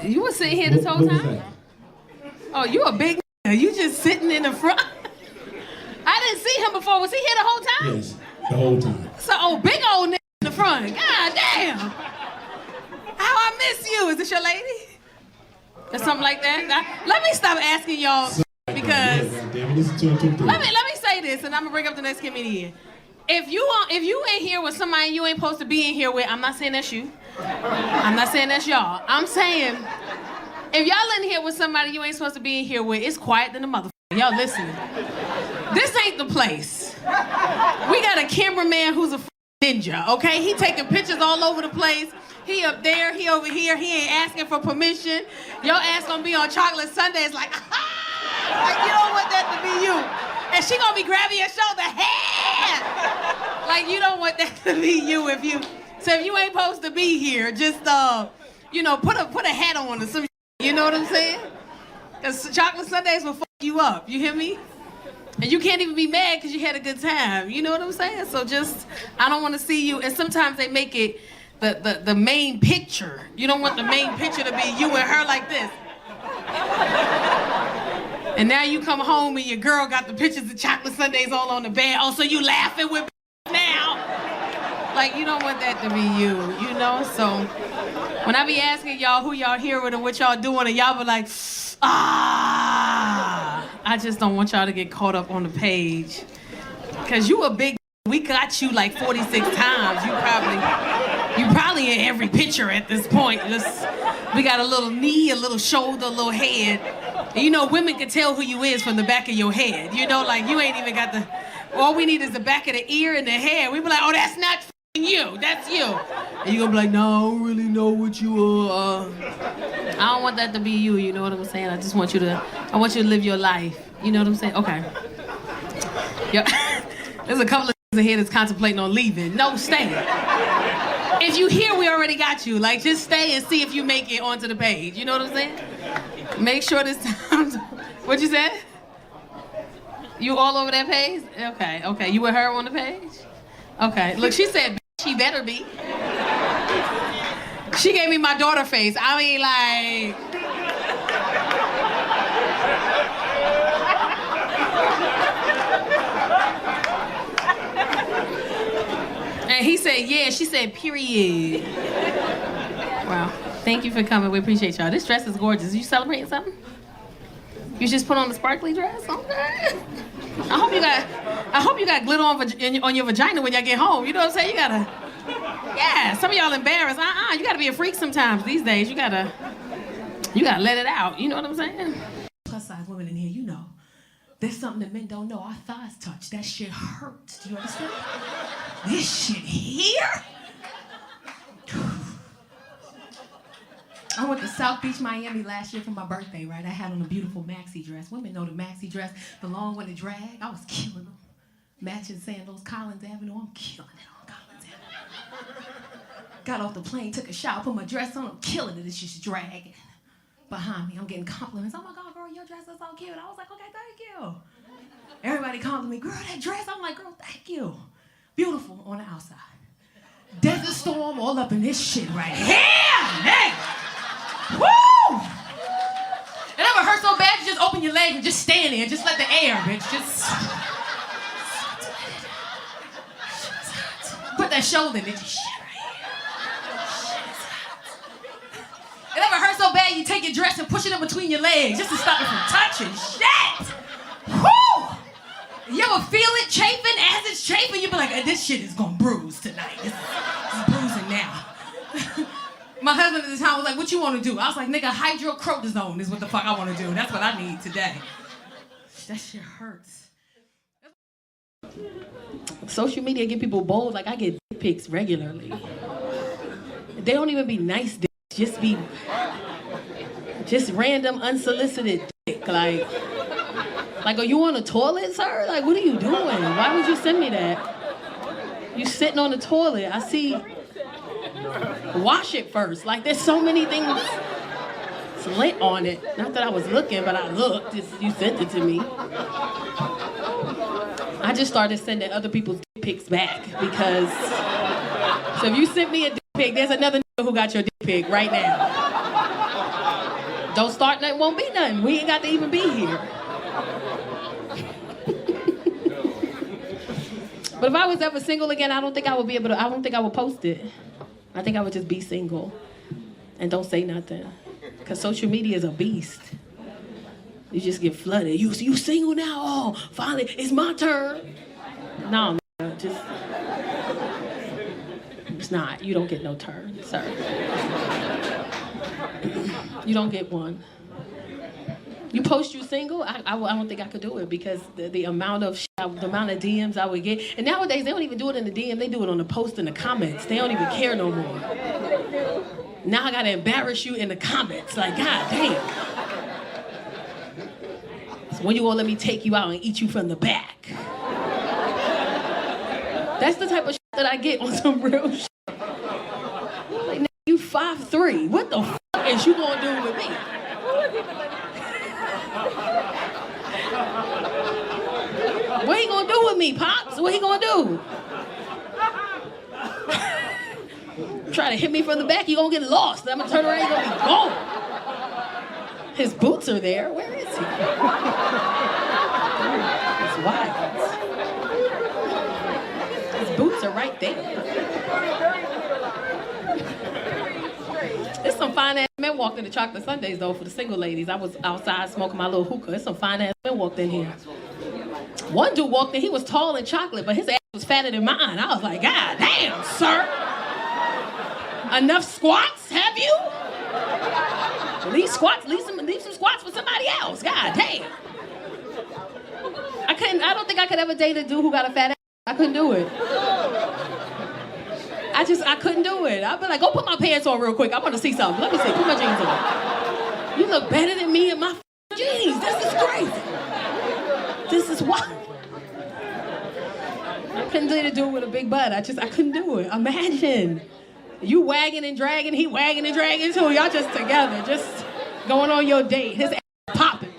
You were sitting here this whole time? Oh, you a big nigga. You just sitting in the front. I didn't see him before. Was he here the whole time? Yes, the whole time. So, big old nigga in the front. God damn. How I miss you. Is this your lady? Or something like that? Now, let me stop asking y'all because let me say this, and I'm gonna bring up the next comedian. If you ain't here with somebody you ain't supposed to be in here with, I'm not saying that's you. I'm not saying that's y'all. I'm saying if y'all in here with somebody you ain't supposed to be in here with, it's quiet than the motherfucker. Y'all listening? This ain't the place. We got a cameraman who's a ninja, okay? He taking pictures all over the place. He up there, he over here, he ain't asking for permission. Your ass gonna be on chocolate Sundays like, like you don't want that to be you. And she gonna be grabbing your shoulder, hey! Like you don't want that to be you so if you ain't supposed to be here, just you know, put a hat on or some shit, you know what I'm saying? Cause chocolate Sundays will fuck you up, you hear me? And you can't even be mad because you had a good time, you know what I'm saying? So just, I don't want to see you, and sometimes they make it the main picture. You don't want the main picture to be you and her like this. And now you come home and your girl got the pictures of chocolate sundaes all on the bed. Oh, so you laughing with now? Like, you don't want that to be you, you know? So when I be asking y'all who y'all here with and what y'all doing, and y'all be like, I just don't want y'all to get caught up on the page. Cause you a big, we got you like 46 times. You probably in every picture at this point. We got a little knee, a little shoulder, a little head. And you know, women can tell who you is from the back of your head. You know, like you ain't even got all we need is the back of the ear and the hair. We be like, oh, that's not you, that's you. And you gonna be like, no, I don't really know what you are. I don't want that to be you, you know what I'm saying? I want you to live your life. You know what I'm saying? Okay. Yeah. There's a couple of in here that's contemplating on leaving. No, stay. If you here, we already got you. Like, just stay and see if you make it onto the page. You know what I'm saying? Make sure this time. What'd you say? You all over that page? Okay. You with her on the page? Okay. Look, she said, she better be. She gave me my daughter face. I mean, like. And he said, yeah. She said, period. Wow. Thank you for coming. We appreciate y'all. This dress is gorgeous. You celebrating something? You just put on the sparkly dress? Okay. I hope you got glitter on your vagina when y'all get home. You know what I'm saying? You gotta. Yeah. Some of y'all embarrassed. You gotta be a freak sometimes these days. You gotta let it out. You know what I'm saying? Plus size women in here, you know. There's something that men don't know. Our thighs touch. That shit hurts. Do you understand? This shit here? I went to South Beach, Miami last year for my birthday, right? I had on a beautiful maxi dress. Women know the maxi dress, the long one, the drag. I was killing them. Matching sandals, Collins Avenue. I'm killing it on Collins Avenue. Got off the plane, took a shower, put my dress on. I'm killing it. It's just dragging. Behind me, I'm getting compliments. Oh my God, girl, your dress is so cute. I was like, okay, thank you. Everybody calling me, girl, that dress. I'm like, girl, thank you. Beautiful on the outside. Desert storm all up in this shit right here. Hey! Woo! It ever hurt so bad you just open your leg and just stand there, just let the air, bitch, just. Put that shoulder in it, just shit right here. Shit is hot. It ever hurt so bad you take your dress and push it in between your legs just to stop it from touching. Shit! Woo! You ever feel it chafing? As it's chafing, you be like, this shit is gonna bruise tonight. It's bruising now. My husband at the time was like, what you want to do? I was like, nigga, hydrocortisone is what the fuck I want to do. That's what I need today. That shit hurts. Social media get people bold. Like, I get dick pics regularly. They don't even be nice dicks. Just random, unsolicited dick. Like, are you on the toilet, sir? Like, what are you doing? Why would you send me that? You sitting on the toilet. I see... Wash it first. Like, there's so many things lit on it. Not that I was looking, but I looked. You sent it to me. I just started sending other people's dick pics back because... So if you sent me a dick pic, there's another nigga who got your dick pic right now. Don't start nothing, won't be nothing. We ain't got to even be here. But if I was ever single again, I don't think I would post it. I think I would just be single and don't say nothing. Because social media is a beast. You just get flooded. You single now? Oh, finally, it's my turn. No, just... It's not. You don't get no turn, sir. You don't get one. You post you single? I don't think I could do it because the amount of DMs I would get. And nowadays, they don't even do it in the DM. They do it on the post in the comments. They don't even care no more. Now I got to embarrass you in the comments. Like, God damn. So when you gonna let me take you out and eat you from the back? That's the type of shit that I get on some real shit. Like, you 5'3". What the fuck is you gonna do with me? What he gonna do with me, Pops? What he gonna do? Try to hit me from the back, you gonna get lost. I'm gonna turn around, you gonna be gone. His boots are there. Where is he? It's wild. His boots are right there. There's some fine-ass men walked into Chocolate Sundays, though, for the single ladies. I was outside smoking my little hookah. There's some fine-ass men walked in here. One dude walked in, he was tall and chocolate, but his ass was fatter than mine. I was like, God damn, sir. Enough squats, have you? Leave some squats for somebody else. God damn. I don't think I could ever date a dude who got a fat ass. I couldn't do it. I couldn't do it. I'd be like, go put my pants on real quick. I want to see something. Let me see. Put my jeans on. You look better than me in my jeans. This is crazy. This is wild. I couldn't date a dude with a big butt. I couldn't do it. Imagine. You wagging and dragging, he wagging and dragging too. Y'all just together, just going on your date. His ass popping.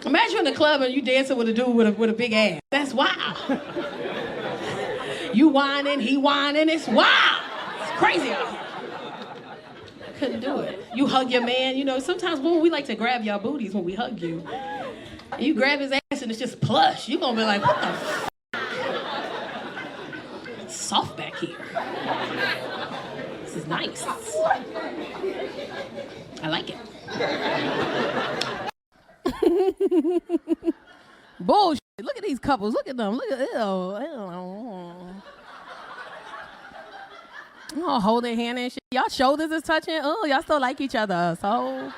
Imagine in the club and you dancing with a dude with a big ass. That's wild. You whining, he whining. It's wild. It's crazy out here. I couldn't do it. You hug your man. You know, sometimes when we like to grab y'all booties when we hug you. And you grab his ass and it's just plush. You're going to be like, what the f***? It's soft back here. This is nice. I like it. Bullshit. Look at these couples. Look at them. Look at them. Oh, holding hand and shit. Y'all shoulders is touching. Oh, y'all still like each other. So,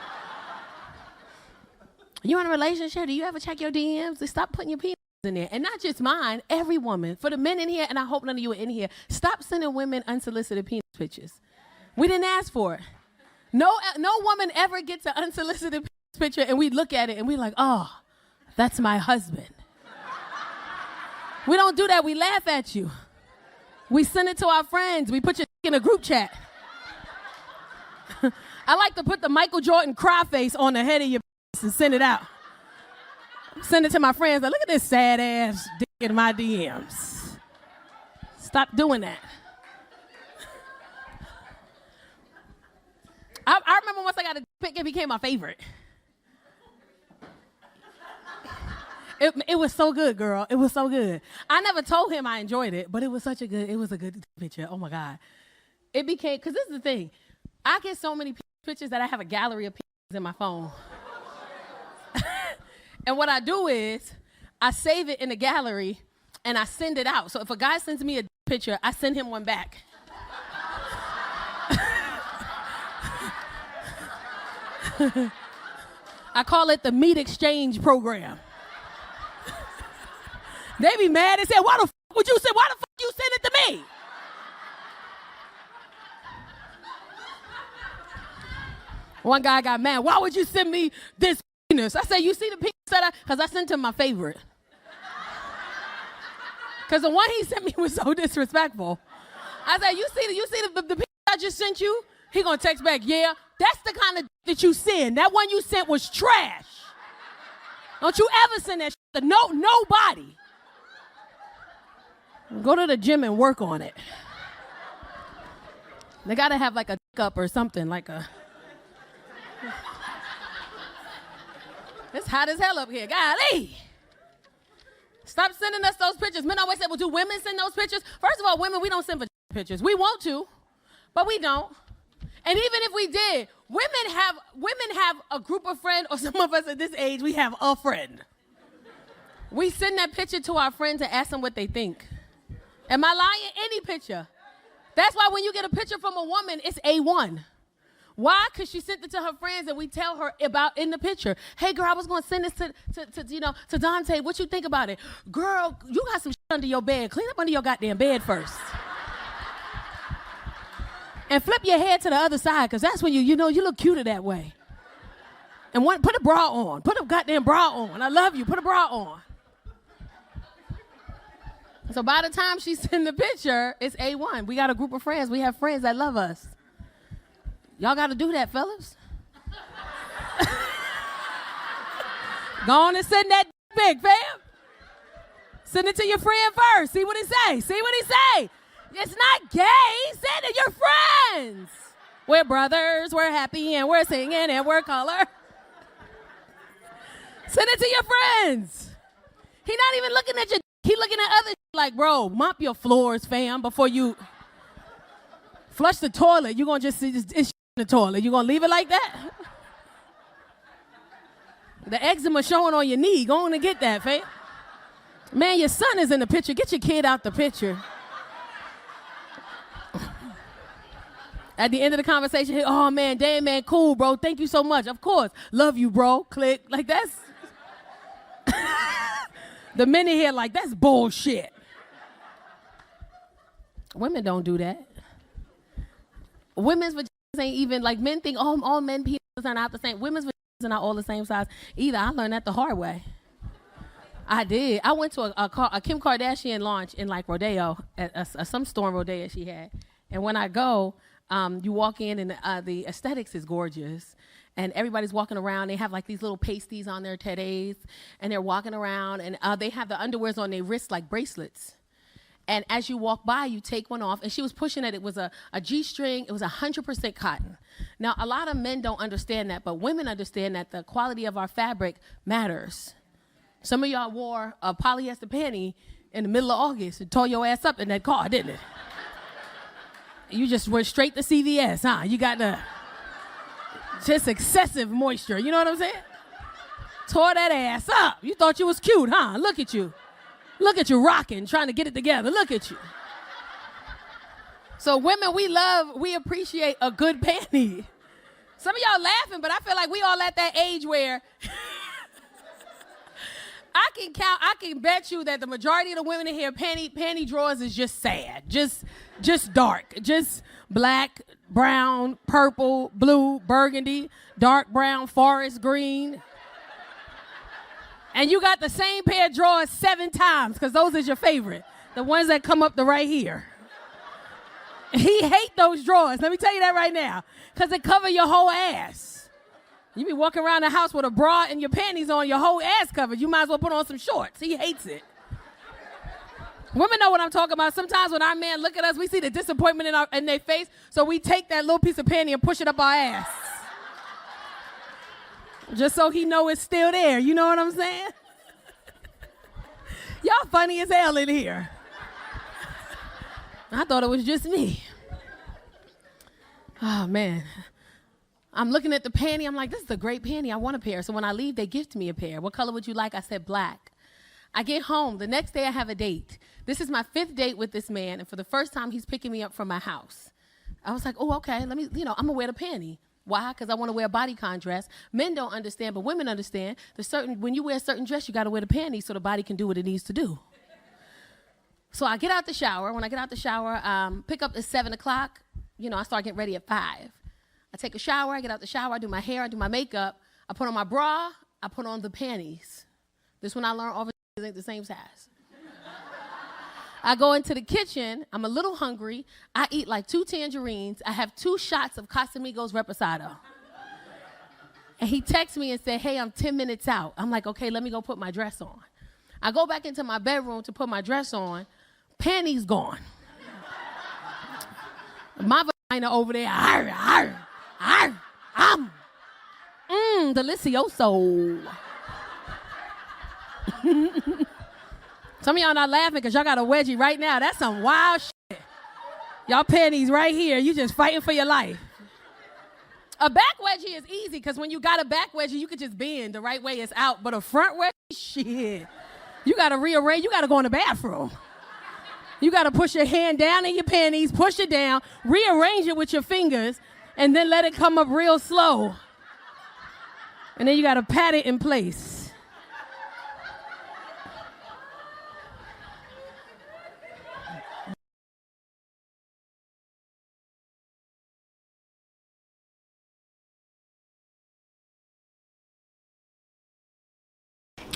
you in a relationship? Do you ever check your DMs? Stop putting your penis in there. And not just mine, every woman. For the men in here, and I hope none of you are in here, stop sending women unsolicited penis pictures. We didn't ask for it. No woman ever gets an unsolicited penis picture and we look at it and we're like, oh, that's my husband. We don't do that. We laugh at you. We send it to our friends. We put your in a group chat. I like to put the Michael Jordan cry face on the head of your and send it out. Send it to my friends. Like, look at this sad ass dick in my DMs. Stop doing that. I remember once I got a pic, it became my favorite. It was so good, girl. It was so good. I never told him I enjoyed it, but it was a good picture. Oh my God. It became, because this is the thing. I get so many pictures that I have a gallery of pictures in my phone. And what I do is, I save it in the gallery and I send it out. So if a guy sends me a picture, I send him one back. I call it the meat exchange program. They be mad and say, why the fuck would you send it to me? One guy got mad, why would you send me this penis? I said, you see the penis because I sent him my favorite. Because the one he sent me was so disrespectful. I said, you see the penis I just sent you? He gonna text back, yeah, that's the kind of that you send. That one you sent was trash. Don't you ever send that shit to nobody. Go to the gym and work on it. They gotta have like a up or something like a. It's hot as hell up here. Golly. Stop sending us those pictures. Men always say, well, do women send those pictures? First of all, women, we don't send for pictures. We want to, but we don't. And even if we did, women have a group of friends, or some of us at this age, we have a friend. We send that picture to our friends and ask them what they think. Am I lying? Any picture. That's why when you get a picture from a woman, it's A1. Why? Because she sent it to her friends and we tell her about in the picture. Hey, girl, I was going to send this to Dante. What you think about it? Girl, you got some shit under your bed. Clean up under your goddamn bed first. And flip your head to the other side, because that's when you look cuter that way. And put a bra on. Put a goddamn bra on. I love you. Put a bra on. So by the time she send the picture, it's A1. We got a group of friends. We have friends that love us. Y'all got to do that, fellas. Go on and send that pic, fam. Send it to your friend first. See what he say. See what he say. It's not gay. Send it to your friends. We're brothers. We're happy and we're singing and we're color. Send it to your friends. He not even looking at you. He looking at other like, bro, mop your floors, fam, before you flush the toilet. You're going to just see it's in the toilet. You going to leave it like that? The eczema showing on your knee. Go on and get that, fam. Man, your son is in the picture. Get your kid out the picture. At the end of the conversation, oh, man, damn, man, cool, bro. Thank you so much. Of course. Love you, bro. Click. Like, that's... The men in here like, that's bullshit. Women don't do that. Women's vaginas ain't even, like, men think, oh, all men penises are not the same. Women's vaginas are not all the same size either. I learned that the hard way. I did. I went to a Kim Kardashian launch in, like, Rodeo, at some store in Rodeo she had. And when I go, you walk in and the aesthetics is gorgeous. And everybody's walking around. They have like these little pasties on their teddies. And they're walking around. And they have the underwears on their wrists like bracelets. And as you walk by, you take one off. And she was pushing it. It was a G-string. It was 100% cotton. Now, a lot of men don't understand that. But women understand that the quality of our fabric matters. Some of y'all wore a polyester panty in the middle of August and tore your ass up in that car, didn't it? You just went straight to CVS, huh? You got the... just excessive moisture, you know what I'm saying? Tore that ass up. You thought you was cute, huh? Look at you. Look at you rocking, trying to get it together. Look at you. So women, we appreciate a good panty. Some of y'all laughing, but I feel like we all at that age where I can bet you that the majority of the women in here, panty drawers is just sad, just dark, just black, brown, purple, blue, burgundy, dark brown, forest green. And you got the same pair of drawers 7 times, because those is your favorite, the ones that come up to right here. He hate those drawers, let me tell you that right now, because they cover your whole ass. You be walking around the house with a bra and your panties on, your whole ass covered. You might as well put on some shorts. He hates it. Women know what I'm talking about. Sometimes when our men look at us, we see the disappointment in their face, so we take that little piece of panty and push it up our ass. Just so he know it's still there. You know what I'm saying? Y'all funny as hell in here. I thought it was just me. Oh, man. I'm looking at the panty. I'm like, this is a great panty. I want a pair. So when I leave, they gift me a pair. What color would you like? I said black. I get home. The next day I have a date. This is my 5th date with this man. And for the first time, he's picking me up from my house. I was like, oh, okay. Let me, I'm going to wear the panty. Why? Because I want to wear a bodycon dress. Men don't understand, but women understand. When you wear a certain dress, you got to wear the panties so the body can do what it needs to do. So I get out the shower. When I get out the shower, pick up at 7 o'clock. I start getting ready at 5. I take a shower, I get out the shower, I do my hair, I do my makeup, I put on my bra, I put on the panties. This one I learned all ain't the same size. I go into the kitchen, I'm a little hungry, I eat like 2 tangerines, I have 2 shots of Casamigos Reposado. And he texts me and said, hey, I'm 10 minutes out. I'm like, okay, let me go put my dress on. I go back into my bedroom to put my dress on, panties gone. My vagina over there. Arr, arr, arr, delicioso. Some of y'all not laughing because y'all got a wedgie right now. That's some wild shit. Y'all panties right here. You just fighting for your life. A back wedgie is easy because when you got a back wedgie, you can just bend the right way, it's out. But a front wedgie, shit. You got to rearrange. You got to go in the bathroom. You got to push your hand down in your panties, push it down, rearrange it with your fingers, and then let it come up real slow. And then you got to pat it in place.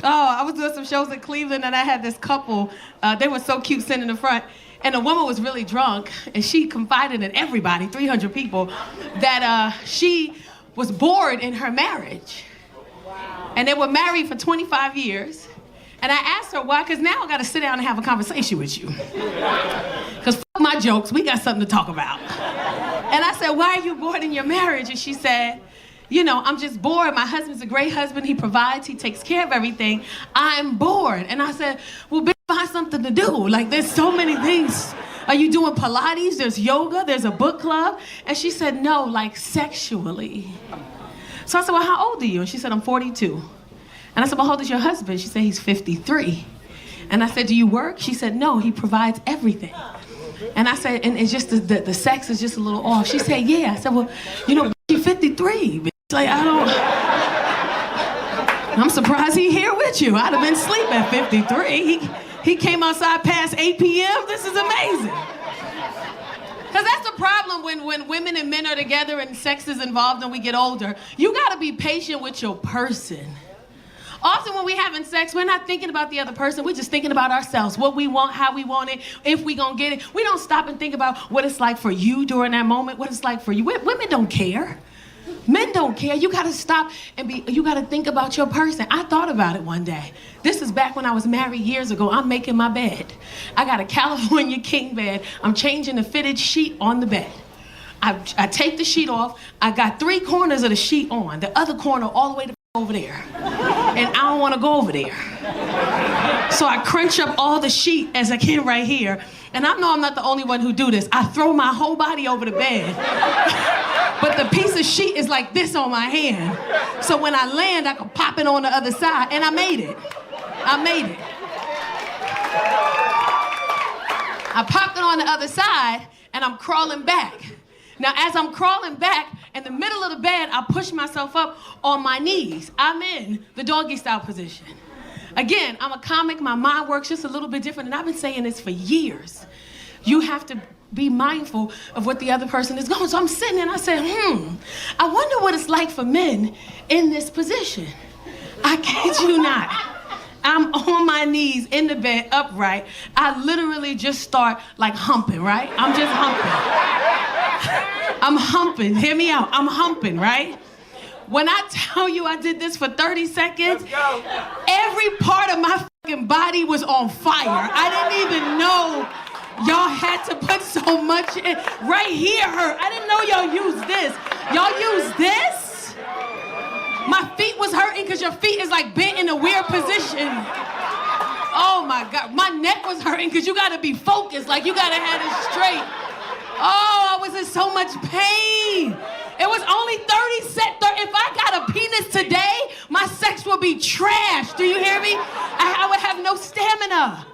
Oh, I was doing some shows in Cleveland, and I had this couple. They were so cute sitting in the front. And the woman was really drunk, and she confided in everybody, 300 people, that she was bored in her marriage. Wow. And they were married for 25 years. And I asked her why, because now I got to sit down and have a conversation with you. Because fuck my jokes, we got something to talk about. And I said, why are you bored in your marriage? And she said, you know, I'm just bored. My husband's a great husband. He provides, he takes care of everything. I'm bored. And I said, well, bitch, find something to do. Like, there's so many things. Are you doing Pilates? There's yoga, there's a book club. And she said, no, like sexually. So I said, well, how old are you? And she said, I'm 42. And I said, well, how old is your husband? She said, he's 53. And I said, do you work? She said, no, he provides everything. And I said, and it's just the sex is just a little off. She said, yeah. I said, well, you know, you're 53. Like, I'm surprised he here with you. I'd have been asleep at 53. He came outside past 8 p.m. This is amazing. Because that's the problem when women and men are together and sex is involved and we get older. You got to be patient with your person. Often when we're having sex, we're not thinking about the other person. We're just thinking about ourselves, what we want, how we want it, if we gonna get it. We don't stop and think about what it's like for you during that moment, what it's like for you. Women don't care. Men don't care. You gotta stop and you gotta think about your person. I thought about it one day. This is back when I was married years ago. I'm making my bed. I got a California king bed. I'm changing the fitted sheet on the bed. I take the sheet off. I got 3 corners of the sheet on. The other corner all the way to over there. And I don't wanna go over there. So I crunch up all the sheet as I can right here. And I know I'm not the only one who do this. I throw my whole body over the bed. But the piece of sheet is like this on my hand. So when I land, I can pop it on the other side. And I made it. I popped it on the other side, and I'm crawling back. Now, as I'm crawling back, in the middle of the bed, I push myself up on my knees. I'm in the doggy style position. Again, I'm a comic. My mind works just a little bit different, and I've been saying this for years. You have to be mindful of what the other person is going. So I'm sitting there and I said, I wonder what it's like for men in this position. I kid you not. I'm on my knees in the bed, upright. I literally just start like humping, right? I'm just humping. I'm humping. Hear me out. I'm humping, right? When I tell you I did this for 30 seconds, every part of my fucking body was on fire. I didn't even know y'all had to put so much in. Right here hurt. I didn't know y'all used this. Y'all use this? My feet was hurting because your feet is like bent in a weird position. Oh my God. My neck was hurting because you got to be focused. Like you got to have it straight. Oh, I was in so much pain. It was only 30 seconds. If I got a penis today, my sex would be trash. Do you hear me? I would have no stamina.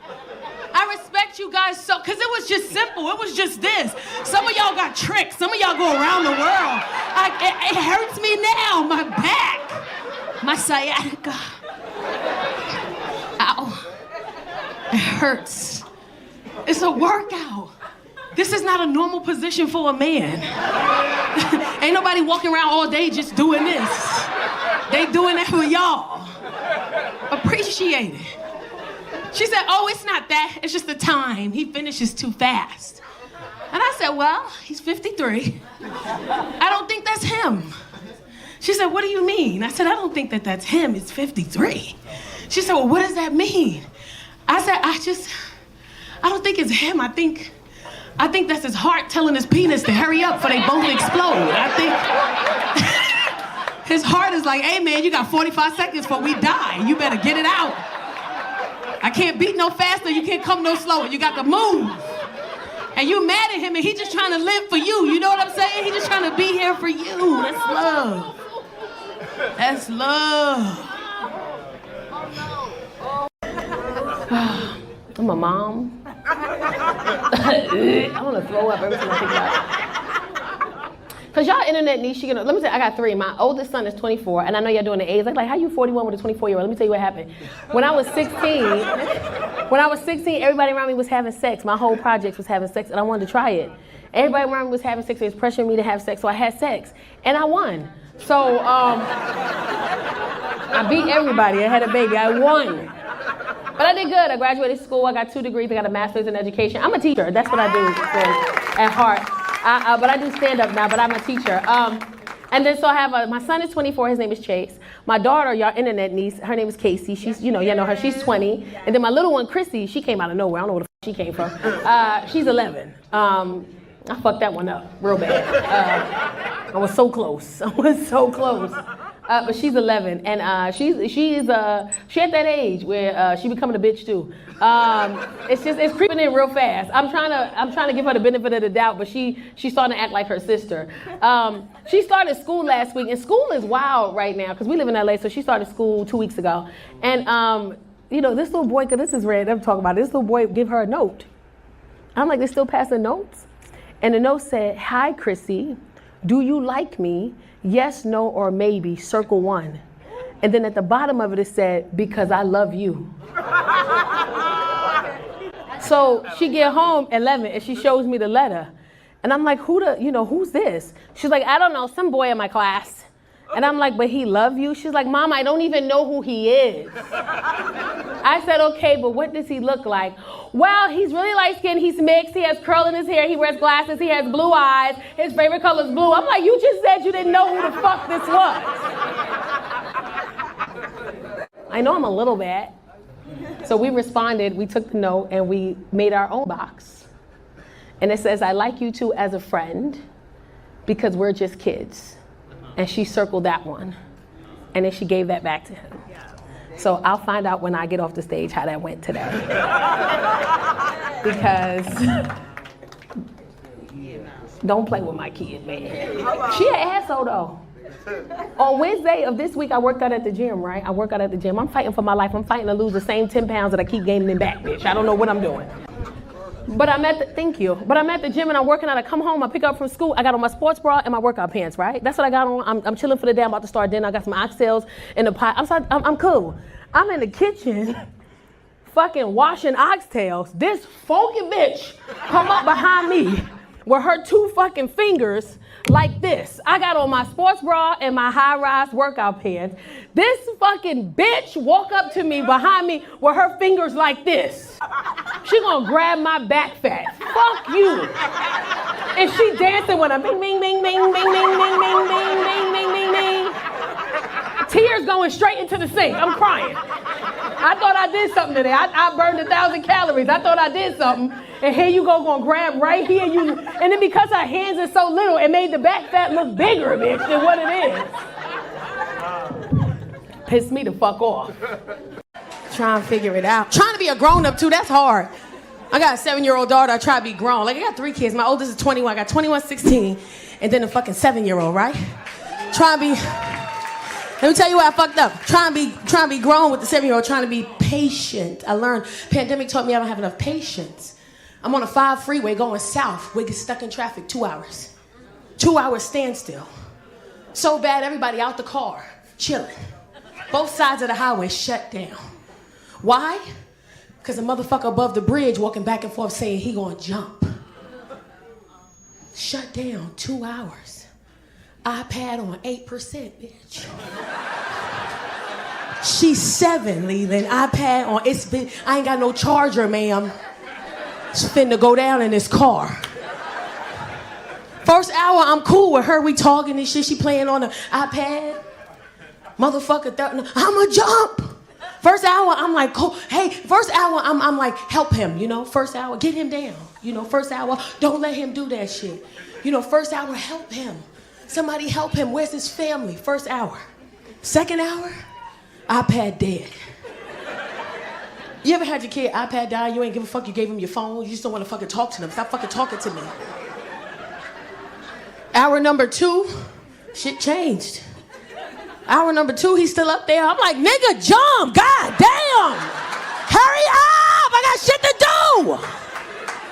I respect you guys so, because it was just simple. It was just this. Some of y'all got tricks. Some of y'all go around the world. It hurts me now, my back, my sciatica. Ow. It hurts. It's a workout. This is not a normal position for a man. Ain't nobody walking around all day just doing this. They doing that for y'all. Appreciate it. She said, oh, it's not that. It's just the time. He finishes too fast. And I said, well, he's 53. I don't think that's him. She said, what do you mean? I said, I don't think that that's him. It's 53. She said, well, what does that mean? I said, I don't think it's him. I think I think that's his heart telling his penis to hurry up before they both explode. I think his heart is like, hey man, you got 45 seconds before we die. You better get it out. I can't beat no faster, you can't come no slower. You got to move. And you mad at him and he's just trying to live for you. You know what I'm saying? He's just trying to be here for you. That's love. That's love. I'm a mom. I want to throw up every time I think about it. Because y'all internet niche, let me tell you, I got 3. My oldest son is 24, and I know y'all doing the age. Like, how you 41 with a 24-year-old? Let me tell you what happened. When I was 16, everybody around me was having sex. My whole project was having sex, and I wanted to try it. Everybody around me was having sex. They was pressuring me to have sex, so I had sex. And I won. So, I beat everybody. I had a baby. I won. But I did good. I graduated school. I got 2 degrees. I got a master's in education. I'm a teacher. That's what I do at heart. But I do stand-up now, but I'm a teacher. And then so I have my son is 24. His name is Chase. My daughter, y'all internet niece, her name is Casey. She's, y'all know her. She's 20. And then my little one, Chrissy, she came out of nowhere. I don't know where the f she came from. She's 11. I fucked that one up real bad. I was so close. But she's 11, and she at that age where she becoming a bitch too. It's creeping in real fast. I'm trying to give her the benefit of the doubt, but she's starting to act like her sister. She started school last week, and school is wild right now because we live in LA. So she started school 2 weeks ago, and this little boy, cause this is red. I'm talking about it, this little boy give her a note. I'm like, they're still passing notes, and the note said, "Hi, Chrissy, do you like me? Yes, no, or maybe, circle 1. And then at the bottom of it said, because I love you." So she get home 11 and she shows me the letter. And I'm like, who's this? She's like, I don't know, some boy in my class. And I'm like, but he love you? She's like, Mom, I don't even know who he is. I said, okay, but what does he look like? Well, he's really light skinned, he's mixed, he has curl in his hair, he wears glasses, he has blue eyes, his favorite color is blue. I'm like, you just said you didn't know who the fuck this was. I know I'm a little bad. So we responded, we took the note, and we made our own box. And it says, I like you too as a friend, because we're just kids. And she circled that one. And then she gave that back to him. So I'll find out when I get off the stage how that went today. Because don't play with my kid, man. She an asshole though. On Wednesday of this week, I worked out at the gym, right? I work out at the gym. I'm fighting for my life. I'm fighting to lose the same 10 pounds that I keep gaining in back, bitch. I don't know what I'm doing. But I'm at the gym and I'm working out. I come home, I pick up from school. I got on my sports bra and my workout pants, right? That's what I got on. I'm chilling for the day. I'm about to start dinner. I got some oxtails in the pot. I'm cool. I'm in the kitchen, fucking washing oxtails. This funky bitch come up behind me with her 2 fucking fingers like this. I got on my sports bra and my high-rise workout pants. This fucking bitch walk up to me behind me with her fingers like this. She gonna grab my back fat. Fuck you. And she dancing with a bing, bing, bing, bing, bing, bing, bing, bing, bing, bing, bing, bing, bing. Tears going straight into the sink. I'm crying. I thought I did something today. I burned 1,000 calories. I thought I did something. And here you go, gonna grab right here. And then because her hands are so little, it made the back fat look bigger, bitch, than what it is. Pissed me the fuck off. Trying to figure it out. Trying to be a grown-up too, that's hard. I got a 7-year-old daughter, I try to be grown. Like I got 3 kids. My oldest is 21, I got 21, 16, and then a fucking 7-year-old, right? Trying to be, let me tell you what I fucked up. Trying to be grown with the 7-year-old, trying to be patient. I learned, pandemic taught me I don't have enough patience. I'm on a 5 freeway going south. We get stuck in traffic 2 hours. 2 hours standstill. So bad, everybody out the car, chilling. Both sides of the highway shut down. Why? Because a motherfucker above the bridge walking back and forth saying he gonna jump. Shut down 2 hours. iPad on 8%, bitch. She's 7, Leland. iPad on, I ain't got no charger, ma'am. It's finna go down in this car. First hour, I'm cool with her. We talking and shit. She playing on the iPad. Motherfucker, I'ma jump. First hour, I'm like, cool. Hey, first hour, I'm like, help him, First hour, get him down. You know, first hour, don't let him do that shit. You know, first hour, help him. Somebody help him. Where's his family? First hour. Second hour, iPad dead. You ever had your kid iPad die? You ain't give a fuck. You gave him your phone. You just don't want to fucking talk to them. Stop fucking talking to me. Hour number 2, shit changed. Hour number 2, he's still up there. I'm like, nigga, jump. God damn. Hurry up. I got shit to do.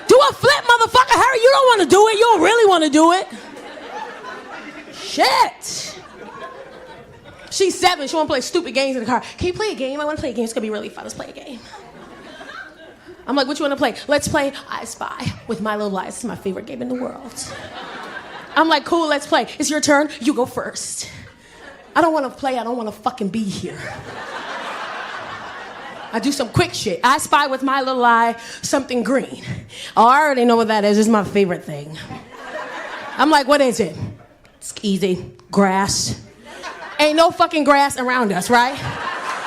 Do a flip, motherfucker. Hurry. You don't want to do it. You don't really want to do it. Shit. She's 7. She want to play stupid games in the car. Can you play a game? I want to play a game. It's going to be really fun. Let's play a game. I'm like, what you want to play? Let's play I Spy with My Little Lies. It's my favorite game in the world. I'm like, cool, let's play. It's your turn. You go first. I don't want to play. I don't want to fucking be here. I do some quick shit. I Spy with My Little Lie, something green. Oh, I already know what that is. It's my favorite thing. I'm like, what is it? It's easy. Grass. Ain't no fucking grass around us, right?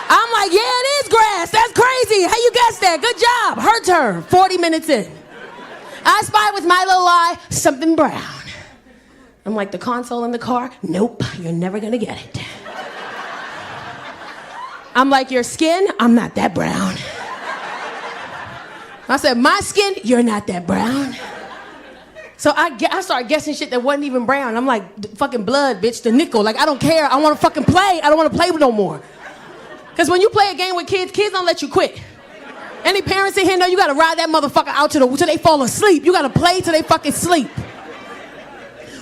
I'm like, yeah, it is grass. That's crazy. How you guessed that? Good job. Her turn. 40 minutes in. I Spy with My Little Lie, something brown. I'm like, the console in the car? Nope, you're never gonna get it. I'm like, your skin? I'm not that brown. I said, my skin? You're not that brown. So I started guessing shit that wasn't even brown. I'm like, fucking blood, bitch, the nickel. Like, I don't care. I want to fucking play. I don't want to play no more. Because when you play a game with kids, kids don't let you quit. Any parents in here know you got to ride that motherfucker out till they fall asleep. You got to play till they fucking sleep.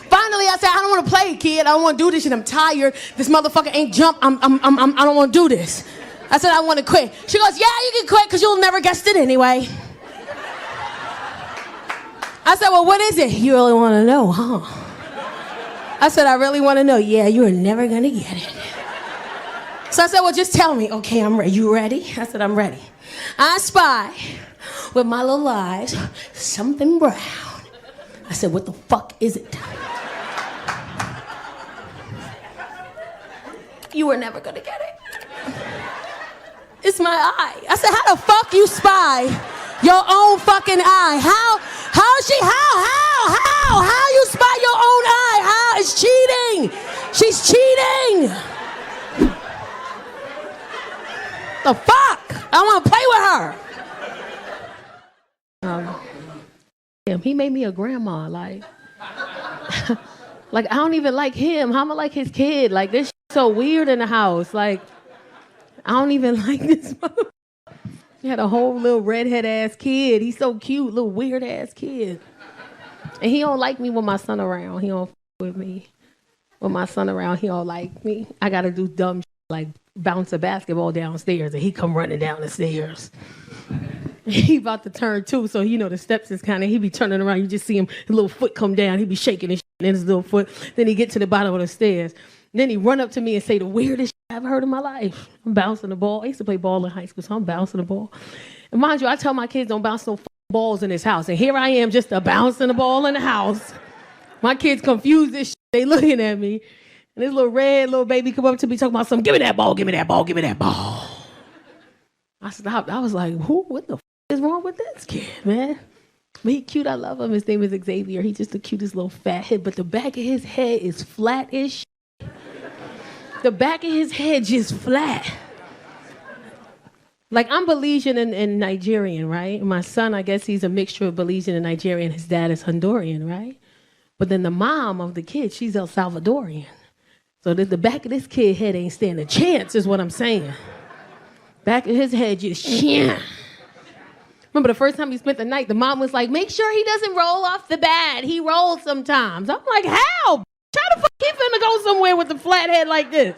Finally, I said, I don't want to play, kid. I don't want to do this shit. I'm tired. This motherfucker ain't jump. I don't want to do this. I said, I want to quit. She goes, yeah, you can quit because you'll never guess it anyway. I said, well, what is it? You really want to know, huh? I said, I really want to know. Yeah, you're never going to get it. So I said, well, just tell me. Okay, I'm ready. You ready? I said, I'm ready. I spy with my little eyes something brown. I said, what the fuck is it? You were never going to get it. It's my eye. I said, how the fuck you spy your own fucking eye? How you spy your own eye? How? It's cheating. She's cheating. The fuck? I want to play with her. He made me a grandma, like I don't even like him. How am I like his kid? Like, this so weird in the house. Like, I don't even like this motherfucker. He had a whole little redhead ass kid. He's so cute, little weird ass kid. And he don't like me with my son around. He don't with me. With my son around, he don't like me. I gotta do dumb shit like bounce a basketball downstairs, and he come running down the stairs. He about to turn 2, so you know the steps is kind of, he be turning around. You just see him, his little foot come down. He be shaking his shit in his little foot. Then he get to the bottom of the stairs. Then he run up to me and say the weirdest shit I've heard in my life. I'm bouncing the ball. I used to play ball in high school, so I'm bouncing the ball. And mind you, I tell my kids don't bounce no balls in this house. And here I am just a bouncing the ball in the house. My kids confused this shit. They looking at me. And this little red little baby come up to me talking about something. Give me that ball, give me that ball, give me that ball. I stopped. I was like, what the is wrong with this kid, man? But he cute. I love him. His name is Xavier. He's just the cutest little fat head. But the back of his head is flat as shit. The back of his head just flat. Like, I'm Belizean and Nigerian, right? My son, I guess he's a mixture of Belizean and Nigerian. His dad is Honduran, right? But then the mom of the kid, she's El Salvadorian. So the back of this kid's head ain't stand a chance, is what I'm saying. Back of his head just yeah. Remember the first time he spent the night, the mom was like, make sure he doesn't roll off the bed. He rolls sometimes. I'm like, how? How the fuck he finna go somewhere with a flat head like this?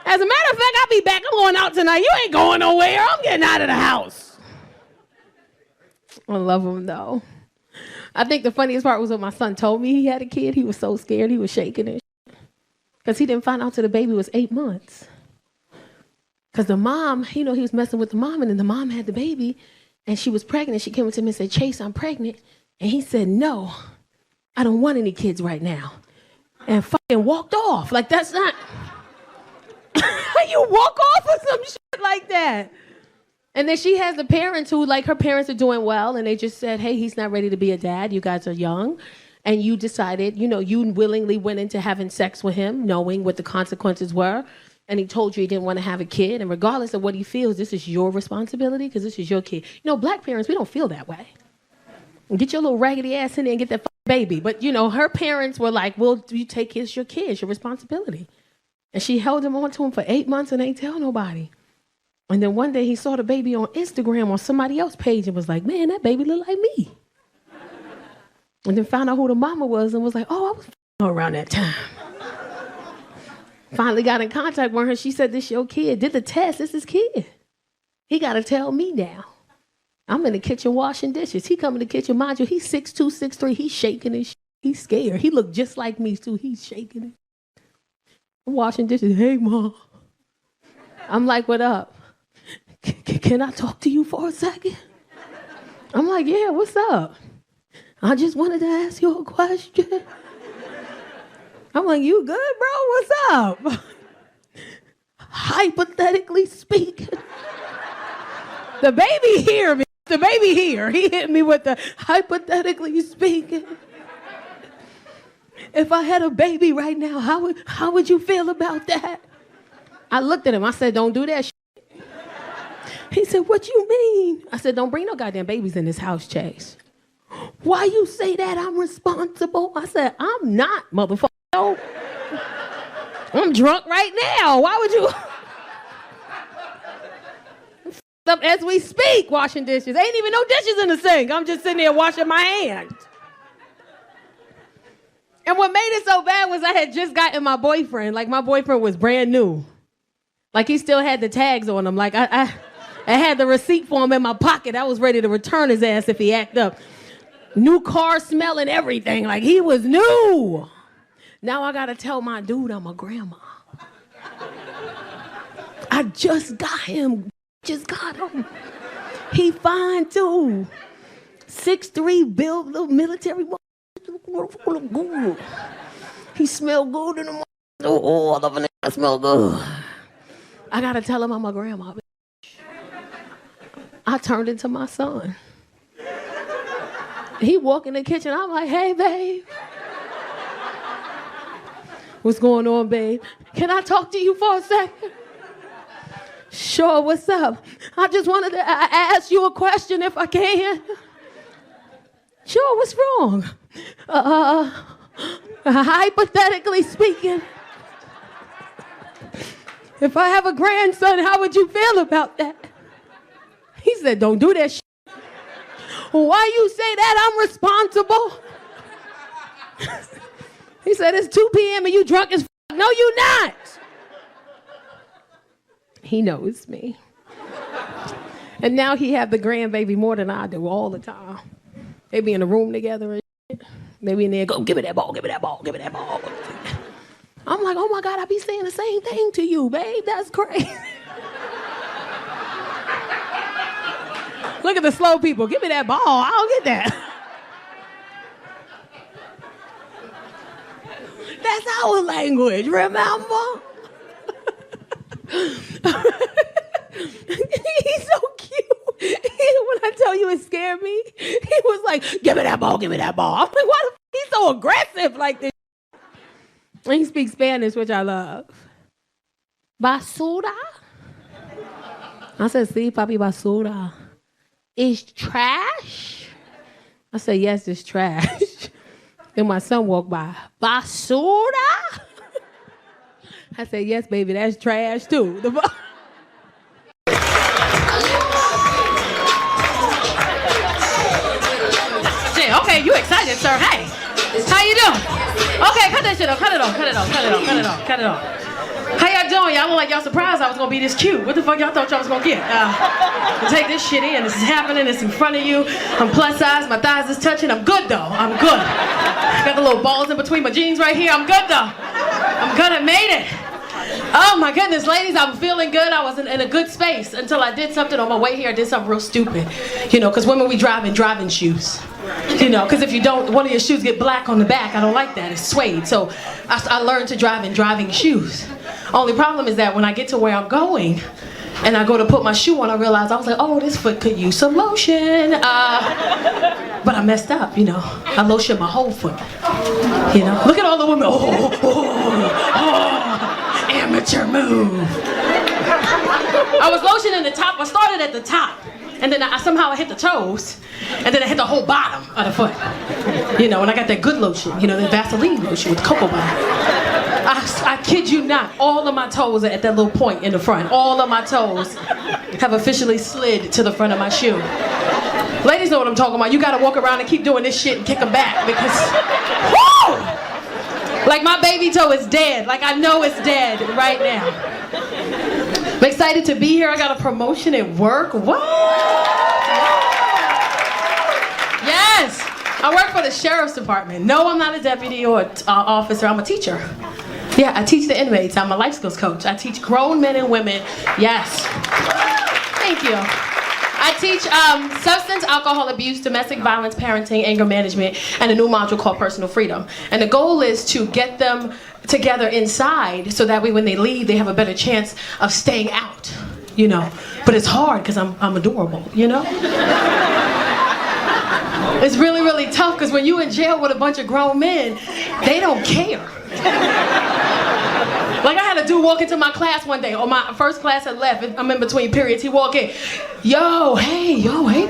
As a matter of fact, I'll be back. I'm going out tonight. You ain't going nowhere. I'm getting out of the house. I love him, though. I think the funniest part was when my son told me he had a kid. He was so scared. He was shaking and shit. Because he didn't find out till the baby was 8 months. Because the mom, he was messing with the mom, and then the mom had the baby, and she was pregnant. She came up to me and said, Chase, I'm pregnant. And he said, no, I don't want any kids right now. And fucking walked off. Like, that's not... You walk off or some shit like that. And then she has the parents who, like, her parents are doing well, and they just said, hey, he's not ready to be a dad. You guys are young. And you decided, you willingly went into having sex with him, knowing what the consequences were. And he told you he didn't want to have a kid. And regardless of what he feels, this is your responsibility because this is your kid. Black parents, we don't feel that way. Get your little raggedy ass in there and get that baby. But, her parents were like, well, you take your kid. It's your responsibility. And she held him on to him for 8 months and ain't tell nobody. And then one day he saw the baby on Instagram on somebody else's page and was like, man, that baby look like me. And then found out who the mama was and was like, oh, I was around that time. Finally got in contact with her. She said, this your kid. Did the test. This is his kid. He got to tell me now. I'm in the kitchen washing dishes. He come in the kitchen. Mind you, he's 6'2", 6'3". He's shaking and he's scared. He looked just like me, too. He's shaking it. I'm washing dishes. Hey, Mom. I'm like, what up? Can I talk to you for a second? I'm like, yeah, what's up? I just wanted to ask you a question. I'm like, you good, bro? What's up? Hypothetically speaking. The baby here, man. The baby here. He hit me with the hypothetically speaking. If I had a baby right now, how would you feel about that? I looked at him. I said, don't do that shit. He said, what you mean? I said, don't bring no goddamn babies in this house, Chase. Why you say that I'm responsible? I said, I'm not, motherfucker. I'm drunk right now. Why would you? Up as we speak, washing dishes. Ain't even no dishes in the sink. I'm just sitting there washing my hands. And what made it so bad was I had just gotten my boyfriend. Like, my boyfriend was brand new. Like, he still had the tags on him. Like, I had the receipt for him in my pocket. I was ready to return his ass if he act up. New car smell and everything. Like, he was new. Now I got to tell my dude I'm a grandma. I just got him. He fine, too. 6'3", built little military. He smell good in the morning. Oh, I love it. I smell good. I got to tell him I'm a grandma. I turned into my son. He walk in the kitchen. I'm like, hey, babe. What's going on, babe? Can I talk to you for a second? Sure, what's up? I just wanted to ask you a question if I can. Sure, what's wrong? Hypothetically speaking, if I have a grandson, how would you feel about that? He said, don't do that shit. Why you say that? I'm responsible. He said, it's 2 p.m. and you drunk as f***. No, you not. He knows me. And now he have the grandbaby more than I do all the time. They be in the room together and shit. They be in there, go, give me that ball, give me that ball, give me that ball. I'm like, oh my God, I be saying the same thing to you, babe. That's crazy. Look at the slow people. Give me that ball. I don't get that. That's our language, remember? He's so cute. When I tell you it scared me, he was like, give me that ball, give me that ball. I'm like, why the f*** he's so aggressive like this? And he speaks Spanish, which I love. Basura? I said, sí, papi, basura. Is trash? I said, yes, it's trash. Then my son walked by. Basura? I said, yes, baby, that's trash too. Okay, you excited, sir. Hey, how you doing? Okay, cut that shit off. Cut it off. How y'all doing? Y'all look like y'all surprised I was gonna be this cute. What the fuck y'all thought y'all was gonna get? Take this shit in. This is happening. It's in front of you. I'm plus size. My thighs is touching. I'm good though. I'm good. Got the little balls in between my jeans right here. I'm good though. I'm good. I made it. Oh my goodness, ladies, I'm feeling good. I was in a good space until I did something on my way here. I did something real stupid. You know, because women, we drive in driving shoes. You know, because if you don't, one of your shoes get black on the back. I don't like that. It's suede. So I learned to drive in driving shoes. Only problem is that when I get to where I'm going, And I go to put my shoe on, I realized, I was like, oh, this foot could use some lotion. But I messed up, you know. I lotioned my whole foot. You know, look at all the women. Amateur move. I was lotioning the top. I started at the top, and then somehow I hit the toes, and then I hit the whole bottom of the foot. You know, and I got that good lotion, you know, the Vaseline lotion with cocoa butter. I kid you not, all of my toes are at that little point in the front. All of my toes have officially slid to the front of my shoe. Ladies know what I'm talking about. You gotta walk around and keep doing this shit and kick them back because, whoo! Like my baby toe is dead. Like I know it's dead right now. I'm excited to be here. I got a promotion at work. What? Yes! I work for the sheriff's department. No, I'm not a deputy or officer. I'm a teacher. Yeah, I teach the inmates. I'm a life skills coach. I teach grown men and women. Yes. Thank you. I teach substance, alcohol abuse, domestic violence, parenting, anger management, and a new module called personal freedom. And the goal is to get them together inside so that way when they leave, they have a better chance of staying out, you know. But it's hard because I'm adorable, you know. It's really, really tough because when you're in jail with a bunch of grown men, they don't care. Like I had a dude walk into my class one day, or my first class had left, I'm in between periods, he walked in, yo, hey,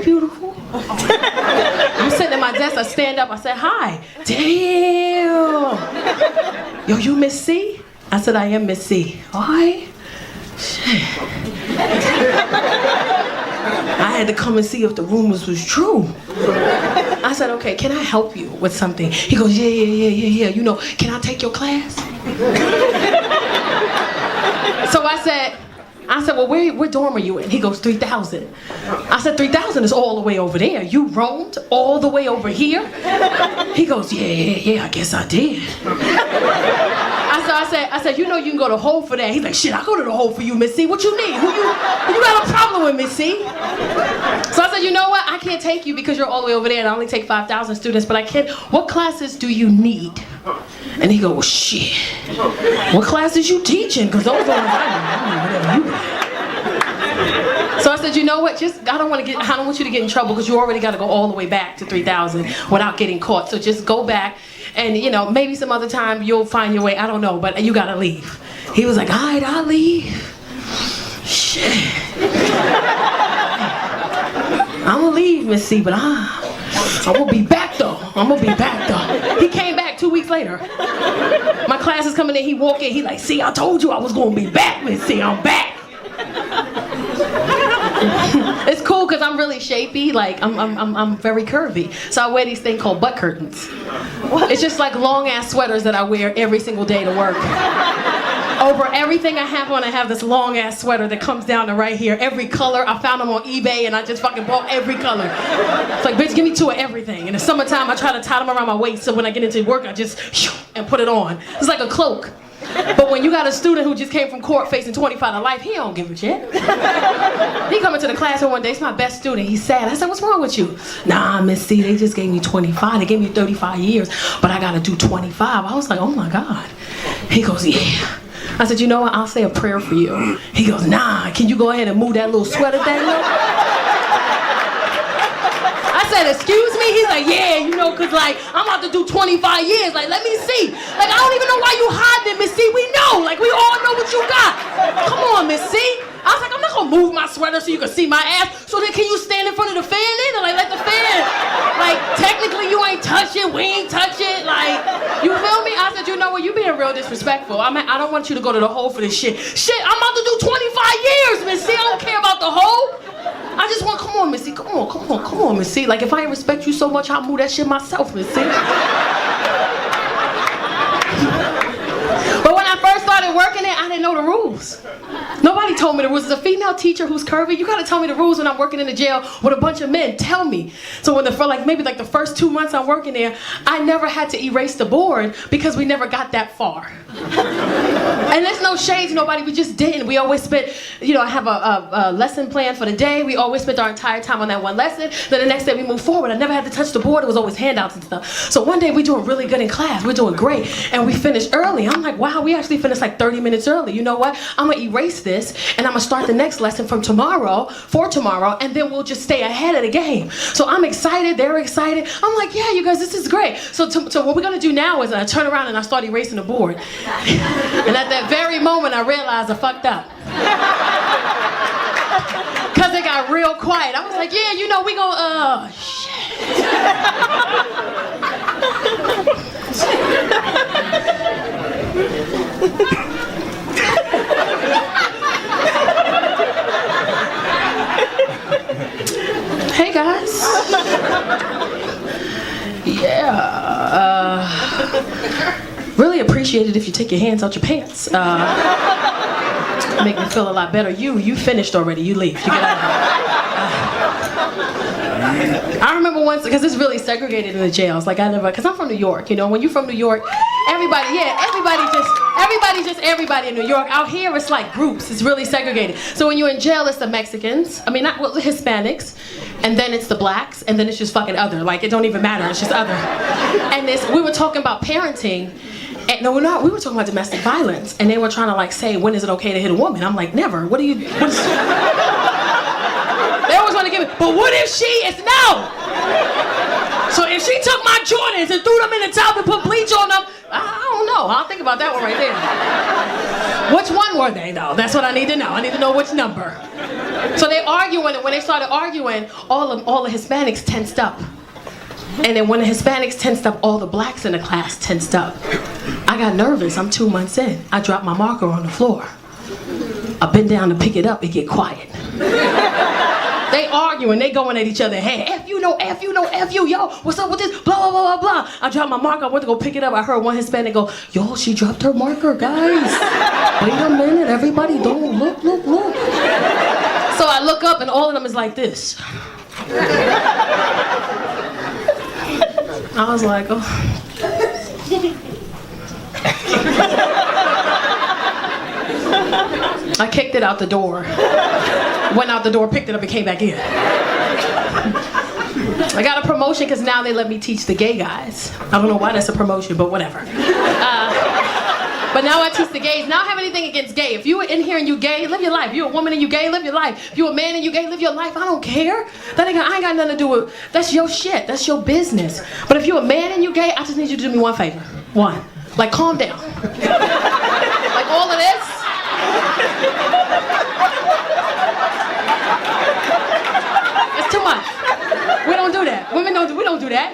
beautiful. I'm sitting at my desk, I stand up, I said, hi, damn. Yo, you Miss C? I said, I am Miss C. All right. Shit. I had to come and see if the rumors was true. I said, okay, can I help you with something? He goes, yeah. You know, can I take your class? So I said, well, where dorm are you in? He goes, 3000. I said, 3000 is all the way over there. You roamed all the way over here? He goes, yeah, I guess I did. I said, you know you can go to Hole for that. He's like, shit, I'll go to the Hole for you, Miss C. What you need? Who you got a problem with, Miss C? So I said, you know what? I can't take you because you're all the way over there and I only take 5,000 students, but I can. What classes do you need? And he goes, well, shit. What classes you teaching? Because those are the ones I need, whatever you got. So I said, you know what? I don't want you to get in trouble because you already got to go all the way back to 3,000 without getting caught. So just go back and, you know, maybe some other time you'll find your way. I don't know, but you got to leave. He was like, all right, I'll leave. Shit. I'm going to leave, Miss C, but I'm going to be back, though. He came back 2 weeks later. My class is coming in. He walked in. He like, see, I told you I was going to be back, Miss C. I'm back. It's cool because I'm really shapy, like I'm very curvy. So I wear these things called butt curtains. It's just like long ass sweaters that I wear every single day to work. Over everything I have on, I have this long ass sweater that comes down to right here. Every color, I found them on eBay and I just fucking bought every color. It's like, bitch, give me two of everything. In the summertime, I try to tie them around my waist so when I get into work, I just and put it on. It's like a cloak. But when you got a student who just came from court facing 25 to life, he don't give a shit. He come into the classroom one day, it's my best student, he's sad. I said, what's wrong with you? Nah, Miss C, they just gave me 25. They gave me 35 years, but I gotta do 25. I was like, oh my God. He goes, yeah. I said, you know what, I'll say a prayer for you. He goes, nah, can you go ahead and move that little sweater thing up? I said, excuse me? He's like, yeah, you know, cause like, I'm about to do 25 years. Like, let me see. Like, I don't even know why you hiding it, Miss C. We know. Like, we all know what you got. Come on, Miss C. I was like, I'm not gonna move my sweater so you can see my ass. So then can you stand in front of the fan then? And like, let the fan. Like, technically you ain't touch it. We ain't touch it. Like, you feel me? I said, you know what? You being real disrespectful. I don't want you to go to the hole for this shit. Shit, I'm about to do 25 years, Miss C. I don't care about the hole. I just want, come on, Missy, come on, Missy. Like, if I ain't respect you so much, I'll move that shit myself, Missy. But when I first started working there, I didn't know the rules. Nobody told me the rules. As a female teacher who's curvy, you gotta tell me the rules when I'm working in the jail with a bunch of men. Tell me. So when maybe the first 2 months I'm working there, I never had to erase the board because we never got that far. And there's no shade to nobody, we just didn't. We always spent, I have a lesson plan for the day. We always spent our entire time on that one lesson. Then the next day we moved forward. I never had to touch the board. It was always handouts and stuff. So one day we're doing really good in class. We're doing great. And we finished early. I'm like, wow, we actually finished like 30 minutes early. You know what? I'm gonna erase this and I'm gonna start the next lesson for tomorrow, and then we'll just stay ahead of the game. So I'm excited, they're excited. I'm like, yeah, you guys, this is great. So what we're gonna do now is I turn around and I start erasing the board. And at that very moment, I realized I fucked up. Cause it got real quiet. I was like, yeah, we gon' Hey guys. Yeah. Really appreciate it if you take your hands out your pants. Make me feel a lot better. You finished already. You leave. You get out of here. I remember once, because it's really segregated in the jails. Like because I'm from New York. When you're from New York, everybody just everybody in New York. Out here, it's like groups. It's really segregated. So when you're in jail, it's the Mexicans. The Hispanics. And then it's the blacks. And then it's just fucking other. Like, it don't even matter. It's just other. And we were talking about parenting. And no, we're not. We were talking about domestic violence. And they were trying to say, when is it okay to hit a woman? I'm like, never. They always want to give it, but what if it's no? So if she took my Jordans and threw them in the tub and put bleach on them, I don't know. I'll think about that one right there. Which one were they, though? That's what I need to know. I need to know which number. So they arguing, and when they started arguing, all the Hispanics tensed up. And then when the Hispanics tensed up, all the blacks in the class tensed up. I got nervous. I'm 2 months in. I dropped my marker on the floor. I bend down to pick it up and get quiet. They arguing, they going at each other. Hey, F you, no F you, no F you, yo, what's up with this? Blah, blah, blah, blah, blah. I dropped my marker, I went to go pick it up. I heard one Hispanic go, yo, she dropped her marker, guys. Wait a minute, everybody, don't look. So I look up and all of them is like this. I was like, oh. I kicked it out the door. Went out the door, picked it up, and came back in. I got a promotion because now they let me teach the gay guys. I don't know why that's a promotion, but whatever. But now I teach the gays. Now I don't have anything against gay. If you were in here and you gay, live your life. If you're a woman and you gay, live your life. If you're a man and you gay, live your life. I don't care. I ain't got nothing to do with, that's your shit. That's your business. But if you're a man and you gay, I just need you to do me one favor. One. Like, calm down. Like all of this. It's too much. We don't do that. Women we don't do that.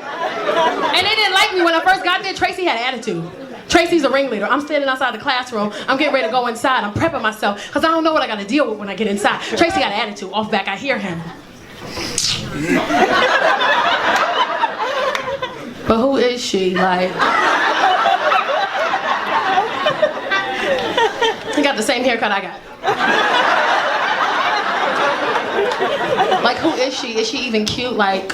And they didn't like me when I first got there. Tracy had attitude. Tracy's a ringleader. I'm standing outside the classroom. I'm getting ready to go inside. I'm prepping myself because I don't know what I got to deal with when I get inside. Tracy got an attitude. Off back, I hear him. But who is she? Like, he got the same haircut I got. Like, who is she? Is she even cute? Like,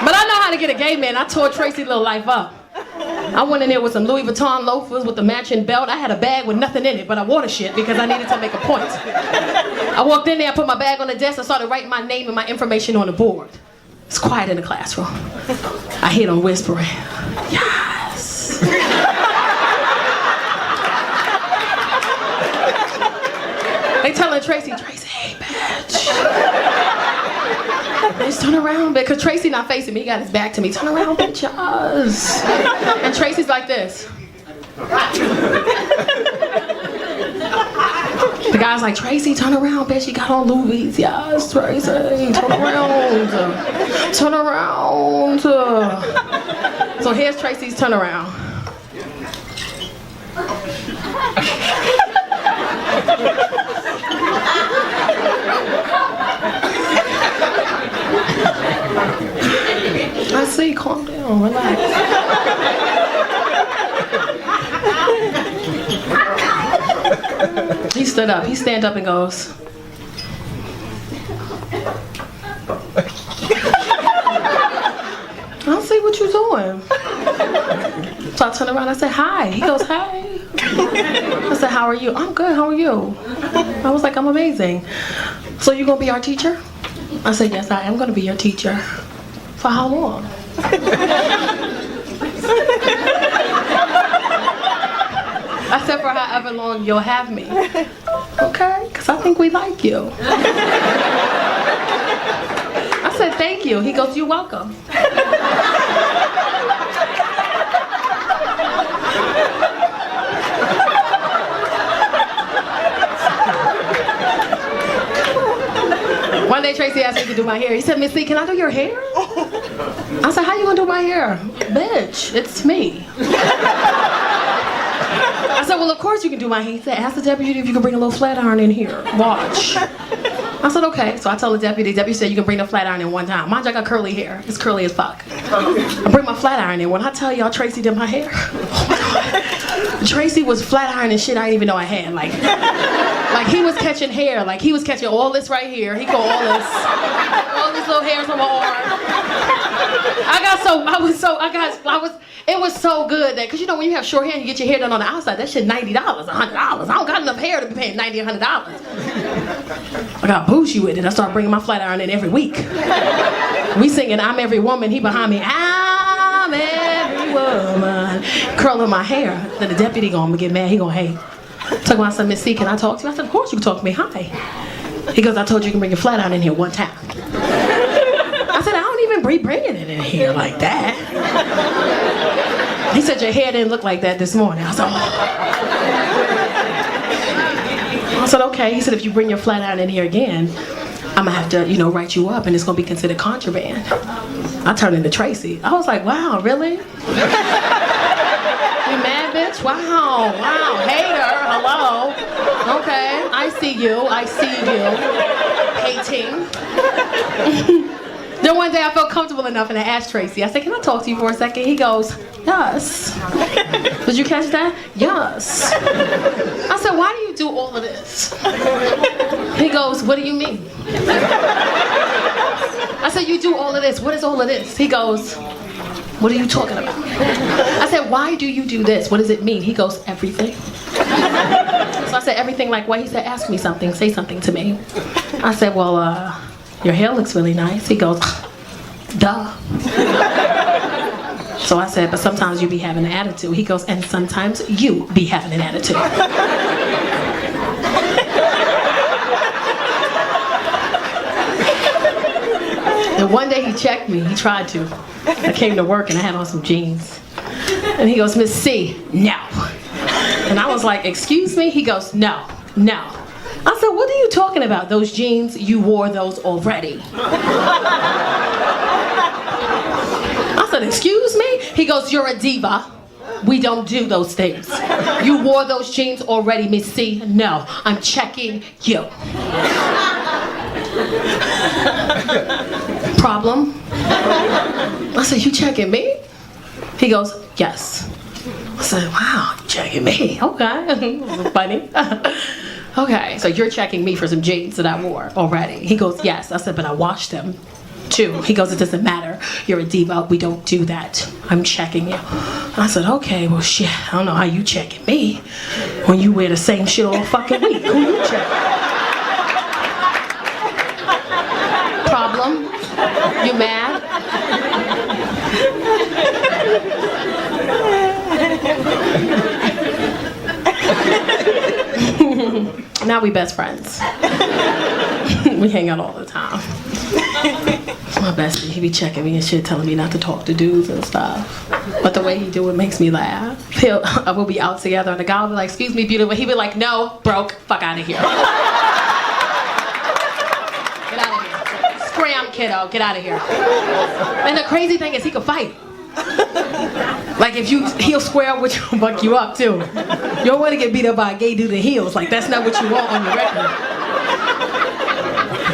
but I know how to get a gay man. I tore Tracy's little life up. I went in there with some Louis Vuitton loafers with the matching belt. I had a bag with nothing in it, but I wore the shit because I needed to make a point. I walked in there, I put my bag on the desk, I started writing my name and my information on the board. It's quiet in the classroom. I hear them whispering, yes. They telling Tracy, hey, bitch. They just turn around, because Tracy not facing me, he got his back to me. Turn around, bitches. And Tracy's like this. The guy's like, Tracy, turn around, bitch. She got on Louis. Yes, Tracy, turn around. Turn around. So here's Tracy's turnaround. I see, calm down, relax. He stood up, he stand up and goes, I don't see what you're doing. So I turned around, I said, hi. He goes, hi. I said, how are you? I'm good, how are you? I was like, I'm amazing. So you gonna be our teacher? I said, yes, I am gonna be your teacher. For how long? I said, for however long you'll have me. Okay, because I think we like you. I said, thank you. He goes, you're welcome. One day Tracy asked me to do my hair. He said, Miss C, can I do your hair? I said, how you gonna do my hair? Bitch, it's me. I said, well, of course you can do my hair. He said, ask the deputy if you can bring a little flat iron in here. Watch. I said, okay. So I told the deputy said you can bring the flat iron in one time. Mind you, I got curly hair. It's curly as fuck. I bring my flat iron in. When I tell y'all Tracy did my hair, oh my God. Tracy was flat ironing shit I didn't even know I had. Like he was catching hair. Like he was catching all this right here. He got all these little hairs on my arm. It was so good that, cause you know when you have short hair and you get your hair done on the outside, that shit $90, $100. I don't got enough hair to be paying $90, $100. I got bougie with it. I started bringing my flat iron in every week. We singing I'm Every Woman, he behind me, I'm every woman. Curling my hair. Then the deputy gonna get mad, he gonna hate. Talking about, I said, Miss C, can I talk to you? I said, of course you can talk to me, hi. He goes, I told you you can bring your flat iron in here one time. I said, I don't even be bringing it in here like that. He said, your hair didn't look like that this morning. I said, oh. I said, okay. He said, if you bring your flat iron in here again, I'm gonna have to, write you up and it's gonna be considered contraband. I turned into Tracy. I was like, wow, really? You mad, bitch? Wow, hater, hello. Okay, I see you, hating. Then one day I felt comfortable enough and I asked Tracy, I said, can I talk to you for a second? He goes, yes. Did you catch that? Yes. I said, why do you do all of this? He goes, what do you mean? I said, you do all of this. What is all of this? He goes, what are you talking about? I said, why do you do this? What does it mean? He goes, everything. So I said, everything like what? He said, ask me something, say something to me. I said, well, your hair looks really nice. He goes, duh. So I said, but sometimes you be having an attitude. He goes, and sometimes you be having an attitude. And one day he checked me. He tried to. I came to work and I had on some jeans. And he goes, Miss C, no. And I was like, excuse me? He goes, no. I said, what are you talking about? Those jeans, you wore those already. I said, excuse me? He goes, you're a diva. We don't do those things. You wore those jeans already, Miss C. No, I'm checking you. Problem? I said, you checking me? He goes, yes. I said, wow, you checking me? Okay, funny. Okay, so you're checking me for some jeans that I wore already. He goes, yes. I said, but I washed them too. He goes, it doesn't matter. You're a diva. We don't do that. I'm checking you. I said, okay, well, shit. I don't know how you checking me when you wear the same shit all fucking week. Who you checking? Problem? You mad? Now we best friends. We hang out all the time. My bestie, he be checking me and shit, telling me not to talk to dudes and stuff. But the way he do it makes me laugh. We'll be out together and the guy will be like, excuse me, beautiful. He be like, no, broke, fuck out of here. Get out of here. Scram, kiddo, get out of here. And the crazy thing is he could fight. Like he'll square with you and buck you up too. You don't want to get beat up by a gay dude in heels. Like that's not what you want on your record.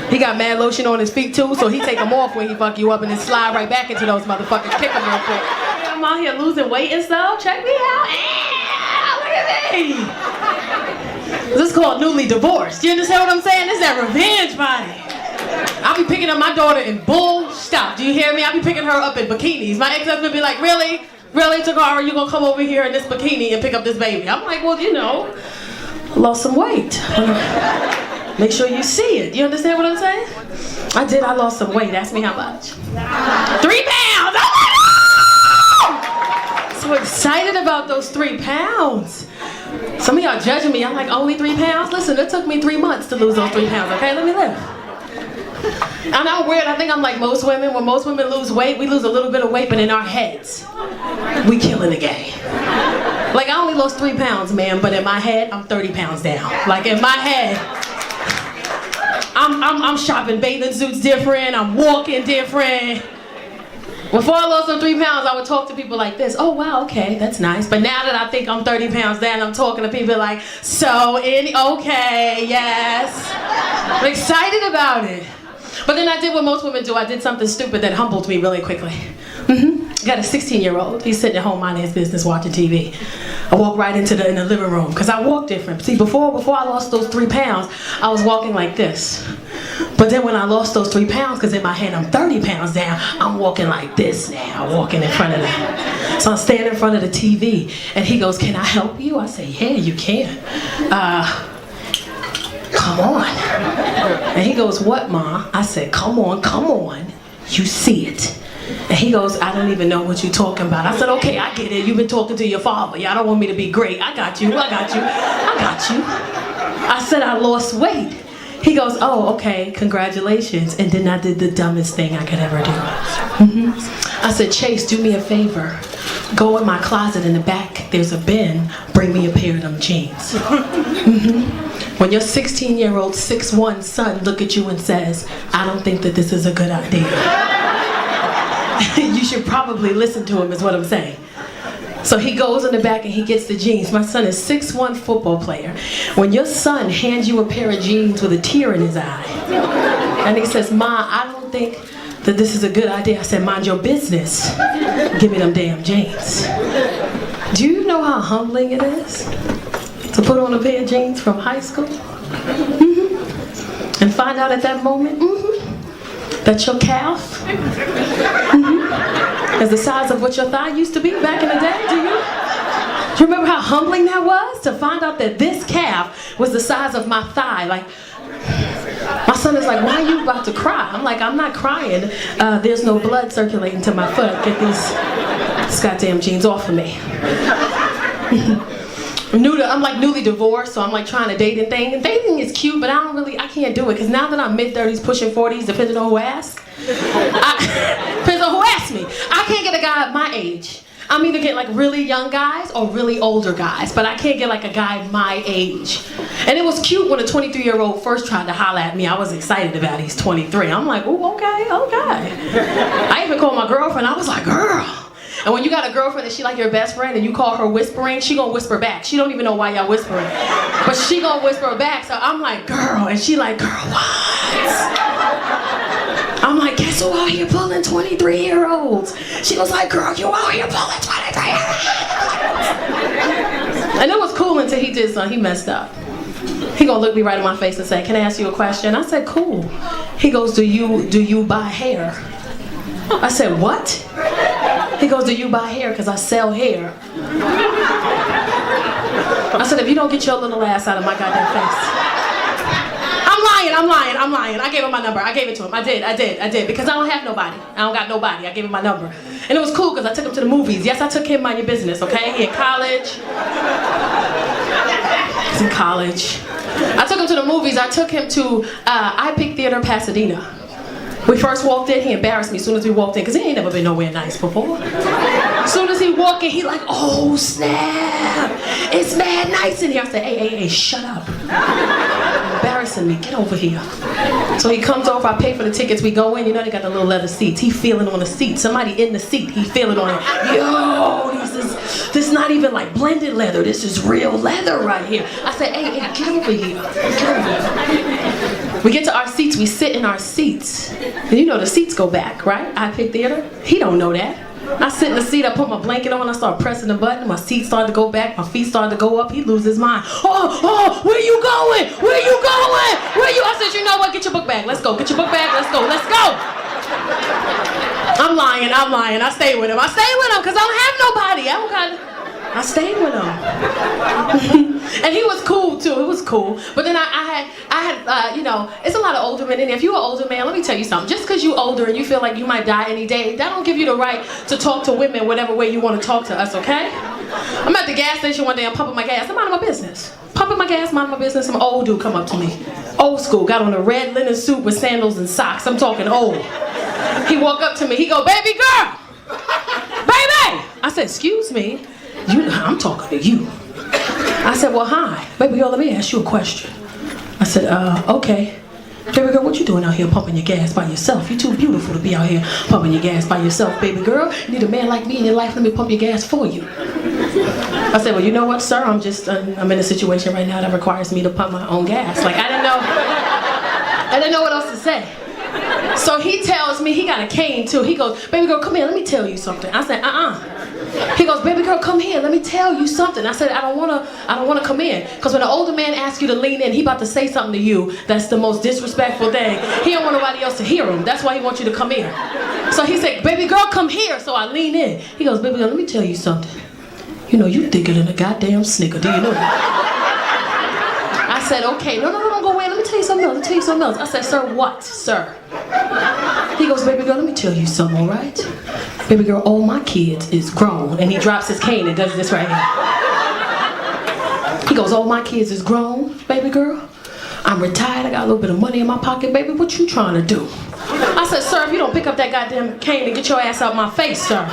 He got mad lotion on his feet too, so he take them off when he fuck you up and then slide right back into those motherfuckers. Kick them real quick. I'm out here losing weight and stuff. Check me out. Look at me. This is called newly divorced. You understand what I'm saying? This is that revenge body. I'll be picking up my daughter in bull stop. Do you hear me? I'll be picking her up in bikinis. My ex-husband be like, really? really, Tacarra, you gonna come over here in this bikini and pick up this baby? I'm like, well, you know, I lost some weight. Make sure you see it. You understand what I'm saying? I did, I lost some weight. Ask me how much. 3 pounds! Oh my God! So excited about those 3 pounds. Some of y'all judging me. I'm like, only 3 pounds? Listen, it took me 3 months to lose those 3 pounds, okay? Let me live. I'm not weird. I think I'm like most women. When most women lose weight, we lose a little bit of weight, but in our heads, we killing the game. Like, I only lost 3 pounds, man, but in my head, I'm 30 pounds down. Like, in my head, I'm shopping bathing suits different. I'm walking different. Before I lost them 3 pounds, I would talk to people like this. Oh, wow, okay, that's nice. But now that I think I'm 30 pounds down, I'm talking to people like, okay, yes. I'm excited about it. But then I did what most women do. I did something stupid that humbled me really quickly. I got a 16-year-old. He's sitting at home minding his business, watching TV. I walked right into the living room, because I walk different. See, before I lost those 3 pounds, I was walking like this. But then when I lost those 3 pounds, because in my head I'm 30 pounds down, I'm walking like this now, walking in front of them. So I'm standing in front of the TV, and he goes, can I help you? I say, yeah, you can. Come on. And he goes, what, Ma? I said, come on, you see it. And he goes, I don't even know what you're talking about. I said, okay, I get it. You've been talking to your father. Y'all don't want me to be great. I got you. I said, I lost weight. He goes, oh, okay, congratulations. And then I did the dumbest thing I could ever do. I said, Chase, do me a favor. Go in my closet in the back. There's a bin. Bring me a pair of them jeans. When your 16-year-old 6'1" son look at you and says, I don't think that this is a good idea. You should probably listen to him is what I'm saying. So he goes in the back and he gets the jeans. My son is 6'1" football player. When your son hands you a pair of jeans with a tear in his eye, and he says, Ma, I don't think that this is a good idea. I said, mind your business. Give me them damn jeans. Do you know how humbling it is to put on a pair of jeans from high school? And find out at that moment that your calf is the size of what your thigh used to be back in the day? Do you remember how humbling that was? To find out that this calf was the size of my thigh. Like, my son is like, why are you about to cry? I'm like, I'm not crying. There's no blood circulating to my foot. Get these goddamn jeans off of me. I'm like newly divorced, so I'm like trying to date and thing. And dating is cute, but I can't do it, because now that I'm mid-30s, pushing 40s, depending on who asks, depends on who asks me. I can't get a guy at my age. I'm either getting like really young guys or really older guys, but I can't get like a guy my age. And it was cute when a 23-year-old first tried to holler at me. I was excited about it. He's 23. I'm like, ooh, okay. I even called my girlfriend. I was like, girl. And when you got a girlfriend and she like your best friend and you call her whispering, she gonna whisper back. She don't even know why y'all whispering, but she gonna whisper back. So I'm like, girl, and she like, girl, what? I'm like, guess who out here pulling 23-year-olds? She was like, girl, you out here pulling 23-year-olds. And it was cool until he did something. He messed up. He gonna look me right in my face and say, can I ask you a question? I said, cool. He goes, do you buy hair? I said, what? He goes, do you buy hair? Because I sell hair. I said, if you don't get your little ass out of my goddamn face. I'm lying. I gave him my number. I gave it to him. I did. Because I don't have nobody. I don't got nobody. I gave him my number. And it was cool because I took him to the movies. Yes, I took him, mind your business, okay? He in college. He's in college. I took him to the movies. I took him to I Theater, Pasadena. We first walked in, he embarrassed me as soon as we walked in, because he ain't never been nowhere nice before. As soon as he walked in, he like, oh snap, it's mad nice in here. I said, hey, shut up. Embarrassing me, get over here. So he comes over, I pay for the tickets, we go in, you know they got the little leather seats. He feeling on the seat, somebody in the seat, he feeling on it. Yo, this is not even like blended leather, this is real leather right here. I said, hey, get over here. We get to our seats, we sit in our seats. And you know the seats go back, right? I Theater. He don't know that. I sit in the seat, I put my blanket on, I start pressing the button, my seat started to go back, my feet started to go up, he loses his mind. Oh, where you going? I said, you know what, get your book bag, let's go, get your book bag, let's go. I'm lying. I stayed with him because I don't have nobody. I stayed with him. And he was cool too, it was cool. But then I had you know, it's a lot of older men in there. If you're an older man, let me tell you something. Just because you're older and you feel like you might die any day, that don't give you the right to talk to women whatever way you want to talk to us, okay? I'm at the gas station one day, I'm pumping my gas, I'm minding my business. Pumping my gas, minding my business, some old dude come up to me. Old school, got on a red linen suit with sandals and socks. I'm talking old. He walked up to me, he go, "Baby girl! Baby!" I said, "Excuse me? I'm talking to you." I said, "Well, hi. Baby girl, let me ask you a question." I said, "Okay. Baby girl, what you doing out here pumping your gas by yourself? You're too beautiful to be out here pumping your gas by yourself, baby girl. You need a man like me in your life. Let me pump your gas for you." I said, "Well, you know what, sir? I'm in a situation right now that requires me to pump my own gas." Like, I didn't know what else to say. So he tells me, he got a cane too. He goes, "Baby girl, come here, let me tell you something." I said, He goes, "Baby girl, come here, let me tell you something." I said, I don't wanna come in. Because when an older man asks you to lean in, he about to say something to you that's the most disrespectful thing. He don't want nobody else to hear him. That's why he wants you to come in. So he said, "Baby girl, come here." So I lean in. He goes, "Baby girl, let me tell you something. You know, you thicker than a goddamn snicker. Do you know that?" I said, "Okay, no, don't go in. Let me tell you something else. I said, "Sir, what, sir?" He goes, "Baby girl, let me tell you something, all right? Baby girl, all my kids is grown." And he drops his cane and does this right here. He goes, "All my kids is grown, baby girl. I'm retired, I got a little bit of money in my pocket, baby. What you trying to do?" I said, "Sir, if you don't pick up that goddamn cane and get your ass out my face, sir."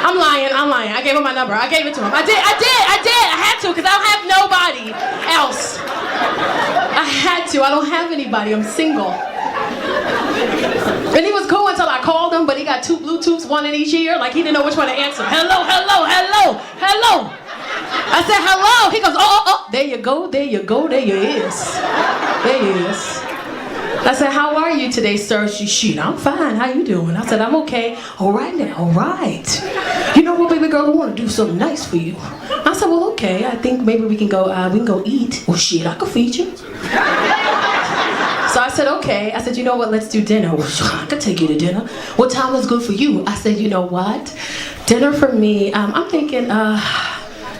I'm lying. I gave him my number. I gave it to him. I did. I had to, because I don't have nobody else. I had to. I don't have anybody. I'm single. And he was cool until I called him, but he got 2 Bluetooths, 1 in each ear. Like, he didn't know which one to answer. Hello. I said, "Hello." He goes, oh, there you go. There you is. There he is. I said, "How are you today, sir?" Shit, "I'm fine. How you doing?" I said, "I'm okay." "All right now, all right. You know what, baby girl, I want to do something nice for you." I said, "Well, okay. I think maybe we can go eat." "Well, shit, I could feed you." So I said, "Okay." I said, "You know what? Let's do dinner." "Well, I could take you to dinner." "What time is good for you?" I said, "You know what? Dinner for me, I'm thinking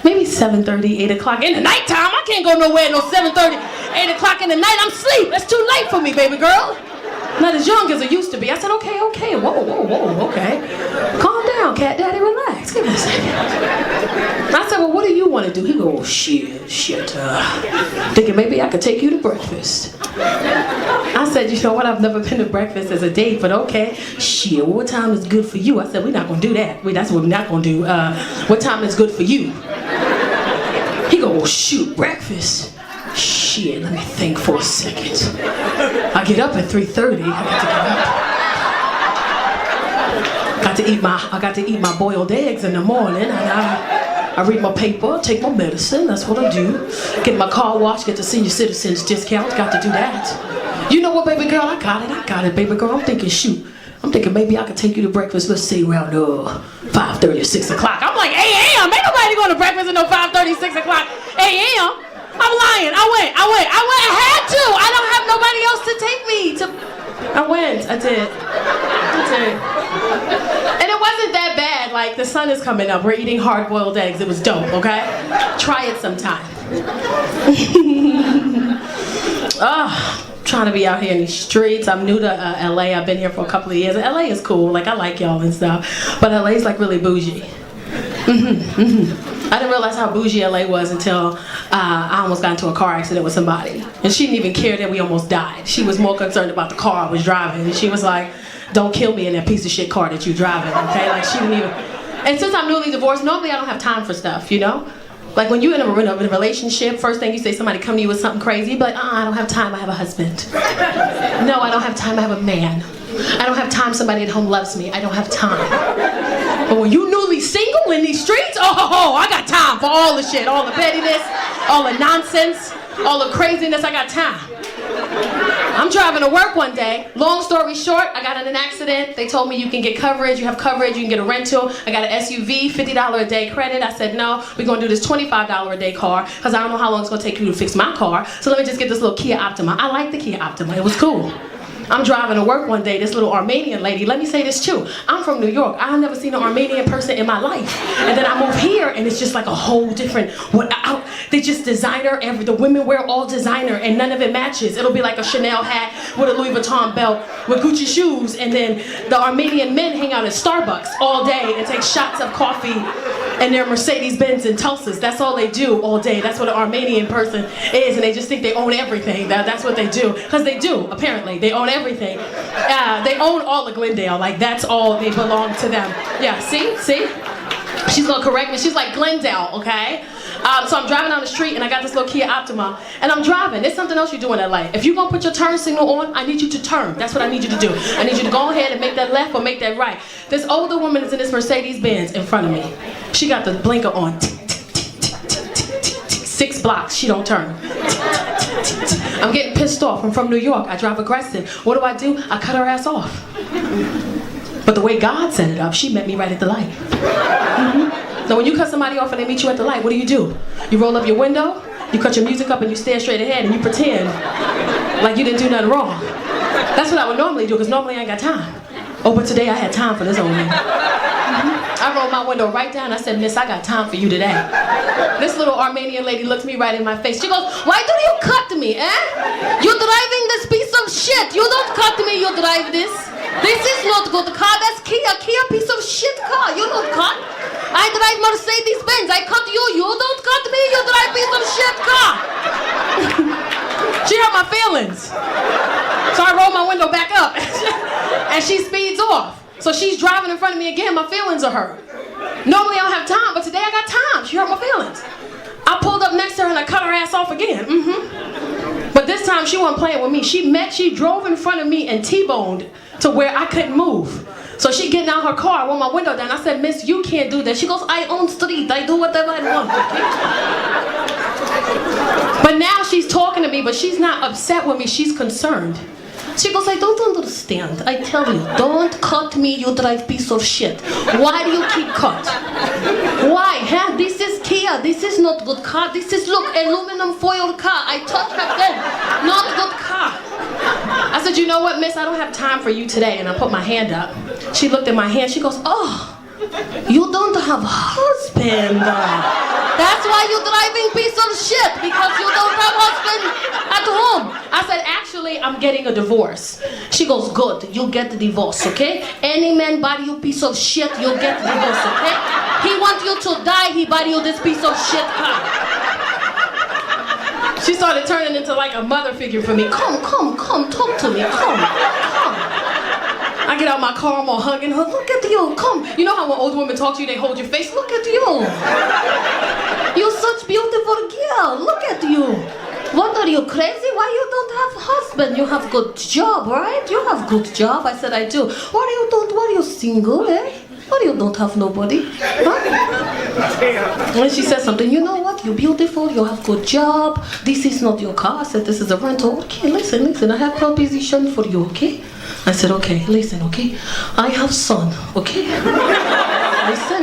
maybe 7:30, 8 o'clock in the nighttime. I can't go nowhere no 7:30, 8 o'clock in the night. I'm asleep. That's too late for me, baby girl. Not as young as I used to be." I said, okay. Whoa, okay. Calm down, cat daddy, relax. Give me a second. I said, "Well, what do you want to do?" He goes, shit. Thinking maybe I could take you to breakfast. I said, "You know what? I've never been to breakfast as a date, but okay. Shit, what time is good for you?" I said, "We're not going to do that. That's what we're not going to do. What time is good for you?" He goes, "Well, shoot, breakfast. Shit, let me think for a second. I get up at 3:30. I got to get up. I got to eat my boiled eggs in the morning. And I read my paper, take my medicine. That's what I do. Get my car washed, get the senior citizens discount. Got to do that. You know what, baby girl? I got it, baby girl. I'm thinking maybe I could take you to breakfast. Let's say around 5:30 or 6 o'clock." I'm like, 8 a.m. Ain't nobody going to breakfast at no 5:30, 6 o'clock, 8 a.m. I'm lying. I went. I had to. I don't have nobody else to take me to. I went. I did. And it wasn't that bad. Like, the sun is coming up. We're eating hard-boiled eggs. It was dope, okay? Try it sometime. Trying to be out here in these streets. I'm new to LA. I've been here for a couple of years. LA is cool. Like, I like y'all and stuff. But LA is like really bougie. I didn't realize how bougie LA was until I almost got into a car accident with somebody. And she didn't even care that we almost died. She was more concerned about the car I was driving. And she was like, "Don't kill me in that piece of shit car that you're driving," okay? Like, she didn't even... And since I'm newly divorced, normally I don't have time for stuff, you know? Like, when you're in a relationship, first thing you say, somebody come to you with something crazy, but I don't have time, I have a husband. No, I don't have time, I have a man. I don't have time, somebody at home loves me. I don't have time. But when you newly single in these streets, I got time for all the shit, all the pettiness, all the nonsense, all the craziness. I got time. I'm driving to work one day. Long story short, I got in an accident. They told me you can get coverage, you have coverage, you can get a rental. I got an SUV, $50 a day credit. I said, no, we're gonna do this $25 a day car, because I don't know how long it's gonna take you to fix my car. So let me just get this little Kia Optima. I like the Kia Optima, it was cool. I'm driving to work one day, this little Armenian lady, let me say this too. I'm from New York. I've never seen an Armenian person in my life. And then I move here and it's just like a whole different, they just designer, the women wear all designer and none of it matches. It'll be like a Chanel hat with a Louis Vuitton belt with Gucci shoes, and then the Armenian men hang out at Starbucks all day and take shots of coffee and their Mercedes-Benz and Tulsas. That's all they do all day. That's what an Armenian person is, and they just think they own everything. That's what they do, because they do, apparently. They own everything. They own all of Glendale. Like, that's all, they belong to them. Yeah, see? She's gonna correct me. She's like, Glendale, okay? So I'm driving down the street and I got this little Kia Optima and I'm driving. There's something else you do in LA. If you're gonna put your turn signal on, I need you to turn. That's what I need you to do. I need you to go ahead and make that left or make that right. This older woman is in this Mercedes-Benz in front of me. She got the blinker on. 6 blocks, she don't turn. I'm getting pissed off. I'm from New York. I drive aggressive. What do? I cut her ass off. But the way God set it up, she met me right at the light. Now when you cut somebody off and they meet you at the light, what do? You roll up your window, you cut your music up and you stare straight ahead and you pretend like you didn't do nothing wrong. That's what I would normally do, because normally I ain't got time. Oh, but today I had time for this old man. I rolled my window right down. I said, Miss, I got time for you today. This little Armenian lady looked me right in my face. She goes, why do you cut me, eh? You're driving this piece of shit. You don't cut me, you drive this. This is not good car. That's Kia piece of shit car. You don't cut. I drive Mercedes-Benz. I cut you. You don't cut me. You drive piece of shit car. She hurt my feelings. So I roll my window back up. And she speeds off. So she's driving in front of me again. My feelings are hurt. Normally I don't have time, but today I got time. She hurt my feelings. I pulled up next to her and I cut her ass off again. But this time she wasn't playing with me. She drove in front of me and T-boned to where I couldn't move. So she getting out her car, I rolled my window down. I said, Miss, you can't do that. She goes, I own street. I do whatever I want. Okay? But now she's talking to me, but she's not upset with me. She's concerned. She goes, I don't understand. I tell you, don't cut me, you drive piece of shit. Why do you keep cut? Why? Huh? This is Kia. This is not good car. This is, look, aluminum foil car. I touched her then. Not good car. I said, you know what, miss? I don't have time for you today. And I put my hand up. She looked at my hand. She goes, oh, you don't have husband. That's why you're driving piece of shit, because you don't have husband at home. I said, actually, I'm getting a divorce. She goes, good, you'll get the divorce, okay? Any man buy you piece of shit, you'll get the divorce, okay? He wants you to die, he buy you this piece of shit car. She started turning into like a mother figure for me. Come, talk to me, come. I get out my car, I'm all hugging her. Look at you, come. You know how when old women talk to you, they hold your face? Look at you. You're such beautiful girl. Look at you. What, are you crazy? Why you don't have husband? You have good job, right? You have good job. I said, I do. Why are you single, eh? Why you don't have nobody? Huh? And she said something, you know what? You're beautiful, you have good job. This is not your car. I said, this is a rental. Okay, listen, I have proposition for you, okay? I said, okay, listen, okay? I have son, okay? Listen.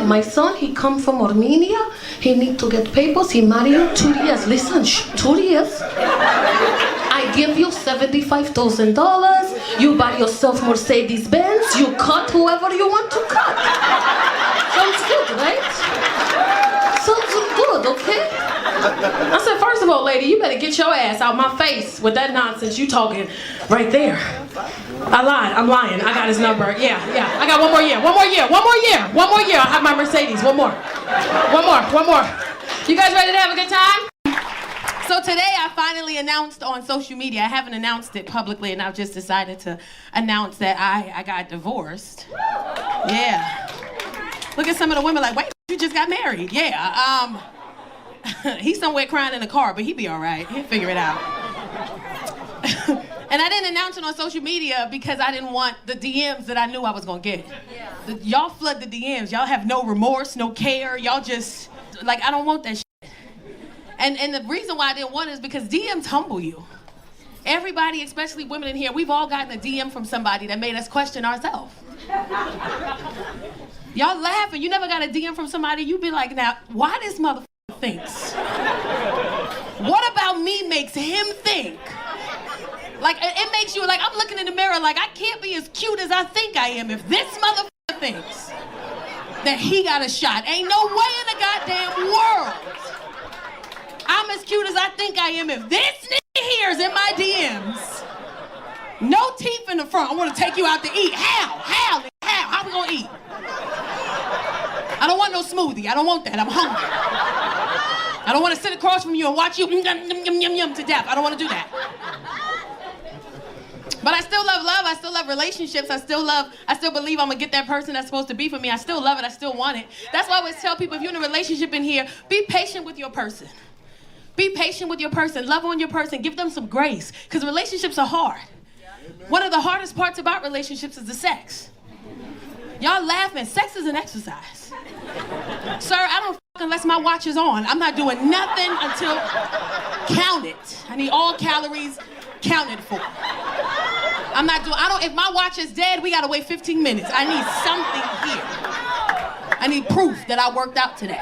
My son, he come from Armenia. He need to get papers. He marry you 2 years. Listen, 2 years. I give you $75,000. You buy yourself Mercedes-Benz. You cut whoever you want to cut. Sounds good, right? Sounds good, okay? I said, first of all, lady, you better get your ass out my face with that nonsense you talking right there. I lied. I'm lying. I got his number. Yeah. I got one more year. I'll have my Mercedes. One more. You guys ready to have a good time? So today I finally announced on social media, I haven't announced it publicly, and I've just decided to announce that I got divorced. Yeah. Look at some of the women like, wait, you just got married. Yeah. He's somewhere crying in the car, but he'll be all right. He'll figure it out. And I didn't announce it on social media because I didn't want the DMs that I knew I was gonna get. Y'all flood the DMs. Y'all have no remorse, no care. Y'all just, like, I don't want that shit. And the reason why I didn't want it is because DMs humble you. Everybody, especially women in here, we've all gotten a DM from somebody that made us question ourselves. Y'all laughing. You never got a DM from somebody, you be like, now, why this motherfucker thinks? What about me makes him think Like, it makes you, like, I'm looking in the mirror like, I can't be as cute as I think I am if this motherfucker thinks that he got a shot. Ain't no way in the goddamn world I'm as cute as I think I am if this nigga here is in my DMs. No teeth in the front. I want to take you out to eat. How? How we gonna eat? I don't want no smoothie. I don't want that. I'm hungry. I don't want to sit across from you and watch you yum to death. I don't want to do that. But I still love love. I still love relationships. I still believe I'm gonna get that person that's supposed to be for me. I still love it. I still want it. That's why I always tell people, if you're in a relationship in here, be patient with your person. Be patient with your person. Love on your person. Give them some grace. Because relationships are hard. One of the hardest parts about relationships is the sex. Y'all laughing. Sex is an exercise. Sir, I don't fuck unless my watch is on. I'm not doing nothing until count it. I need all calories counted for. If my watch is dead, we gotta wait 15 minutes. I need something here. I need proof that I worked out today.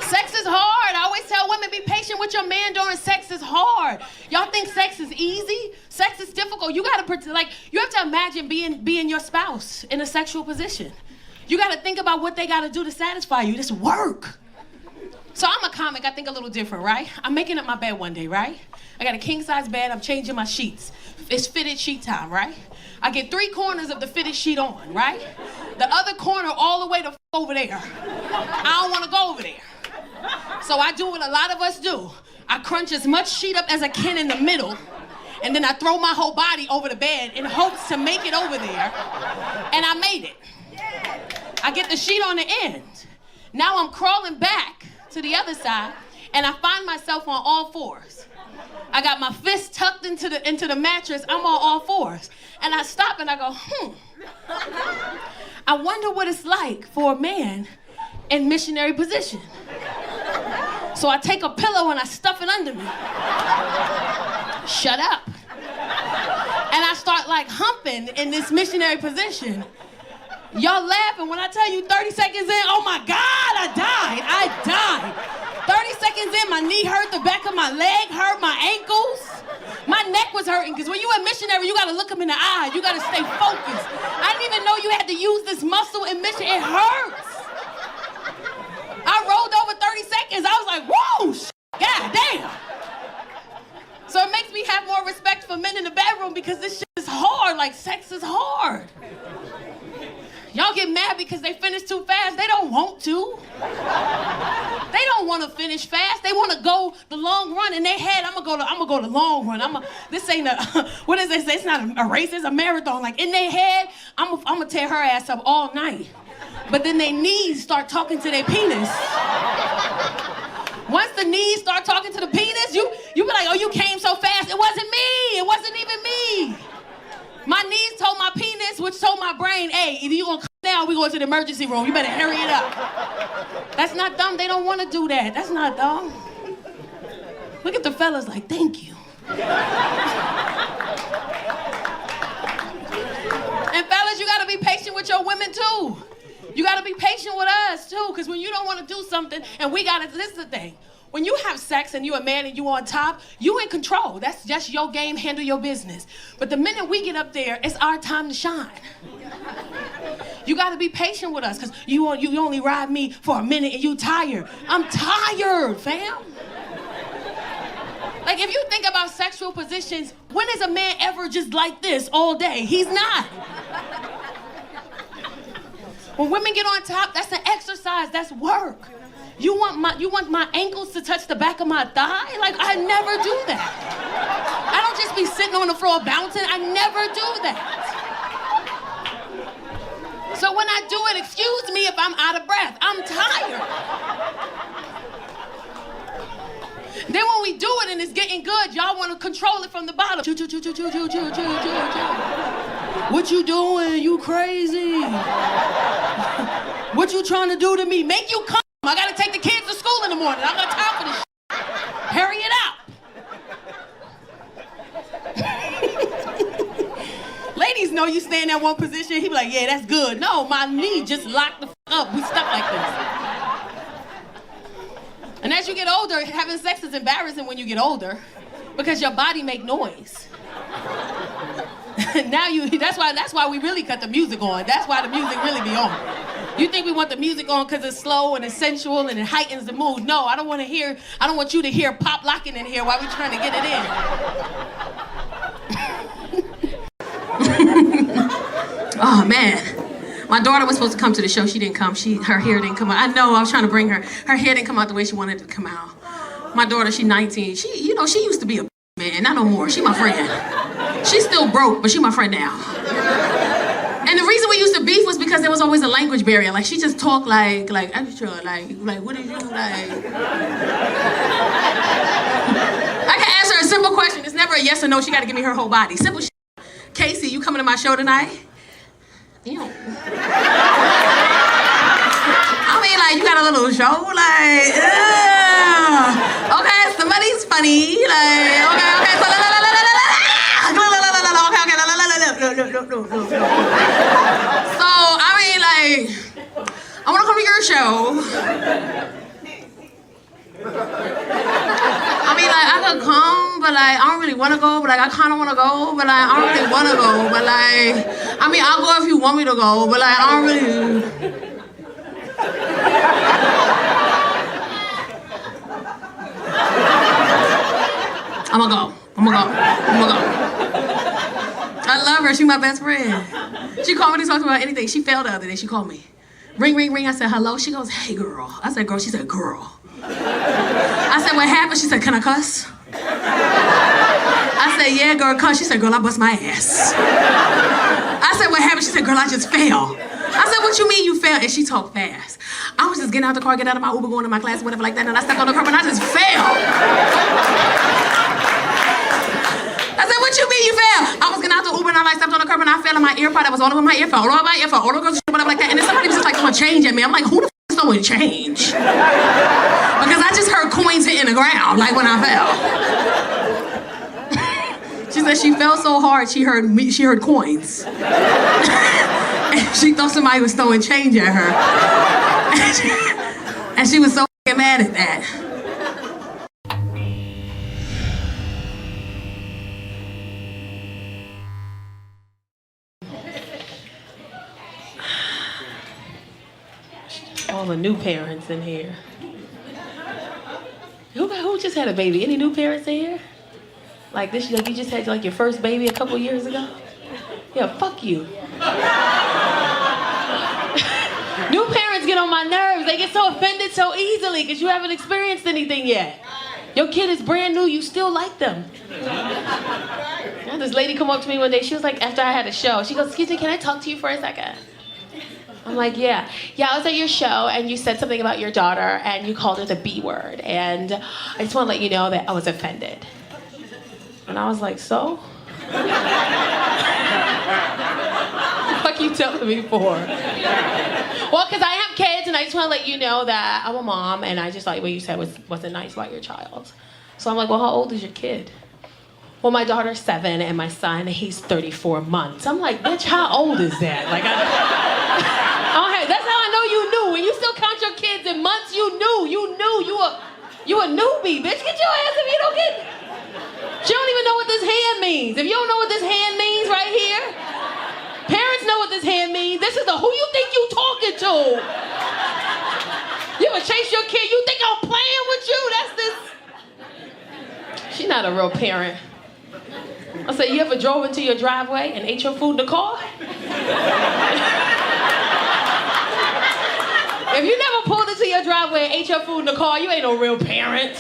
Sex is hard. I always tell women, be patient with your man during sex. Is hard. Y'all think sex is easy? Sex is difficult. You have to imagine being your spouse in a sexual position. You gotta think about what they gotta do to satisfy you. This work. So I'm a comic, I think a little different, right? I'm making up my bed one day, right? I got a king size bed, I'm changing my sheets. It's fitted sheet time, right? I get 3 corners of the fitted sheet on, right? The other corner all the way to over there. I don't wanna go over there. So I do what a lot of us do. I crunch as much sheet up as I can in the middle, and then I throw my whole body over the bed in hopes to make it over there, and I made it. I get the sheet on the end. Now I'm crawling back to the other side, and I find myself on all fours. I got my fist tucked into the mattress. I'm on all fours. And I stop and I go, I wonder what it's like for a man in missionary position. So I take a pillow and I stuff it under me. Shut up. And I start like humping in this missionary position. Y'all laughing when I tell you 30 seconds in, oh my God, I died. 30 seconds in, my knee hurt, the back of my leg hurt, my ankles. My neck was hurting, because when you a missionary, you gotta look them in the eye. You gotta stay focused. I didn't even know you had to use this muscle in mission. It hurts. I rolled over 30 seconds. I was like, whoa, God damn. So it makes me have more respect for men in the bedroom, because this shit is hard. Like, sex is hard. Y'all get mad because they finish too fast. They don't want to. They don't want to finish fast. They want to go the long run. In their head, I'm gonna go the long run. This ain't what does they say? It's not a race, it's a marathon. Like, in their head, I'm gonna tear her ass up all night. But then their knees start talking to their penis. Once the knees start talking to the penis, you be like, oh, you came so fast. It wasn't me. It wasn't even me. My knees told my penis, which told my brain, hey, either you gonna come now or we going to the emergency room. You better hurry it up. That's not dumb. They don't want to do that. That's not dumb. Look at the fellas like, thank you. And fellas, you gotta be patient with your women too. You gotta be patient with us too, because when you don't want to do something and this is the thing. When you have sex and you're a man and you on top, you in control. That's just your game, handle your business. But the minute we get up there, it's our time to shine. You gotta be patient with us, because you only ride me for a minute and you tired. I'm tired, fam. Like, if you think about sexual positions, when is a man ever just like this all day? He's not. When women get on top, that's an exercise, that's work. You want my ankles to touch the back of my thigh? Like, I never do that. I don't just be sitting on the floor bouncing. I never do that. So when I do it, excuse me if I'm out of breath. I'm tired. Then when we do it and it's getting good, y'all want to control it from the bottom. What you doing? You crazy? What you trying to do to me? Make you come. I gotta take the kids to school in the morning. I got time for this shit. Hurry it out. Ladies know you stay in that one position. He be like, yeah, that's good. No, my knee just locked the up. We stuck like this. And as you get older, having sex is embarrassing when you get older. Because your body make noise. Now that's why we really cut the music on. That's why the music really be on. You think we want the music on because it's slow and it's sensual and it heightens the mood. No, I don't want you to hear pop locking in here while we're trying to get it in. Oh man. My daughter was supposed to come to the show. She didn't come. Her hair didn't come out. I know, I was trying to bring her. Her hair didn't come out the way she wanted it to come out. My daughter, she's 19. She used to be a man, not no more. She my friend. She's still broke, but she my friend now. And the reason we used to beef was because there was always a language barrier. Like she just talked like extra, like what did you like? I can ask her a simple question. It's never a yes or no. She got to give me her whole body. Simple shit. Casey, you coming to my show tonight? Ew. I mean, like you got a little show, like, okay, somebody's funny, like, okay, so no. So, I mean, like, I want to come to your show. I mean, like, I could come, but like, I don't really want to go, but like, I kind of want to go, but like, I don't really want to go, but like, I mean, I'll go if you want me to go, but like, I don't really. I'm gonna go. I love her. She's my best friend. She called me to talk about anything. She failed the other day. She called me. Ring, ring, ring. I said, hello. She goes, hey, girl. I said, girl. She said, girl. I said, what happened? She said, can I cuss? I said, yeah, girl, cuss. She said, girl, I bust my ass. I said, what happened? She said, girl, I just fell. I said, what you mean you fell? And she talked fast. I was just getting out the car, getting out of my Uber, going to my class, whatever like that, and I stepped on the curb and I just fell. I said, what you mean you fell? I was getting out the Uber and I stepped on the curb and I fell and my earpod that was all over my earphone, all over my earphone, all over whatever like that. And then somebody was just like throwing change at me. I'm like, who the f is throwing change? Because I just heard coins hitting the ground, like when I fell. She said she fell so hard she heard coins. And she thought somebody was throwing change at her. And she was so mad at that. All the new parents in here. Who just had a baby? Any new parents in here? Like this, like you just had like your first baby a couple years ago? Yeah, fuck you. New parents get on my nerves. They get so offended so easily because you haven't experienced anything yet. Your kid is brand new, you still like them. I had this lady come up to me one day. She was like, after I had a show, she goes, excuse me, can I talk to you for a second? I'm like, yeah. Yeah, I was at your show and you said something about your daughter and you called her the B word. And I just want to let you know that I was offended. And I was like, so? What the fuck you telling me for? Well, because I have kids and I just want to let you know that I'm a mom and I just thought what you said wasn't nice about your child. So I'm like, well, how old is your kid? Well, my daughter's 7 and my son, he's 34 months. I'm like, bitch, how old is that? Like, that's how I know you knew. When you still count your kids in months, you knew. You a newbie, bitch. Get your ass if you don't get. She don't even know what this hand means. If you don't know what this hand means right here, parents know what this hand means. This is who you think you talking to. You ever chase your kid, you think I'm playing with you? That's this. She's not a real parent. I said, you ever drove into your driveway and ate your food in the car? If you never pulled into your driveway and ate your food in the car, you ain't no real parent.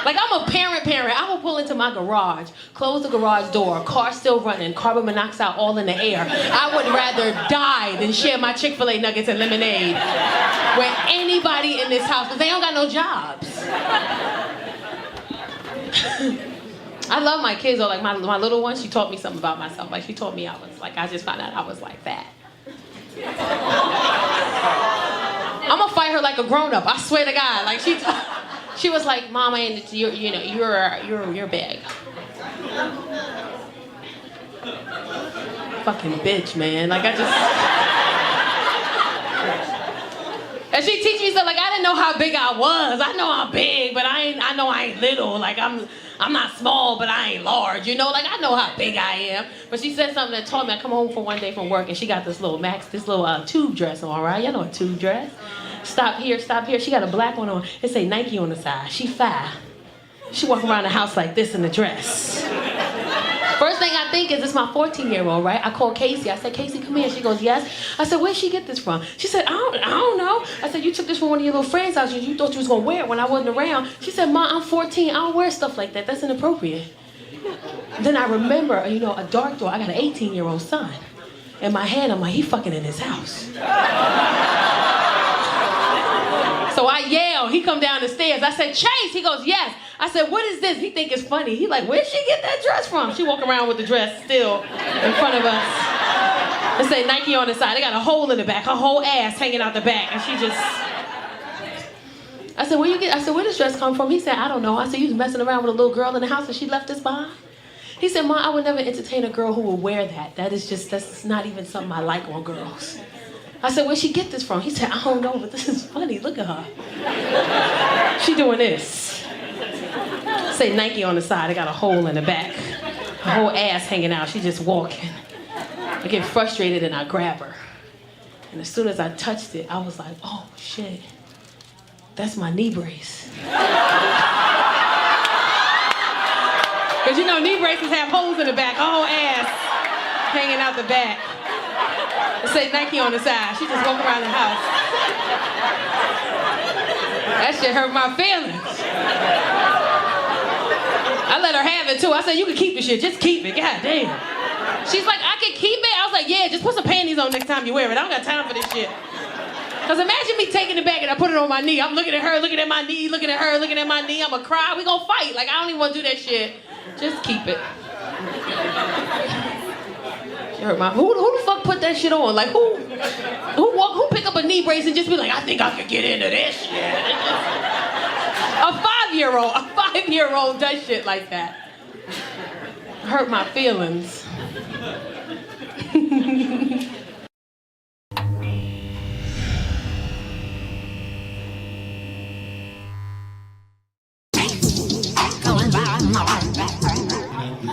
Like, I'm a parent. I will pull into my garage, close the garage door, car still running, carbon monoxide all in the air. I would rather die than share my Chick-fil-A nuggets and lemonade with anybody in this house, because they don't got no jobs. I love my kids, though. Like, my little one, she taught me something about myself. Like, she told me I just found out I was like fat. I'm gonna fight her like a grown-up. I swear to God. Like she was like, Mama, you're big. Fucking bitch, man. Like and she teach me stuff like I didn't know how big I was. I know I'm big, but I know I ain't little. Like I'm I'm not small, but I ain't large, you know? Like, I know how big I am. But she said something that told me, I come home from one day from work, and she got this little tube dress on, right? Y'all know a tube dress? Stop here. She got a black one on. It say Nike on the side. She 5. She walk around the house like this in the dress. First thing I think is, it's my 14-year-old, right? I called Casey. I said, Casey, come here. She goes, yes. I said, where'd she get this from? She said, I don't know. I said, you took this from one of your little friends' house. You thought you was going to wear it when I wasn't around. She said, Ma, I'm 14. I don't wear stuff like that. That's inappropriate. Then I remember, a dark door. I got an 18-year-old son. In my head, I'm like, he fucking in his house. So I yell. He come down the stairs. I said, Chase. He goes, yes. I said, what is this? He think it's funny. He like, where'd she get that dress from? She walk around with the dress still in front of us. It say Nike on the side. They got a hole in the back. Her whole ass hanging out the back. And she just... I said, where does dress come from? He said, I don't know. I said, you was messing around with a little girl in the house and she left this behind? He said, Ma, I would never entertain a girl who would wear that. That's not even something I like on girls. I said, where'd she get this from? He said, I don't know, but this is funny. Look at her. She doing this. Say Nike on the side. I got a hole in the back. Her whole ass hanging out. She just walking. I get frustrated and I grab her. And as soon as I touched it, I was like, oh, shit. That's my knee brace. Because knee braces have holes in the back. Her whole ass hanging out the back. It say Nike on the side. She just walking around the house. That shit hurt my feelings. I let her have it too. I said, you can keep the shit. Just keep it. God damn. She's like, I can keep it? I was like, yeah, just put some panties on next time you wear it. I don't got time for this shit. Because imagine me taking it back and I put it on my knee. I'm looking at her, looking at my knee, looking at her, looking at my knee. I'm going to cry. We going to fight. Like, I don't even want to do that shit. Just keep it. She hurt my... Who the fuck put that shit on? Like, who pick up a knee brace and just be like, I think I could get into this shit? A 5-year-old does shit like that. Hurt my feelings.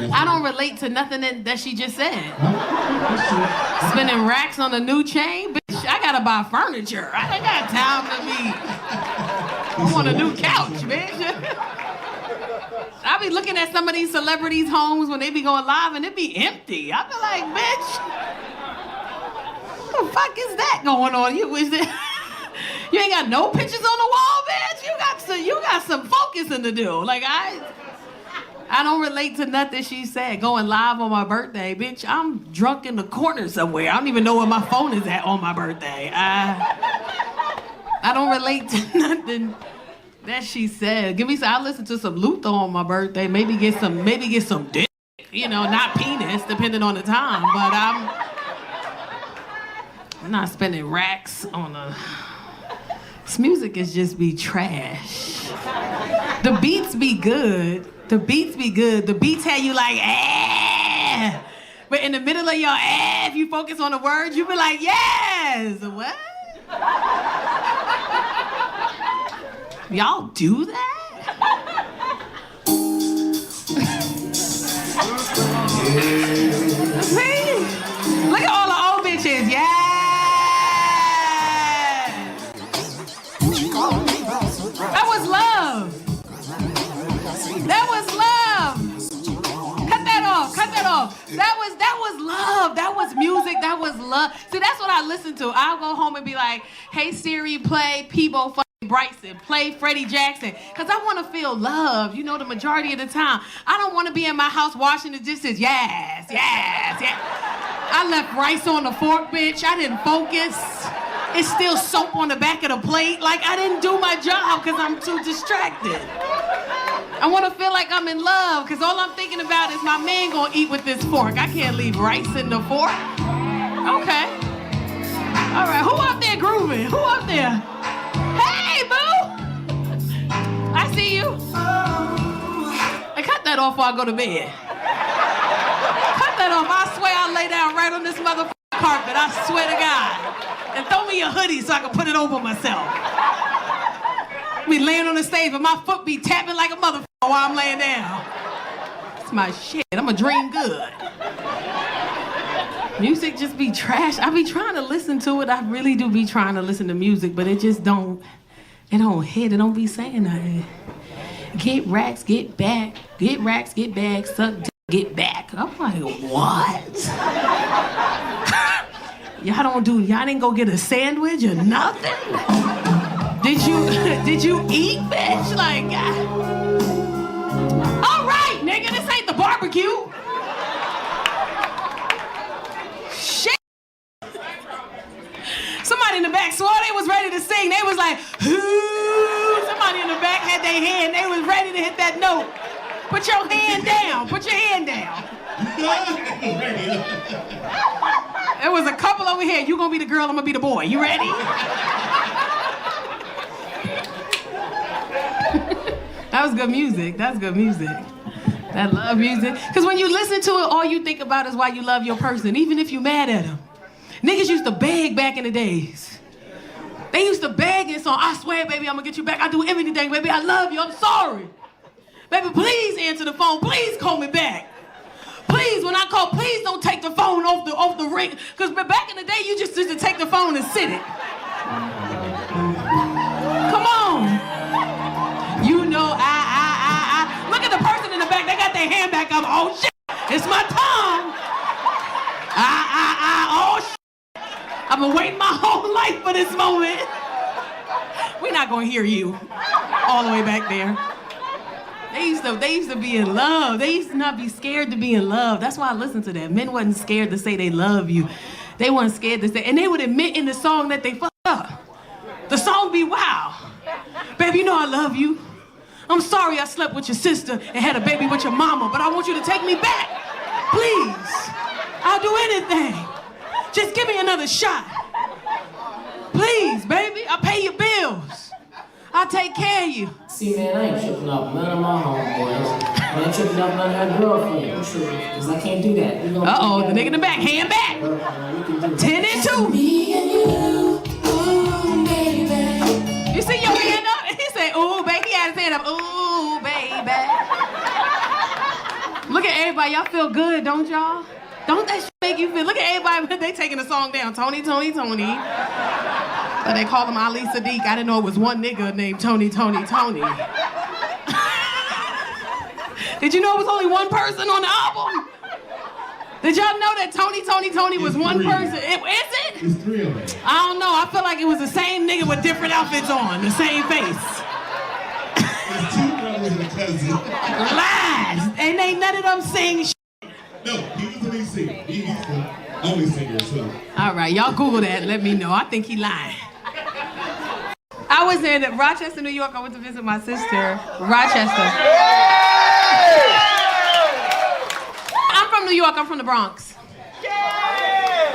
I don't relate to nothing that she just said. Spending racks on a new chain? Bitch, I gotta buy furniture. I ain't got time to be... I want a new couch, bitch. I be looking at some of these celebrities' homes when they be going live and it be empty. I be like, bitch, what the fuck is that going on? You ain't got no pictures on the wall, bitch? You got some focusing to do. Like, I don't relate to nothing she said. Going live on my birthday, bitch, I'm drunk in the corner somewhere. I don't even know where my phone is at on my birthday. I don't relate to nothing that she said. I'll listen to some Luther on my birthday. Maybe get some dick. Not penis, depending on the time. But I'm not spending racks on this music is just be trash. The beats be good. The beats have you like, eh. But in the middle of your eh, if you focus on the words, you be like, yes. What? Y'all do that? See? Look at all the old bitches. Yeah. That was love. That was love. Cut that off. That was love. That was music. That was love. See, that's what I listen to. I'll go home and be like, hey Siri, play Peebo Bryson, play Freddie Jackson, because I want to feel love, the majority of the time. I don't want to be in my house washing the dishes. Yes. I left rice on the fork, bitch. I didn't focus. It's still soap on the back of the plate. Like, I didn't do my job because I'm too distracted. I want to feel like I'm in love because all I'm thinking about is my man gonna eat with this fork. I can't leave rice in the fork. Okay. All right, who up there grooving? Who up there? Hey, boo! I see you. Hey, cut that off before I go to bed. Cut that off. I swear I'll lay down right on this motherfucking carpet. I swear to God. And throw me a hoodie so I can put it over myself. Be laying on the stage, but my foot be tapping like a motherfucker while I'm laying down. It's my shit. I'm a dream good. Music just be trash. I be trying to listen to it. I really do be trying to listen to music, but it just don't, it don't hit. It don't be saying nothing. Get racks, get back. Get racks, get back. Suck dick, get back. I'm like, what? Y'all didn't go get a sandwich or nothing? Did you eat, bitch? Like, all right, nigga, this ain't the barbecue. Shit. Somebody in the back swore they was ready to sing. They was like, ooh. Somebody in the back had their hand. They was ready to hit that note. Put your hand down. Put your hand down. There was a couple over here. You gonna be the girl, I'm gonna be the boy. You ready? That was good music. That's good music. I love music. Because when you listen to it, all you think about is why you love your person, even if you mad at them. Niggas used to beg back in the days. They used to beg and song, I swear, baby, I'm gonna get you back. I do everything, baby. I love you. I'm sorry. Baby, please answer the phone. Please call me back. Please, when I call, please don't take the phone off the ring. Because back in the day, you just used to take the phone and sit it. Come on. You know, I. Look at the person in the back. They got their hand back up. Oh, shit. It's my tongue. Oh, shit. I've been waiting my whole life for this moment. We're not going to hear you all the way back there. They used to be in love. They used to not be scared to be in love. That's why I listen to that. Men wasn't scared to say they love you. They weren't scared to say, and they would admit in the song that they fucked up. The song be, wow. Baby, you know I love you. I'm sorry I slept with your sister and had a baby with your mama, but I want you to take me back. Please. I'll do anything. Just give me another shot. Please, baby. I'll pay your bills. I'll take care of you. See, man, I ain't tripping off none of my homeboys. I ain't tripping off none of her girlfriends. Because I can't do that. Uh-oh, the nigga in the back, hand back. 10 and 2. You see your hand up? He said, ooh, baby. He had his hand up. Ooh, baby. Look at everybody. Y'all feel good, don't y'all? Don't that shit make you feel? Look at everybody. They taking the song down. Tony. But they call him Ali Sadiq. I didn't know it was one nigga named Tony. Did you know it was only one person on the album? Did y'all know that Tony was one person? Is it? It's 3 of them. I don't know. I feel like it was the same nigga with different outfits on, the same face. It's 2 brothers and a cousin. Lies. And ain't none of them sing shit. No, he was the lead singer. He's the only singer, so. All right, y'all Google that and let me know. I think he lying. I was in Rochester, New York. I went to visit my sister. Rochester. I'm from New York. I'm from the Bronx.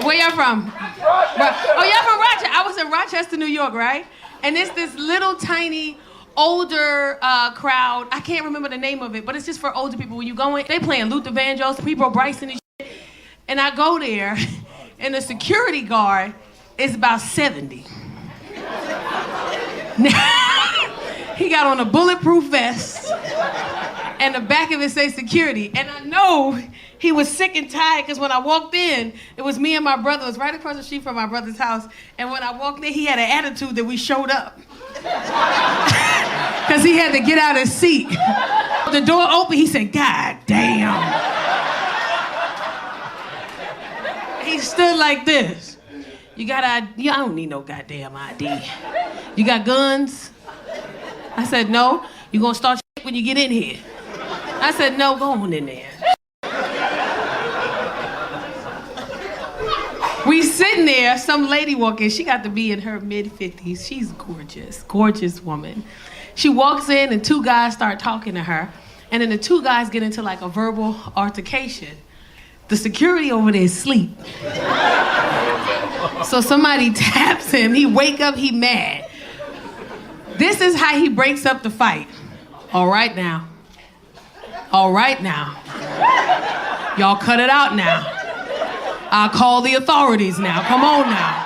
Where y'all from? Oh, y'all from Rochester. I was in Rochester, New York, right? And it's this little tiny older crowd. I can't remember the name of it, but it's just for older people. When you go in, they playing Luther Vandross, People Bryson and shit. And I go there, and the security guard is about 70. He got on a bulletproof vest, and the back of it says security. And I know he was sick and tired, because when I walked in, it was me and my brother. It was right across the street from my brother's house. And when I walked in, he had an attitude that we showed up. Because he had to get out his seat. The door opened, he said, God damn. He stood like this. You got ID? I don't need no goddamn ID. You got guns? I said, no. You gonna start shit when you get in here? I said, no, go on in there. We sitting there, some lady walking, she got to be in her mid-50s. She's gorgeous, gorgeous woman. She walks in and 2 guys start talking to her, and then the 2 guys get into like a verbal altercation. The security over there is asleep. So somebody taps him, he wake up, he mad. This is how he breaks up the fight. All right now. All right now. Y'all cut it out now. I'll call the authorities now. Come on now.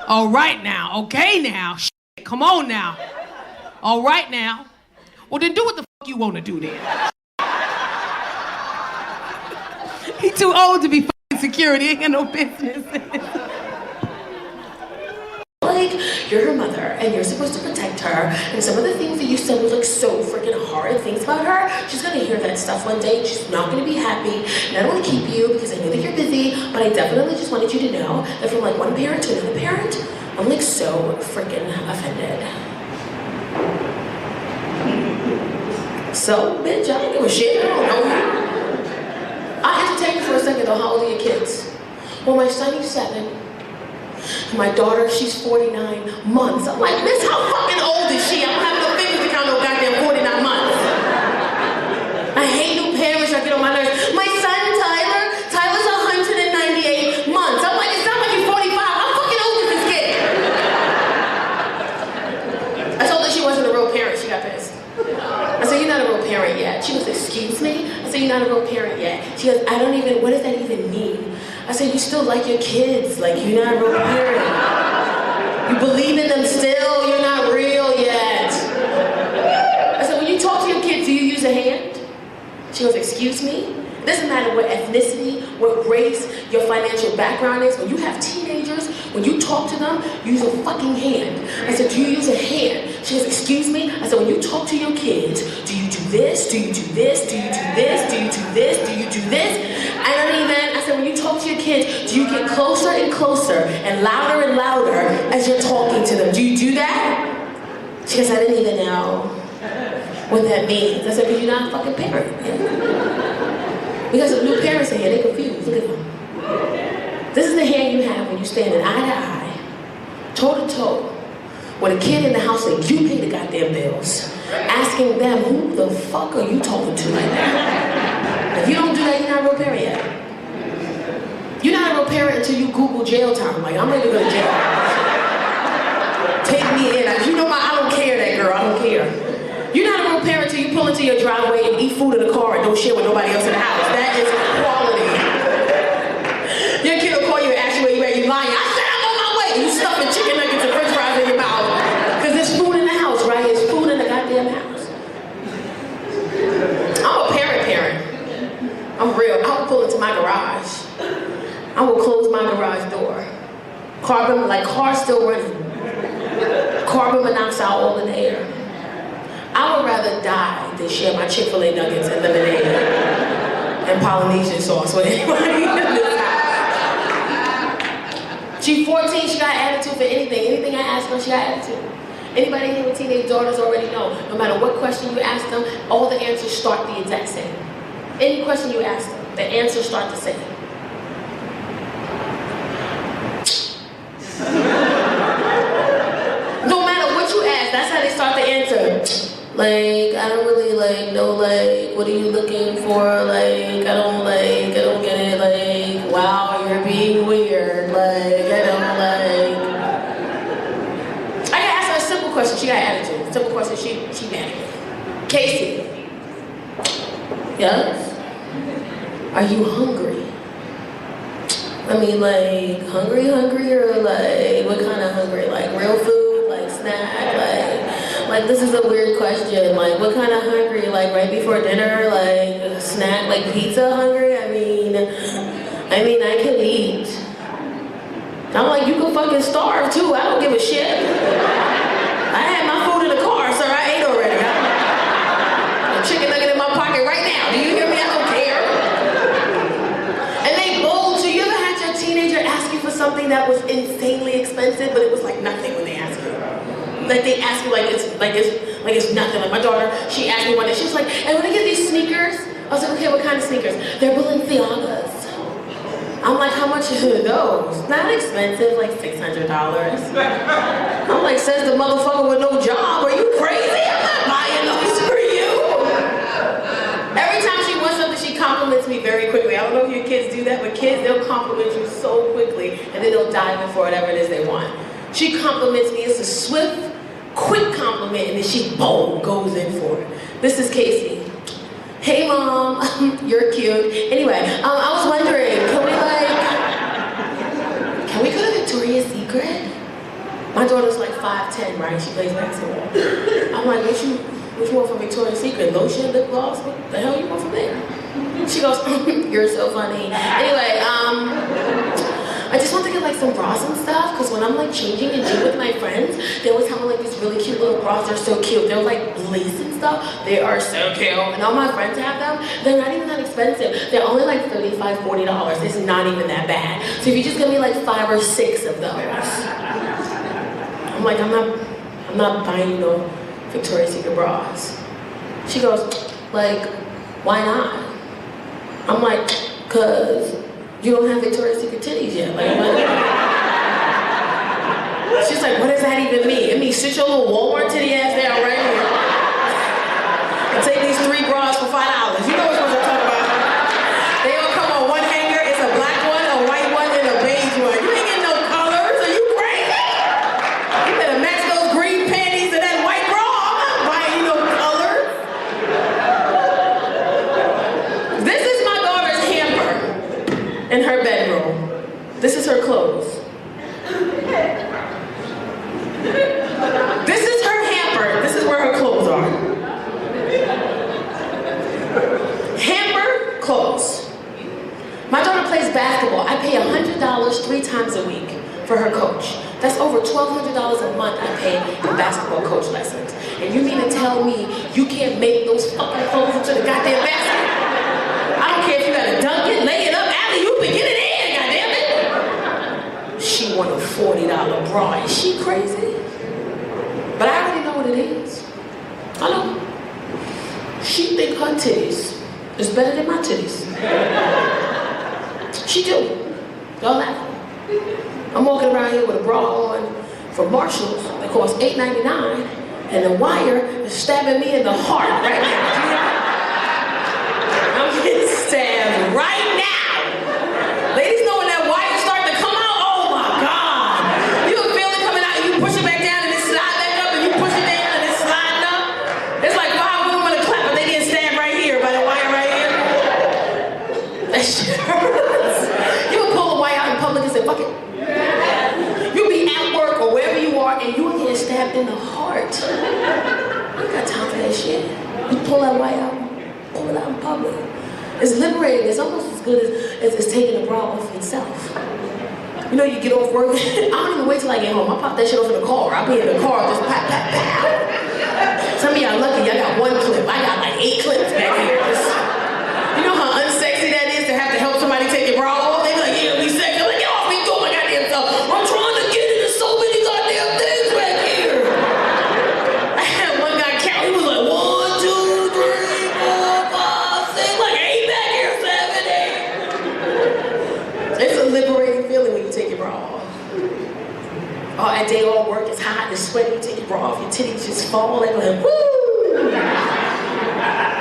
All right now. Okay now. Shit, come on now. All right now. Well, then do what the fuck you want to do then. He too old to be fucking security. He ain't got no business. Like, you're her mother, and you're supposed to protect her, and some of the things that you said was like so freaking hard things about her, she's gonna hear that stuff one day, and she's not gonna be happy, and I don't wanna keep you because I know that you're busy, but I definitely just wanted you to know that from like one parent to another parent, I'm like so freaking offended. So, bitch, I don't give a shit, I don't know you. I'll entertain you for a second though. How old are your kids? Well, my son, he's 7. And my daughter, she's 49 months. I'm like, miss, how fucking old is she? I don't have no fingers to count no goddamn 49 months. I hate new parents that get on my nerves. My son, Tyler's 198 months. I'm like, it's not like you're 45. How fucking old is this kid? I told her she wasn't a real parent. She got pissed. I said, you're not a real parent yet. She goes, excuse me? I said, you're not a real parent yet. She goes, what does that even mean? I said, you still like your kids. Like, you're not a real parent. You believe in them still. You're not real yet. I said, when you talk to your kids, do you use a hand? She goes, excuse me? It doesn't matter what ethnicity, what race, your financial background is. When you have teenagers, when you talk to them, you use a fucking hand. I said, do you use a hand? She goes, excuse me? I said, when you talk to your kids, do you do this? Do you do this? Do you do this? Do you do this? Do you do this? I said, when you talk to your kids, do you get closer and closer and louder as you're talking to them? Do you do that? She goes, I didn't even know what that means. I said, because you're not a fucking parent. Because of new parents in here, they're confused. Look at them. This is the hand you have when you stand eye to eye, toe to toe, with a kid in the house and you pay the goddamn bills, asking them, who the fuck are you talking to right now? If you don't do that, you're not a real parent yet. You're not a real parent until you Google jail time. Like, I'm ready to go to jail. Take me in. You know I don't care, that girl. I don't care. You're not a real parent until you pull into your driveway and eat food in the car and don't share with nobody else in the house. That is quality. Your kid will call you and ask you where you at. You lying. I said I'm on my way. You stuffing chicken nuggets and french fries in your mouth. Because there's food in the house, right? There's food in the goddamn house. I'm a parent. I'm real. I will pull into my garage. I will close my garage door. Car still running. Carbon monoxide all in the air. I would rather die than share my Chick-fil-A nuggets and lemonade and Polynesian sauce with anybody in this house. She's 14, she got attitude for anything. Anything I ask her, she got attitude. Anybody here with teenage daughters already know, no matter what question you ask them, all the answers start the exact same. Any question you ask them, the answers start the same. No matter what you ask, that's how they start the answer. Like, I don't really know, what are you looking for? Like, I don't get it. Like, wow, you're being weird. Like, I don't I gotta ask her a simple question. She got attitude. Simple question. She mad at me. Casey. Yes? Are you hungry? I mean, like, hungry, or like, what kind of hungry? Like, real food? Like, snack? Like, this is a weird question. Like, what kind of hungry? Like, right before dinner? Like, a snack? Like, pizza hungry? I mean, I could eat. I'm like, you can fucking starve, too. I don't give a shit. I had my food in the car, sir. I ate already. A chicken nugget in my pocket right now. Do you hear me? I don't care. And they bold. So you ever had your teenager ask you for something that was insanely expensive, but it was like nothing when they asked you? Like they ask you like it's nothing. Like my daughter, she asked me one day, she was like, I want to get these sneakers. I was like, okay, what kind of sneakers? They're Balenciagas. I'm like, how much are those? Not expensive, like $600. I'm like, says the motherfucker with no job. Are you crazy? I'm not buying those for you. Every time she wants something, she compliments me very quickly. I don't know if your kids do that, but kids, they'll compliment you so quickly, and then they'll dive in for whatever it is they want. She compliments me. It's a swift, quick compliment, and then she, boom, goes in for it. This is Casey. Hey, Mom, you're cute. Anyway, I was wondering, can we go to Victoria's Secret? My daughter's like 5'10", right? She plays basketball. I'm like, what you want from Victoria's Secret? Lotion, lip gloss? What the hell you want from there? She goes, you're so funny. Anyway, I just want to get like some bras and stuff, because when I'm like changing and gym with my friends, they always have like these really cute little bras. They're so cute. They're like lace and stuff. They are so cute. And all my friends have them. They're not even that expensive. They're only like $35, $40. It's not even that bad. So if you just give me like 5 or 6 of those, I'm like, I'm not buying no Victoria's Secret bras. She goes, like, why not? I'm like, cause you don't have Victoria's Secret titties yet. Like, she's like, what does that even mean? It means sit your little Walmart titty ass down right here and take these 3 bras for $5. You know what I'm talking about. They all come on one hanger. It's a black one, a white one, and a beige one. You ain't getting no colors. Are you crazy? You better match those green panties to that white bra. I'm not buying you no colors. This is my daughter's hamper in her bedroom. This is her clothes. This is her hamper. This is where her clothes are. Hamper, clothes. My daughter plays basketball. I pay $100 3 times a week for her coach. That's over $1,200 a month I pay in basketball coach lessons. And you mean to tell me you can't make those fucking clothes into the goddamn basket? I don't care if you gotta dunk it, lay it up, alley-oop, and get it in, goddammit. She want a $40 bra. Is she crazy? But I already know what it is. I know. She think her titties is better than my titties. She do. Y'all laugh. I'm walking around here with a bra on from Marshalls that costs $8.99, and the wire is stabbing me in the heart right now. I'm getting stabbed right now. Ladies know when that wire starts to come out, oh my God. You can feel it coming out and you push it back down and it slides back up and you push it down and it's sliding up. It's like 5 women with a clap, but they get stabbed right here by the wire right here. That shit hurts. You would pull a wire out in public and say, fuck it. You'll be at work or wherever you are and you will get stabbed in the heart. I ain't got time for that shit. You pull that wire out, pull it out in public. It's liberating. It's almost as good as taking a bra off yourself. You know, you get off work. I don't even wait till I get home. I pop that shit off in the car. I'll be in the car, just pop, pop, pop. Some of y'all lucky, y'all got 1 clip. I got like 8 clips back here. You know how unsexy that is to have to help somebody take your bra off? They be like, yeah, be sexy. I'm like, get off me, do my goddamn self. I'm trying to get into so many goddamn things back here. I had one guy count. He was like, 1, 2, 3, 4, 5, 6, like 8 back here, 7, 8. It's a liberating feeling when you take your bra off. All that day all work, it's hot, it's sweaty, you take your bra off, your titties just fall, they go like, woo!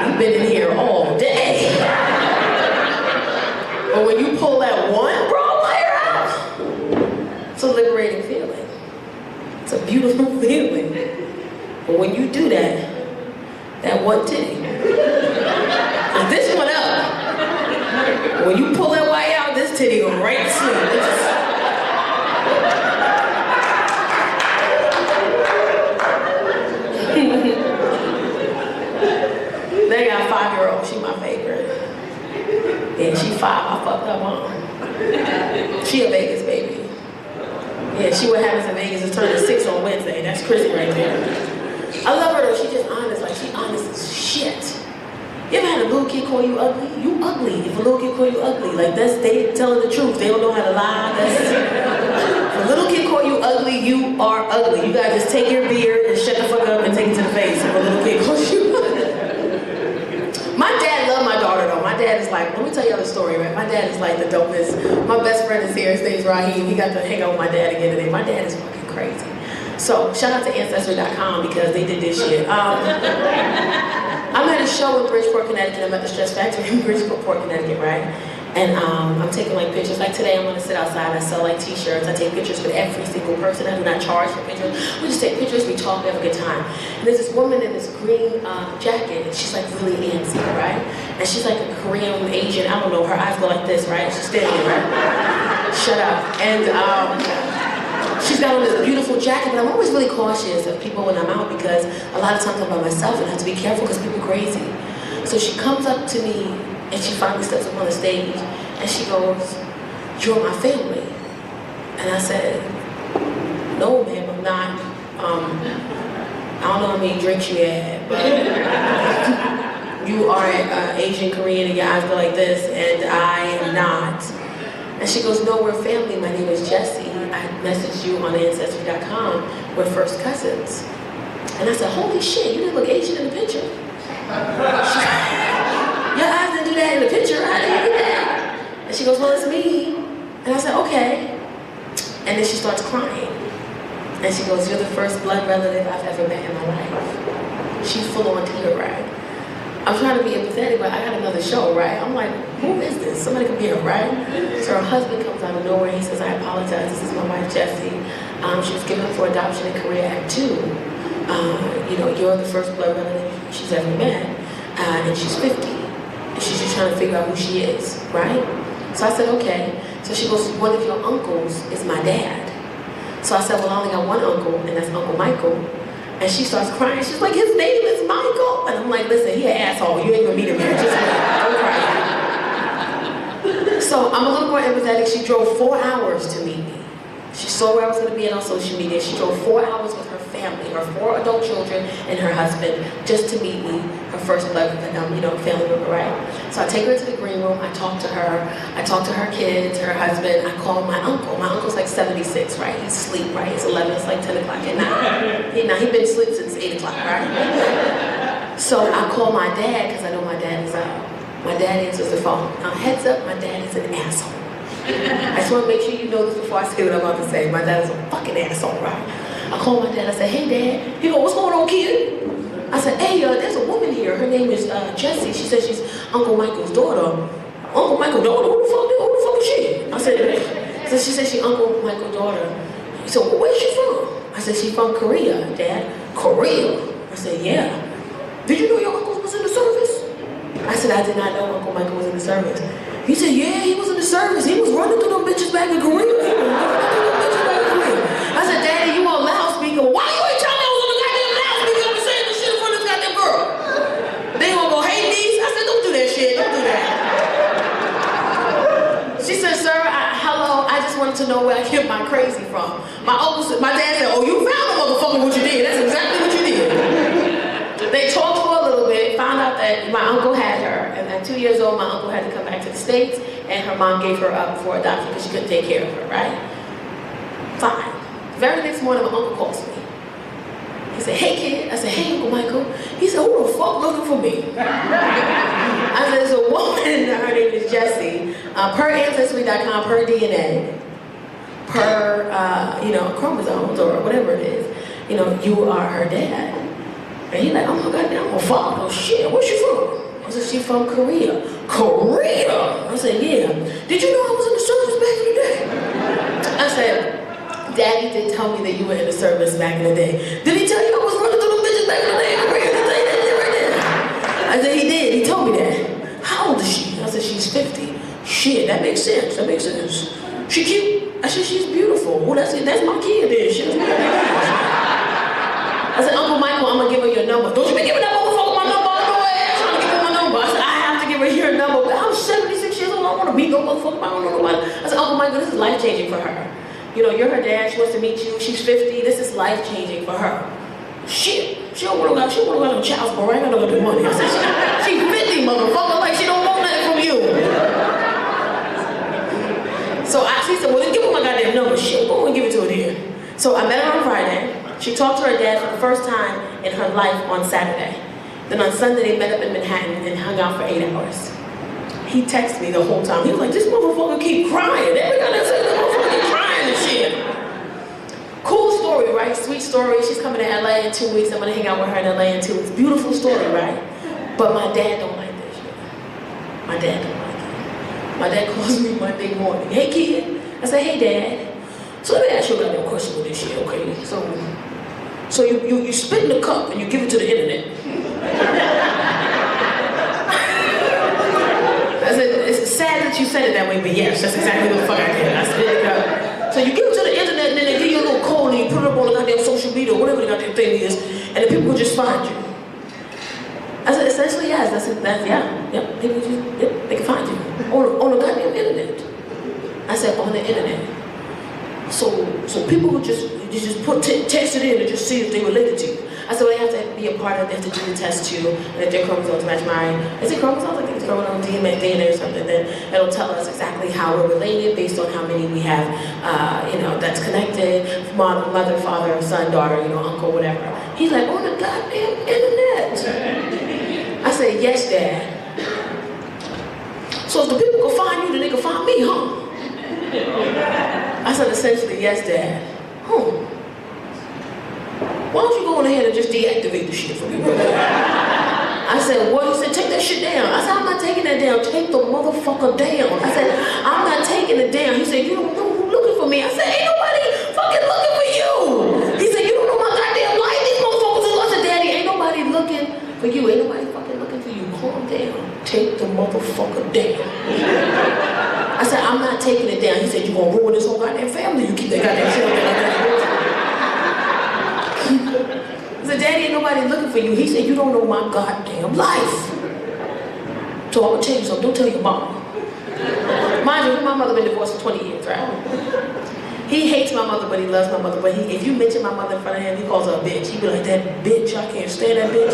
You've been in here all day. But when you pull that one bra wire out, it's a liberating feeling. It's a beautiful feeling. But when you do that, that one titty, and this one up, when you pull that wire out, this titty go right to sleep. They got a 5-year-old, she my favorite. And she 5, I fucked her mom. She a Vegas baby. Yeah, she what happens in Vegas is turning 6 on Wednesday. That's Chrissy right there. I love her though, she just honest, like she honest as shit. You ever had a little kid call you ugly? You ugly. If a little kid call you ugly, like they telling the truth. They don't know how to lie. If a little kid call you ugly, you are ugly. You gotta just take your beard and shut the fuck up and take it to the face if a little kid calls you ugly. My dad loved my daughter though. My dad is like, let me tell you the story, right? My dad is like the dopest. My best friend is here, his name's Raheem. He got to hang out with my dad again today. My dad is fucking crazy. So shout out to Ancestry.com because they did this shit. I'm at a show in Bridgeport, Connecticut. I'm at the Stress Factory in Bridgeport, Connecticut, right? And I'm taking like pictures. Like today I'm gonna sit outside, I sell like t-shirts. I take pictures with every single person. I do not charge for pictures. We just take pictures, we talk, we have a good time. And there's this woman in this green jacket, and she's like really antsy, right? And she's like a Korean, Asian, I don't know, her eyes go like this, right? She's standing there, right? Shut up. And She's got on this beautiful jacket, but I'm always really cautious of people when I'm out because a lot of times I'm by myself and I have to be careful because people are crazy. So she comes up to me and she finally steps up on the stage and she goes, "You're my family." And I said, "No, ma'am, I'm not. I don't know how many drinks you had, but you are Asian, Korean, and your eyes go like this, and I am not." And she goes, "No, we're family. My name is Jessie. I messaged you on Ancestry.com. We're first cousins." And I said, "Holy shit, you didn't look Asian in the picture." "Your eyes didn't do that in the picture. How did you do that?" And she goes, "Well, it's me." And I said, "Okay." And then she starts crying. And she goes, "You're the first blood relative I've ever met in my life." She's full on teeter, right? I'm trying to be empathetic, but I got another show, right? I'm like, who is this? Somebody come here, right? So her husband comes out of nowhere. He says, "I apologize. This is my wife, Jessie. She was given up for adoption in Korea at 2. You're the first blood relative she's ever met. And she's 50. And she's just trying to figure out who she is, right?" So I said, "Okay." So she goes, "One of your uncles is my dad." So I said, "Well, I only got one uncle, and that's Uncle Michael." And she starts crying. She's like, "His name is Michael." And I'm like, "Listen, he an asshole. You ain't gonna meet him here. Just wait. Don't cry." So I'm a little more empathetic. She drove 4 hours to meet me. She saw where I was gonna be on social media. She drove 4 hours with her family, her 4 adult children and her husband, just to meet me, her first blood, family member, right? So I take her to the green room. I talk to her. I talk to her kids, her husband. I call my uncle. My uncle's like 76, right? He's asleep, right? It's 11. It's like 10 o'clock at night. He's been asleep since 8 o'clock, right? So I call my dad because I know my dad is out. My dad answers the phone. Now, heads up, my dad is an asshole. I just want to make sure you know this before I say what I'm about to say. My dad is a fucking asshole, right? I call my dad. I said, "Hey, Dad." He goes, "What's going on, kid?" I said, "Hey, there's a woman here. Her name is Jessie. She says she's Uncle Michael's daughter." "Uncle Michael's daughter? Who the fuck is she?" I said, "She said she's Uncle Michael's daughter." He said, "Well, where's she from?" I said, "She's from Korea, Dad." "Korea?" I said, "Yeah." "Did you know your uncle was in the service?" I said, "I did not know Uncle Michael was in the service." He said, "Yeah, he was in the service. He was running through them bitches back in Korea. I said, "Daddy, you on loudspeaker. Why you ain't telling me I was on the goddamn loudspeaker? I'm saying this shit in front of this goddamn girl. They gonna go hate these?" I said, "Don't do that shit. Don't do that." She said, "Sir, hello. I just wanted to know where I get my crazy from." My dad said, "Oh, you found a motherfucker what you did. That's exactly what you did." They talked for a little bit, found out that my uncle had her, and at 2 years old, my uncle had to come back to the States, and her mom gave her up for adoption because she couldn't take care of her, right? Fine. The very next morning, my uncle calls me. He said, "Hey, kid." I said, "Hey, Uncle Michael." He said, "Who the fuck looking for me?" I said, "There's a woman, her name is Jessie. Per Ancestry.com, per DNA, per, chromosomes or whatever it is, you are her dad." And he's like, "Oh my goddamn, oh fuck, oh shit, where's she from?" I said, "She's from Korea." "Korea?" I said, "Yeah." "Did you know I was in the service back in the day?" I said, "Daddy did tell me that you were in the service back in the day." "Did he tell you I was running through them bitches back in the day in Korea?" Did he tell you that shit right there? I said, "He did, he told me that." "How old is she?" I said, "She's 50. "Shit, that makes sense, that makes sense." "She cute?" I said, "She's beautiful." "Well, that's it, that's my kid then. She was I said, "Uncle Michael, I'm gonna give her your number." "Don't you be giving that motherfucker my number all the way. Trying to give her my number." I said, "I have to give her your number. I'm 76 years old. I don't want to beat no motherfucker. I don't know nobody." I said, "Uncle Michael, this is life changing for her. You're her dad. She wants to meet you. She's 50. This is life changing for her." "Shit, she don't want to go no child support. I ain't gonna go do money." I said, "She's 50, motherfucker. Like she don't want nothing from you." So she said, "Well, then give her my goddamn number." "Shit, go and give it to her then." So I met her on Friday. She talked to her dad for the first time in her life on Saturday. Then on Sunday, they met up in Manhattan and hung out for 8 hours. He texted me the whole time. He was like, "This motherfucker keep crying. Every time I say this motherfucker keep crying and shit." Cool story, right? Sweet story. She's coming to LA in 2 weeks. I'm gonna hang out with her in LA in 2 weeks. Beautiful story, right? But my dad don't like that shit. My dad don't like it. My dad calls me Monday morning. "Hey, kid." I say, "Hey, Dad. So let me ask you a goddamn question with this shit, okay? So you spit in the cup and you give it to the internet." I said, "It's sad that you said it that way, but yes, that's exactly what the fuck I did." I spit in the cup. "So you give it to the internet and then they give you a little and put it up on the goddamn social media or whatever the goddamn thing is, and the people will just find you. I said, essentially, yes. Yeah. People just, they can find you on the goddamn internet. I said, on the internet. So people would just text it in and just see if they related to you. I said, well, they have to be a part of it, they have to do the test too, and if their chromosomes match mine, is it chromosomes? I think it's chromosomes, DNA or something, then it'll tell us exactly how we're related based on how many we have, that's connected, mother, father, son, daughter, uncle, whatever. He's like, on the goddamn internet. I said, yes, Dad. So if the people can find you, then they can find me, huh? I said, essentially, yes, Dad. Why don't you go on ahead and just deactivate the shit for me? I said, what? He said, take that shit down. I said, I'm not taking that down. Take the motherfucker down. I said, I'm not taking it down. He said, you don't know who's looking for me. I said, ain't nobody fucking looking for you. He said, you don't know my goddamn life. These motherfuckers is lost. I said, Daddy, ain't nobody looking for you. Ain't nobody fucking looking for you. Calm down. Take the motherfucker down. I said, I'm not taking it down. He said, you're gonna ruin this whole goddamn family. You keep that goddamn shit up there like that. I said, Daddy, ain't nobody looking for you. He said, you don't know my goddamn life. So I'm gonna tell you something. Don't tell your mama. Mind you, my mother been divorced for 20 years, right? He hates my mother, but he loves my mother. But if you mention my mother in front of him, he calls her a bitch. He be like, that bitch, I can't stand that bitch.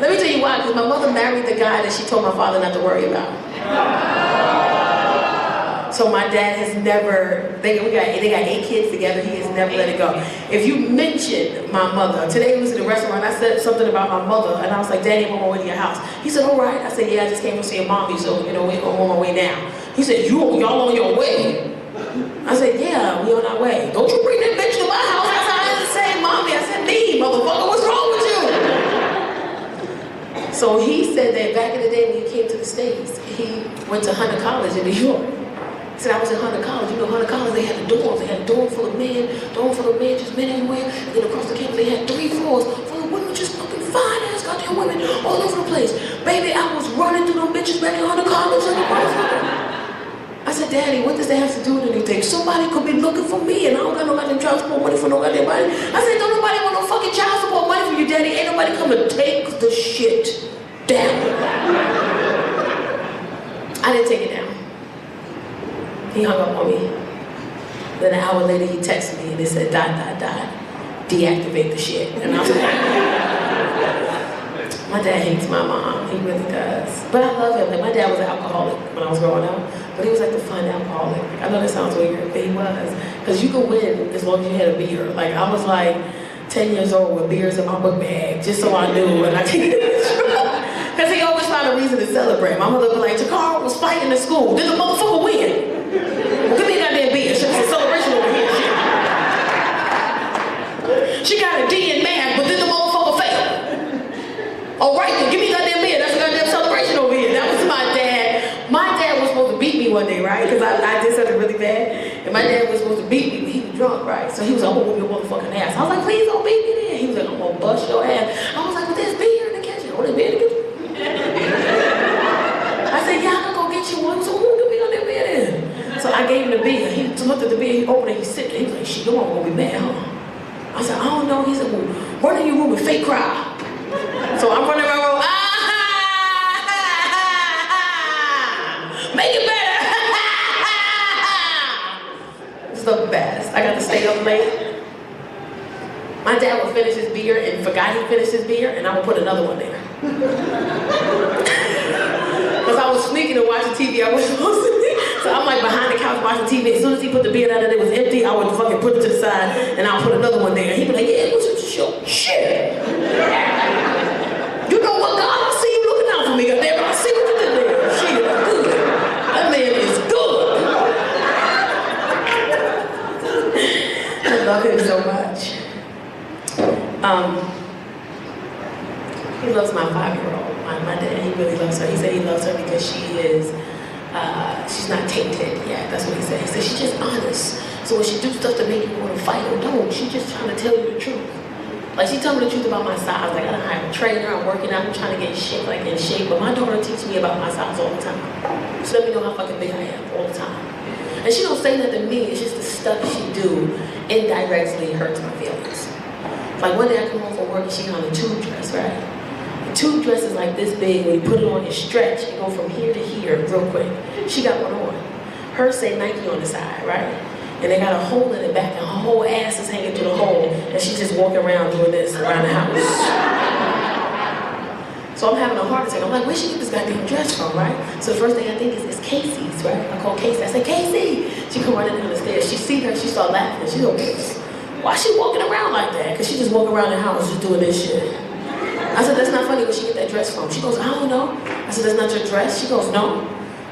Let me tell you why, because my mother married the guy that she told my father not to worry about. So my dad has never, they got 8 kids together, he has never let it go. If you mention my mother, today we was in the restaurant, I said something about my mother, and I was like, Daddy, I'm on my way to your house. He said, all right. I said, yeah, I just came from seeing mommy, so we're on my way now. He said, y'all on your way? I said, yeah, we on our way. Don't you bring that bitch to my house. I said, I didn't say mommy, I said me, motherfucker, what's wrong with you? So he said that back in the day when he came to the States, he went to Hunter College in New York. He said, I was at Hunter College. Hunter College, they had the dorms. They had a dorm full of men, just men everywhere. And then across the campus, they had 3 floors full of women, just fucking fine-ass goddamn women all over the place. Baby, I was running through them bitches back in Hunter College like a motherfucker. I said, Daddy, what does that have to do with anything? Somebody could be looking for me, and I don't got no goddamn child support money for no goddamn money. I said, don't nobody want no fucking child support money for you, Daddy. Ain't nobody come to take the shit down. I didn't take it down. He hung up on me. Then an hour later, he texted me and it said, ... deactivate the shit. And I was like, my dad hates my mom. He really does. But I love him. Like, my dad was an alcoholic when I was growing up, but he was like the fun alcoholic. I know that sounds weird, but he was. Because you could win as long as you had a beer. Like, I was like 10 years old with beers in my book bag, just so I knew. And I could because he always found a reason to celebrate. My mother would be like, Tacarra was fighting in school. Did the motherfucker win? Well, give me a goddamn beer. It's a celebration over here. She got a D in math, but then the motherfucker failed. All right, then give me a goddamn beer. That's a goddamn celebration over here. That was my dad. My dad was supposed to beat me one day, right? Because I did something really bad. And my dad was supposed to beat me, but he was drunk, right? So he was like, I'm gonna whoop your motherfucking ass. I was like, please don't beat me then. He was like, I'm gonna bust your ass. I was like, but there's beer in the kitchen. Oh, there's beer in the kitchen? I said, yeah, I can go get you one. So who give me on that beer then? So I gave him the beer. He looked at the beer, he opened it, he sipped it. He was like, shit, your mom gonna be mad, huh? I said, I don't know. He said, well, run in your room and fake cry. So I'm running around, make it better. It's the best. I got to stay up late. My dad would finish his beer and forgot he finished his beer, and I would put another one there. Because I was sneaking and watching TV. I wasn't supposed to. So I'm like behind the couch watching TV. As soon as he put the beer down and it was empty, I would fucking put it to the side and I'll put another one there. And he'd be like, yeah, what's your shit? You know what, God? I see you looking out for me. Goddamn, I see what you did there. Shit, good. That man is good. I love him so much. He loves my 5-year-old. My dad, he really loves her. He said he loves her because she is, she's not tainted yet. That's what he said. He said she's just honest. So when she do stuff to make you want to fight or don't, she's just trying to tell you the truth. Like, she told me the truth about my size. Like, I don't have a trainer, I'm working out, I'm trying to get in shape, but my daughter teaches me about my size all the time. She let me know how fucking big I am all the time. And she don't say nothing to me, it's just the stuff she do indirectly hurts my feelings. Like one day I come home from work and she got on a tube dress, right? The tube dress is like this big, when you put it on, you stretch, and go from here to here real quick. She got one on. Hers say Nike on the side, right? And they got a hole in the back, and her whole ass is hanging through the hole, and she's just walking around doing this around the house. So I'm having a heart attack. I'm like, where'd she get this goddamn dress from, right? So the first thing I think is Casey's, right? I call Casey. I say, Casey! She come running down the stairs. She see her, she start laughing. She goes, why is she walking around like that? Because she just walking around the house just doing this shit. I said, that's not funny. Where she get that dress from? She goes, I don't know. I said, that's not your dress? She goes, no.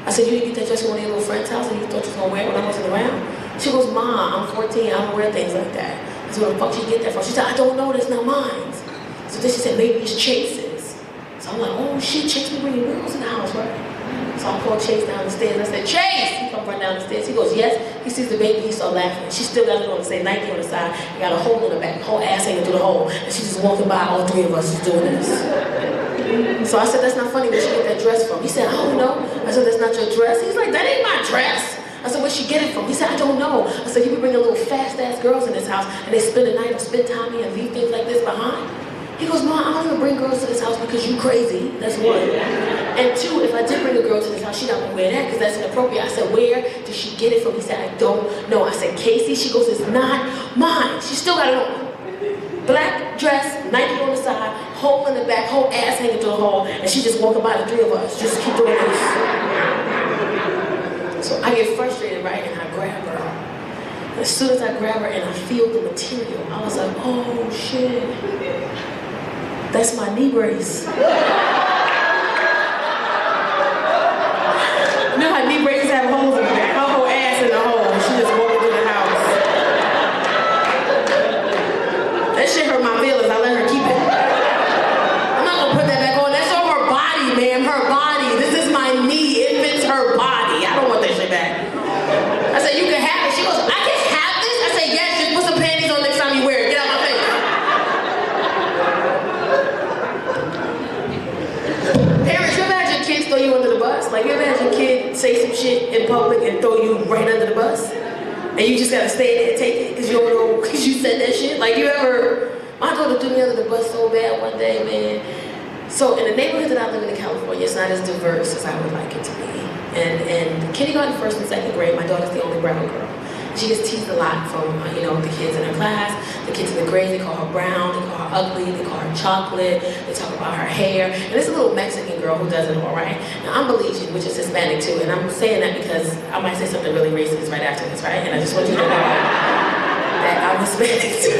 I said, you didn't get that dress from one of your little friend's house and you thought you was going to wear it when I wasn't around? She goes, Ma, I'm 14, I don't wear things like that. I said, where the fuck did you get that from? She said, I don't know, that's not mine. So then she said, maybe it's Chase's. So I'm like, oh shit, Chase be bringing girls in the house, right? So I called Chase down the stairs. I said, Chase! He come run down the stairs. He goes, yes. He sees the baby, he started laughing. She still got it on, say Nike on the side, and got a hole in the back, whole ass hanging through the hole. And she's just walking by, all three of us is doing this. So I said, that's not funny, where'd she get that dress from? He said, I don't know. I said, that's not your dress? He's like, that ain't my dress. I said, where'd she get it from? He said, I don't know. I said, you be bringing little fast-ass girls in this house, and they spend the night or spend time here and leave things like this behind? He goes, Mom, I don't even bring girls to this house because you crazy. That's one. And two, if I did bring a girl to this house, she not gonna wear that because that's inappropriate. I said, where did she get it from? He said, I don't know. I said, Casey? She goes, it's not mine. She still got it on. Black dress, Nike on the side, hole in the back, whole ass hanging through the hole, and she just walking by the three of us. Just keep doing this. So I get frustrated, right, and I grab her. As soon as I grab her and I feel the material, I was like, oh shit. That's my knee brace. You know how knee braces have holes in the back? Her whole ass in the hole. She just walked through the house. That shit hurt my feelings. I let her keep it. I'm not gonna put that back on. That's on her body, ma'am. Her body. This is my knee. It fits her body. I don't want that shit back. I said, you can have it. She goes, I can have this? I said, yes. Just put some panties on next time you wear it. Get out my face. Parents, you ever had your kids throw you under the bus? Like, you ever had your kid say some shit in public and throw you right under the bus? And you just gotta stay there and take it because you don't know, because you said that shit? Like, you ever, my daughter threw me under the bus so bad one day, man. So in the neighborhood that I live in California, it's not as diverse as I would like it to be. And kindergarten, first and second grade, my daughter's the only brown girl. She gets teased a lot from, the kids in her class, the kids in the grade. They call her brown, they call her ugly, they call her chocolate, they talk about her hair. And there's a little Mexican girl who does it all right. Now, I'm Belizean, which is Hispanic too, and I'm saying that because I might say something really racist right after this, right? And I just want you to know that I'm Hispanic too.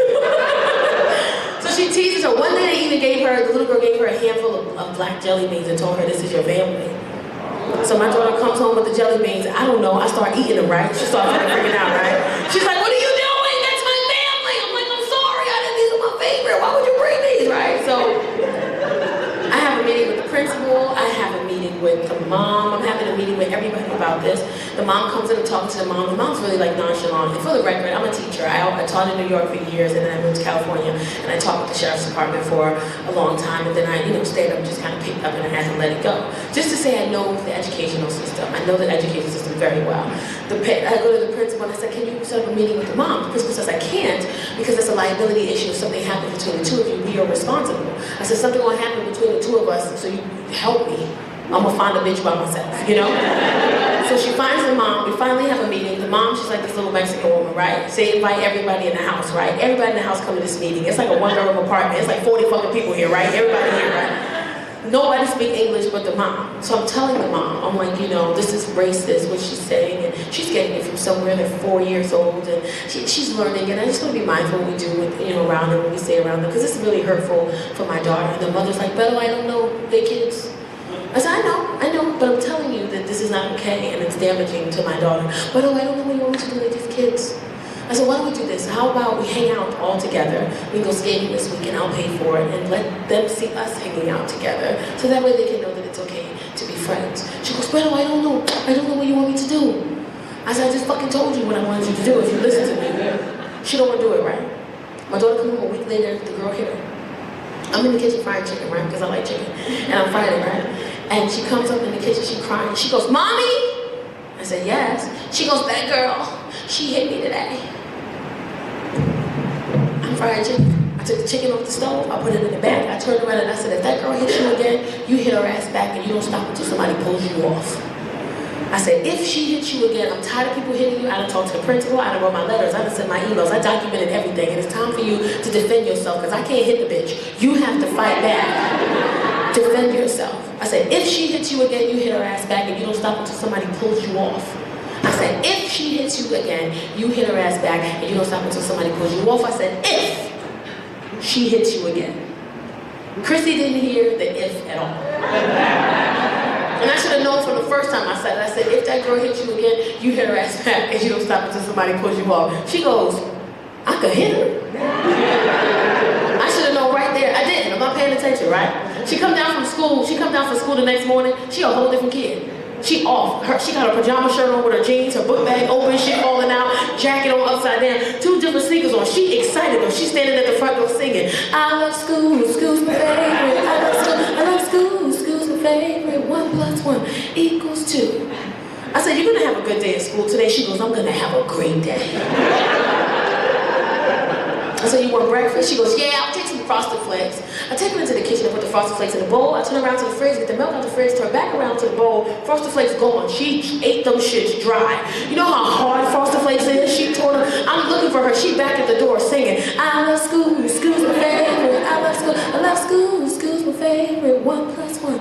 So she teases her. One day they even the little girl gave her a handful of black jelly beans and told her, this is your family. So my daughter comes home with the jelly beans. I don't know, I start eating them, right? She starts freaking out, right? She's like, what are you doing? That's my family. I'm like, I'm sorry, these are my favorite. Why would you bring these, right? So I have a meeting with the principal. I have a meeting with the mom. I'm having a meeting with everybody about this. The mom comes in and talks to the mom. The mom's really like nonchalant. And for the record, I'm a teacher. I taught in New York for years, and then I moved to California, and I taught with the sheriff's department for a long time, and then I, stayed up, just kind of picked up, and I had to let it go. Just to say I know the educational system. I know the education system very well. I go to the principal and I said, can you set up a meeting with the mom? The principal says, I can't, because it's a liability issue. If something happens between the two of you, we are responsible. I said, something will happen between the two of us, so you help me. I'm gonna find a bitch by myself, So she finds the mom, we finally have a meeting. The mom, she's like this little Mexican woman, right? Say invite everybody in the house, right? Everybody in the house come to this meeting. It's like a one-bedroom apartment. It's like 40 fucking people here, right? Everybody here, right? Nobody speaks English but the mom. So I'm telling the mom, I'm like, this is racist, what she's saying, and she's getting it from somewhere. They're 4 years old, and she's learning, and I just want to be mindful what we do with, around them, when we say around them, because it's really hurtful for my daughter. And the mother's like, Beto, I don't know, they're kids. I said, I know, but I'm telling you that this is not okay, and it's damaging to my daughter. Beto, I don't know what you want me to do with these kids. I said, why don't we do this? How about we hang out all together? We can go skating this week and I'll pay for it, and let them see us hanging out together, so that way they can know that it's okay to be friends. She goes, Beto, I don't know what you want me to do. I said, I just fucking told you what I wanted you to do if you listen to me. She don't want to do it, right? My daughter comes home a week later, the girl hit her. I'm in the kitchen frying chicken, right? Because I like chicken. And I'm frying it, right? And she comes up in the kitchen, she crying. She goes, Mommy? I said, yes. She goes, that girl, she hit me today. I'm fried chicken. I took the chicken off the stove, I put it in the bag, I turned around and I said, if that girl hits you again, you hit her ass back and you don't stop until somebody pulls you off. I said, if she hits you again, I'm tired of people hitting you. I done talked to the principal, I done wrote my letters, I done sent my emails, I documented everything, and it's time for you to defend yourself, because I can't hit the bitch. You have to fight back. Defend yourself. I said, if she hits you again, you hit her ass back and you don't stop until somebody pulls you off. I said, if she hits you again, you hit her ass back and you don't stop until somebody pulls you off. I said, if she hits you again. Chrissy didn't hear the if at all. And I should have known from the first time I said it. I said, if that girl hits you again, you hit her ass back and you don't stop until somebody pulls you off. She goes, I could hit her. I should have known right there. I didn't. I'm not paying attention, right? She come down from school the next morning, she a whole different kid. She off. She got her pajama shirt on with her jeans, her book bag open, shit falling out, jacket on upside down, 2 different sneakers on. She excited though. She's standing at the front door singing, I love school, school's my favorite. I love school, school's my favorite. 1 + 1 = 2. I said, you're gonna have a good day at school today. She goes, I'm gonna have a great day. I said, you want breakfast? She goes, yeah, I'll take some Frosted Flakes. I take her into the kitchen and put the Frosted Flakes in the bowl. I turn around to the fridge, get the milk out the fridge, turn back around to the bowl. Frosted Flakes gone. She ate them shits dry. You know how hard Frosted Flakes is? She tore them. I'm looking for her. She back at the door singing, I love school, school's my favorite. I love school, school's my favorite. 1 + 1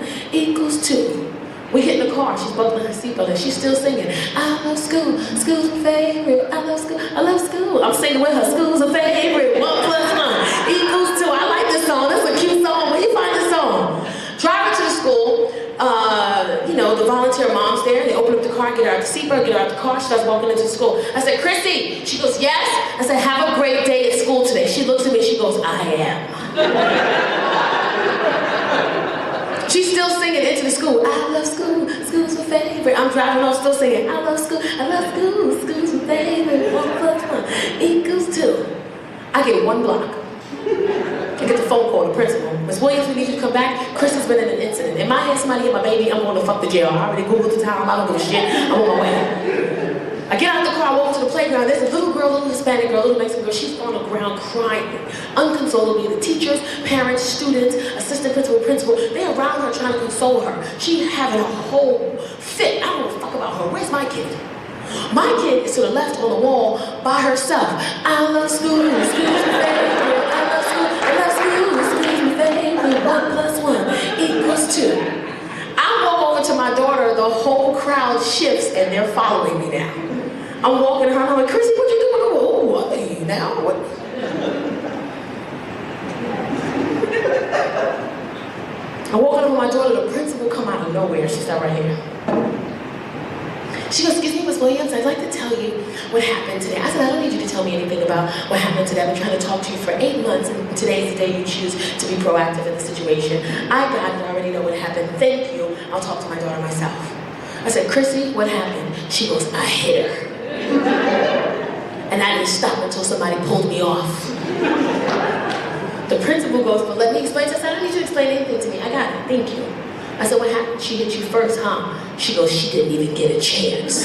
= 2. We get in the car, she's buckling her seatbelt and she's still singing, I love school, school's my favorite, I love school. I'm singing with her, school's a favorite, 1 + 1 = 2. I like this song, that's a cute song. Where you find this song? Drive her to the school, the volunteer mom's there, they open up the car, get her out the seatbelt, get her out the car, she starts walking into school. I said, Chrissy, she goes, yes. I said, have a great day at school today. She looks at me, she goes, I am. She's still singing into the school. I love school, school's my favorite. I'm driving on still singing, I love school, school's my favorite. 1 + 1 = 2. I get 1 block. I get the phone call, the principal. Ms. Williams, we need you to come back. Chris has been in an incident. In my head, somebody hit my baby, I'm going to fuck the jail. I already Googled the time, I don't give a shit. I'm on my way. I get out the car, I walk to the playground. There's a little girl, little Hispanic girl, little Mexican girl. She's on the ground crying, unconsolably. The teachers, parents, students, assistant principal, they're around her trying to console her. She's having a whole fit. I don't know fuck about her. Where's my kid? My kid is to the left on the wall by herself. I love school, school's my favorite. I love school, school's my favorite. 1 + 1 = 2. I walk over to my daughter, the whole crowd shifts and they're following me now. I'm walking her, I'm like, Chrissy, what you doing? Oh, what are you now? What? I walk over to my daughter, the principal come out of nowhere. She stopped right here. She goes, excuse me, Ms. Williams, I'd like to tell you what happened today. I said, I don't need you to tell me anything about what happened today. I've been trying to talk to you for 8 months, and today's the day you choose to be proactive in the situation. I got it, I already know what happened. Thank you. I'll talk to my daughter myself. I said, Chrissy, what happened? She goes, I hit her. And I didn't stop until somebody pulled me off. The principal goes, but let me explain. I said, I don't need you to explain anything to me. I got it, thank you. I said, what happened? She hit you first, huh? She goes, she didn't even get a chance.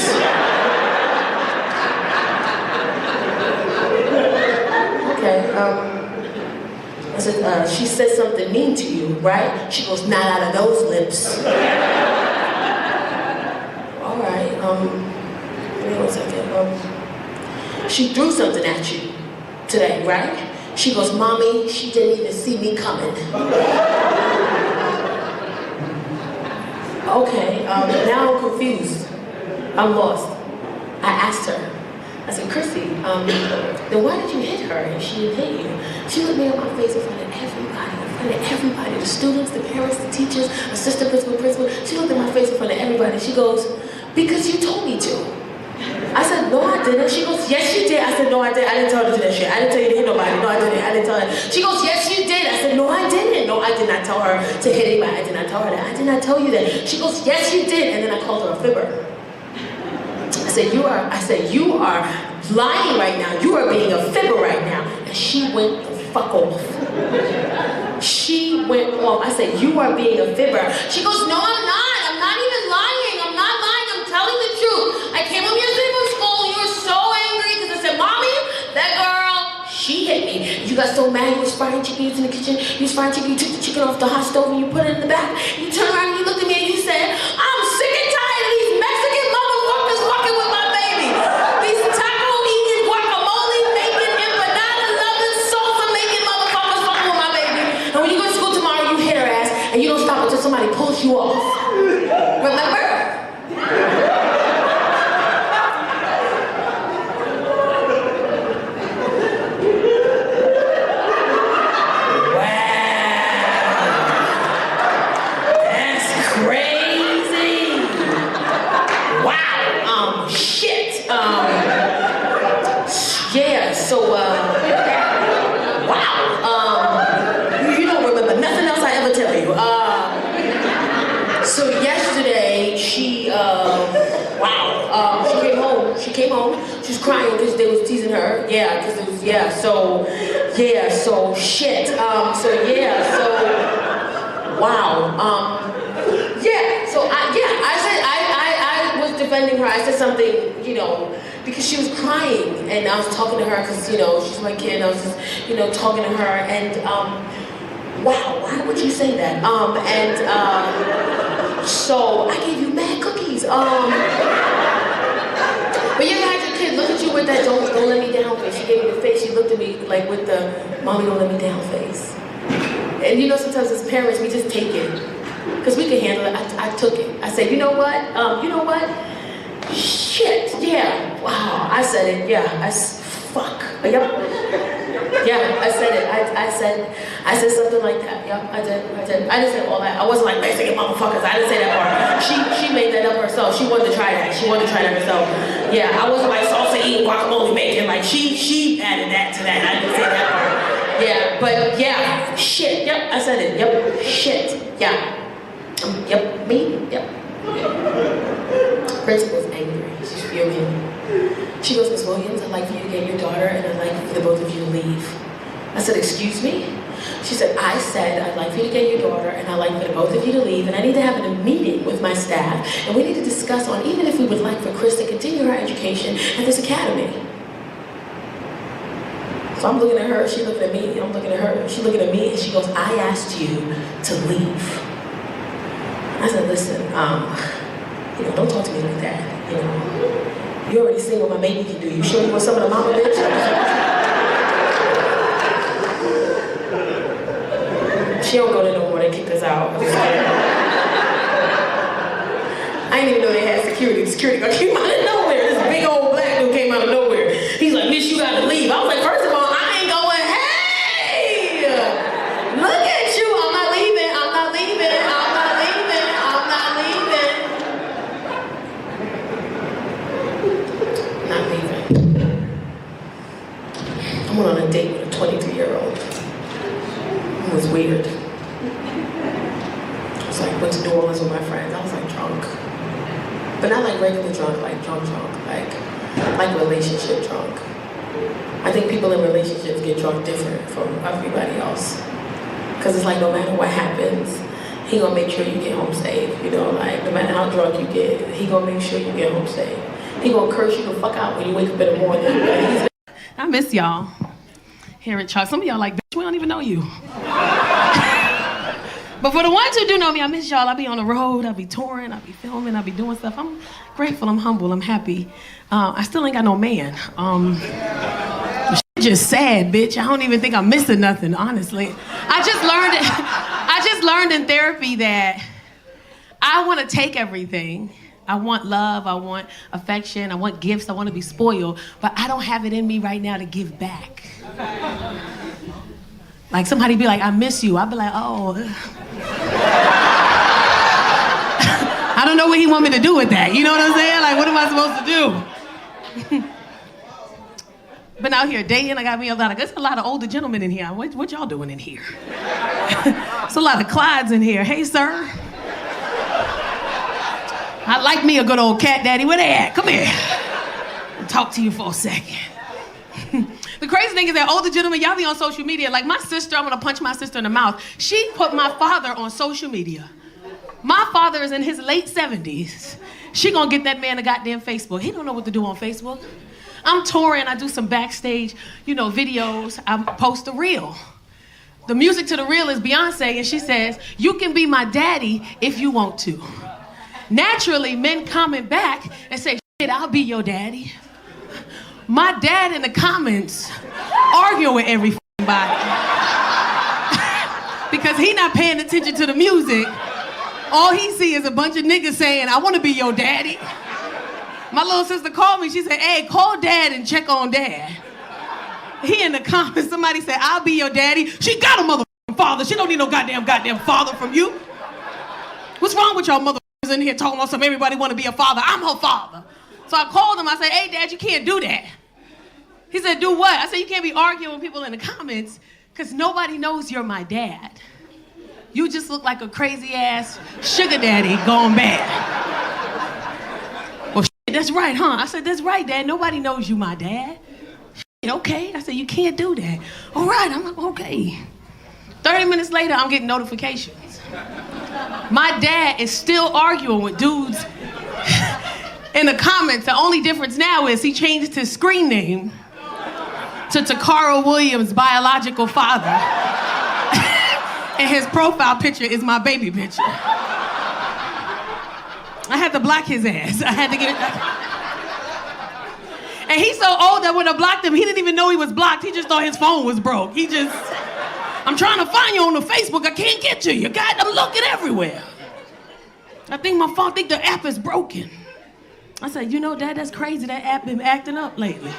Okay, I said, she said something mean to you, right? She goes, not out of those lips. All right, give me 1 second. She threw something at you today, right? She goes, Mommy, she didn't even see me coming. Okay, now I'm confused. I'm lost. I asked her. I said, Chrissy, then why did you hit her if she didn't hit you? She looked me in my face in front of everybody, the students, the parents, the teachers, assistant principal. She looked in my face in front of everybody. She goes, because you told me to. I said, no, I didn't. She goes, yes, you did. I said, no, I didn't. I didn't tell her to do that shit. I didn't tell you to hit nobody. No, I didn't. I didn't tell her. She goes, yes, you did. I said, no, I didn't. No, I did not tell her to hit anybody. I did not tell her that. I did not tell you that. She goes, yes, you did. And then I called her a fibber. I said, you are lying right now. You are being a fibber right now. And she went the fuck off. She went off. I said, you are being a fibber. She goes, no, I'm not. I'm not even lying. I'm not lying. I'm telling the truth. I came up yesterday from got so mad, you was frying chickens in the kitchen. You was frying chicken, you took the chicken off the hot stove and you put it in the back. You turned around and you looked at me and you said, I'm sick and tired of these Mexican motherfuckers fucking with my baby. These taco eating, guacamole making, empanada loving, salsa making motherfuckers fucking with my baby. And when you go to school tomorrow, you hit her ass and you don't stop until somebody pulls you off. Remember? You don't remember nothing else I ever tell you. So yesterday, she came home. She was crying because they was teasing her. Yeah, because it was, shit. I was defending her. I said something, because she was crying, and I was talking to her because, she's my kid. I was just, talking to her, and why would you say that? So I gave you mad cookies. But you ever had your kid look at you with that don't let me down face? She gave me the face. She looked at me like with the mommy don't let me down face. And sometimes as parents we just take it because we can handle it. I took it. I said, you know what? Shit. Yeah. Wow. I said it. Yeah. Fuck. Yep. Yeah. I said it. I said something like that. Yep. I did. I didn't say all that. I wasn't like Mexican motherfuckers. I didn't say that part. She made that up herself. She wanted to try that. herself. Yeah. I wasn't like salsa eating, guacamole making. Like she added that to that. I didn't say that part. Yeah. But yeah. Shit. Yep. I said it. Yep. Shit. Yeah. Yep. Me. Yep. Principal's angry. She's fuming. She goes, Miss Williams, I'd like for you to get your daughter and I'd like for the both of you to leave. I said, excuse me? She said, I said I'd like for you to get your daughter and I'd like for the both of you to leave and I need to have a meeting with my staff and we need to discuss on even if we would like for Chris to continue her education at this academy. So I'm looking at her, she's looking at me, I'm looking at her, she's looking at me and she goes, I asked you to leave. I said, listen, don't talk to me like that, You already seen what my baby can do. You sure you want some of the mama bitch? She don't go to no more, they kicked us out. I didn't even know they had security. The security guard came out of nowhere. This big old black dude came out of nowhere. He's like, Miss, you gotta leave. I was like, first of all, I ain't going, hey! Look at you, I'm not leaving, I'm not leaving, I'm not leaving, I'm not leaving. Not leaving. I went on a date with a 23-year-old. It was weird. I was like, went to New Orleans with my friends. I was like drunk. But not like regular drunk, like drunk, like relationship drunk. I think people in relationships get drunk different from everybody else. Because it's like no matter what happens, he gonna make sure you get home safe. No matter how drunk you get, he gonna make sure you get home safe. He gonna curse you the fuck out when you wake up in the morning. I miss y'all. Here at Chuck. Some of y'all like, bitch, we don't even know you. But for the ones who do know me, I miss y'all. I be on the road, I be touring, I be filming, I be doing stuff. I'm grateful, I'm humble, I'm happy. I still ain't got no man. The shit just sad, bitch. I don't even think I'm missing nothing, honestly. I just learned in therapy that I want to take everything. I want love, I want affection, I want gifts, I want to be spoiled, but I don't have it in me right now to give back. Like somebody be like, I miss you. I'll be like, oh. I don't know what he want me to do with that. You know what I'm saying? Like, what am I supposed to do? Been out here dating, I got me there's a lot of older gentlemen in here. What y'all doing in here? There's a lot of Clydes in here. Hey, sir. I like me a good old cat daddy. Where they at? Come here. I'll talk to you for a second. The crazy thing is that older gentlemen, y'all be on social media. Like my sister, I'm gonna punch my sister in the mouth. She put my father on social media. My father is in his late 70s. She gonna get that man a goddamn Facebook. He don't know what to do on Facebook. I'm touring, I do some backstage, videos. I post a reel. The music to the reel is Beyonce, and she says, "You can be my daddy if you want to." Naturally, men comment back and say, "Shit, I'll be your daddy." My dad in the comments arguing with everybody because he not paying attention to the music. All he see is a bunch of niggas saying, "I want to be your daddy." My little sister called me. She said, "Hey, call dad and check on dad." He in the comments, somebody said, "I'll be your daddy." She got a motherfucking father. She don't need no goddamn father from you. What's wrong with y'all motherfuckers in here talking about some everybody want to be a father? I'm her father. So I called him. I said, "Hey, dad, you can't do that." He said, "Do what?" I said, "You can't be arguing with people in the comments because nobody knows you're my dad. You just look like a crazy ass sugar daddy gone bad." "Well, shit, that's right, huh?" I said, "That's right, Dad. Nobody knows you my dad." Shit, okay. I said, "You can't do that." "All right." I'm like, "Okay." 30 minutes later, I'm getting notifications. My dad is still arguing with dudes in the comments. The only difference now is he changed his screen name to Tacarra Williams' biological father. And his profile picture is my baby picture. I had to block his ass. I had to get it. And he's so old that when I blocked him, he didn't even know he was blocked. He just thought his phone was broke. "I'm trying to find you on the Facebook. I can't get to you. God, I'm looking everywhere. I think the app is broken." I said, "Dad, that's crazy. That app been acting up lately."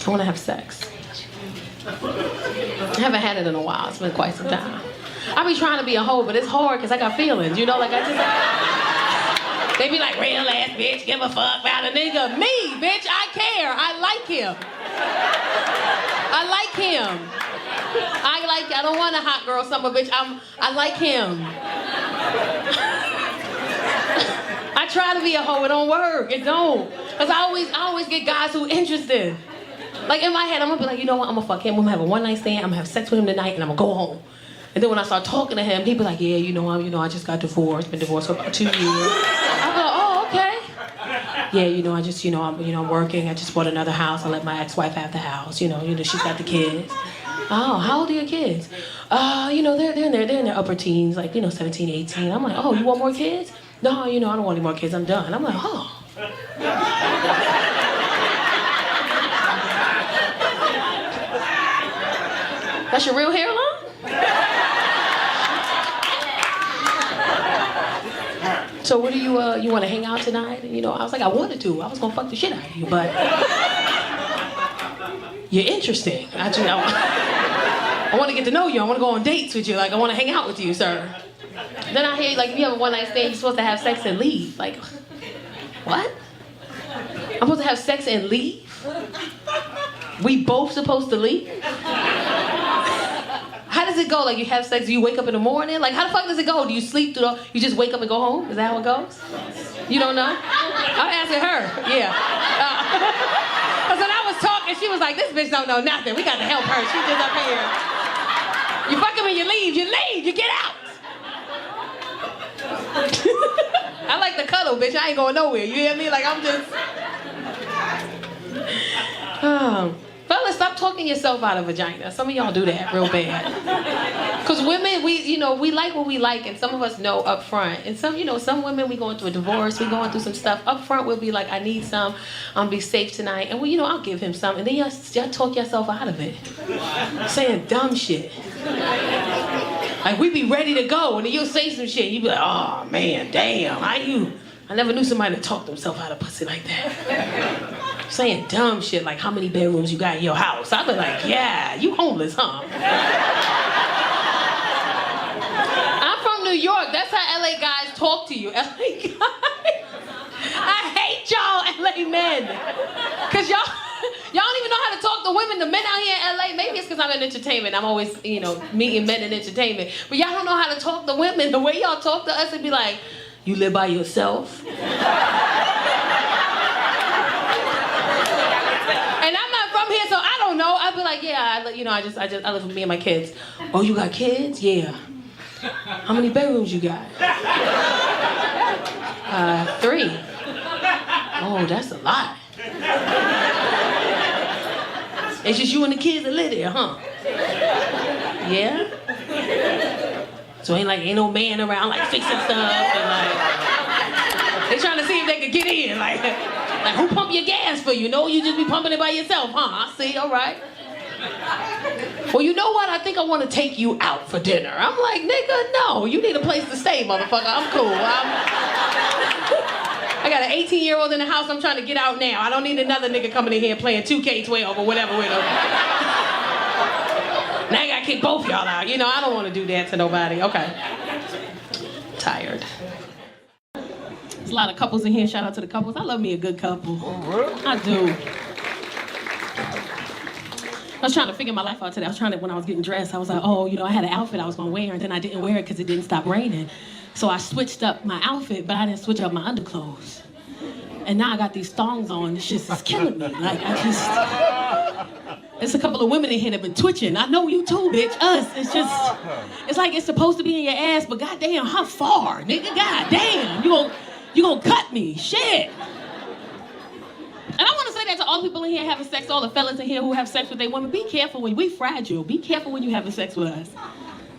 I want to have sex. I haven't had it in a while. It's been quite some time. I be trying to be a hoe, but it's hard because I got feelings, They be like, "Real ass bitch, give a fuck about a nigga." Me, bitch, I care. I like him. I don't want a hot girl summer, bitch. I like him. I try to be a hoe, it don't work. It don't. Because I always get guys who interested. Like in my head, I'm gonna be like, "You know what? I'm gonna fuck him. I'm gonna have a one-night stand. I'm gonna have sex with him tonight, and I'm gonna go home." And then when I start talking to him, he be like, "Yeah, I just got divorced. Been divorced for about 2 years." I go, "Oh, okay." "Yeah, I just, I'm working. I just bought another house. I let my ex-wife have the house. She's got the kids." "Oh, how old are your kids?" They're in their upper teens, 17, 18. I'm like, "Oh, you want more kids?" "No, I don't want any more kids. I'm done." I'm like, "Oh." That's your real hairline? "So what do you want to hang out tonight?" And, I was like, "I wanted to. I was gonna fuck the shit out of you, but you're interesting. I want to get to know you. I want to go on dates with you. I want to hang out with you, sir." Then I hear, if you have a one-night stand, you're supposed to have sex and leave. What? I'm supposed to have sex and leave? We both supposed to leave? How does it go? You have sex, do you wake up in the morning? How the fuck does it go? Do you sleep you just wake up and go home? Is that how it goes? You don't know? I'm asking her, yeah. Because when I was talking, she was like, "This bitch don't know nothing. We got to help her. She's just up here. You fuck him and you leave, you get out." I like the cuddle, bitch. I ain't going nowhere. You hear me? I'm just... Fellas, stop talking yourself out of vagina. Some of y'all do that real bad. Because women, we like what we like, and some of us know up front. And some women, we going through a divorce, we going through some stuff. Up front, we'll be like, "I need some. I'm be safe tonight." And I'll give him some. And then y'all talk yourself out of it. Saying dumb shit. We be ready to go, and then you'll say some shit. You be like, "Oh, man, damn. I never knew somebody to talk themselves out of pussy like that." Saying dumb shit like, "How many bedrooms you got in your house?" I'd be like, "Yeah, you homeless, huh?" I'm from New York. That's how LA guys talk to you. LA guys. I hate y'all LA men. Because y'all don't even know how to talk to women. The men out here in LA, maybe it's because I'm in entertainment. I'm always, meeting men in entertainment. But y'all don't know how to talk to women. The way y'all talk to us, it'd be like, "You live by yourself?" And I'm not from here, so I don't know. I'd be like, "Yeah, I live with me and my kids." "Oh, you got kids?" "Yeah." "How many bedrooms you got?" 3. Oh, that's a lot. It's just you and the kids that live there, huh? Yeah? So ain't no man around like fixing stuff and like they trying to see if they can get in. Like who pump your gas for you? No, you just be pumping it by yourself, huh? I see, all right. Well, you know what? I think I want to take you out for dinner. I'm like, nigga, no. You need a place to stay, motherfucker. I'm cool. I got an 18-year-old in the house. I'm trying to get out now. I don't need another nigga coming in here playing 2K12 or whatever with him. Now I gotta kick both y'all out. You know, I don't want to do that to nobody. Okay. Tired. There's a lot of couples in here. Shout out to the couples. I love me a good couple. I do. I was trying to figure my life out today. When I was getting dressed, I was like, oh, you know, I had an outfit I was gonna wear, and then I didn't wear it because it didn't stop raining. So I switched up my outfit, but I didn't switch up my underclothes. And now I got these thongs on. This shit is killing me. Like, there's a couple of women in here that have been twitching. I know you too, bitch. Us. It's like it's supposed to be in your ass, but goddamn, how far, nigga? Goddamn, you gonna cut me? Shit. And I want to say that to all the people in here having sex, all the fellas in here who have sex with their women. Be careful we fragile. Be careful when you having sex with us.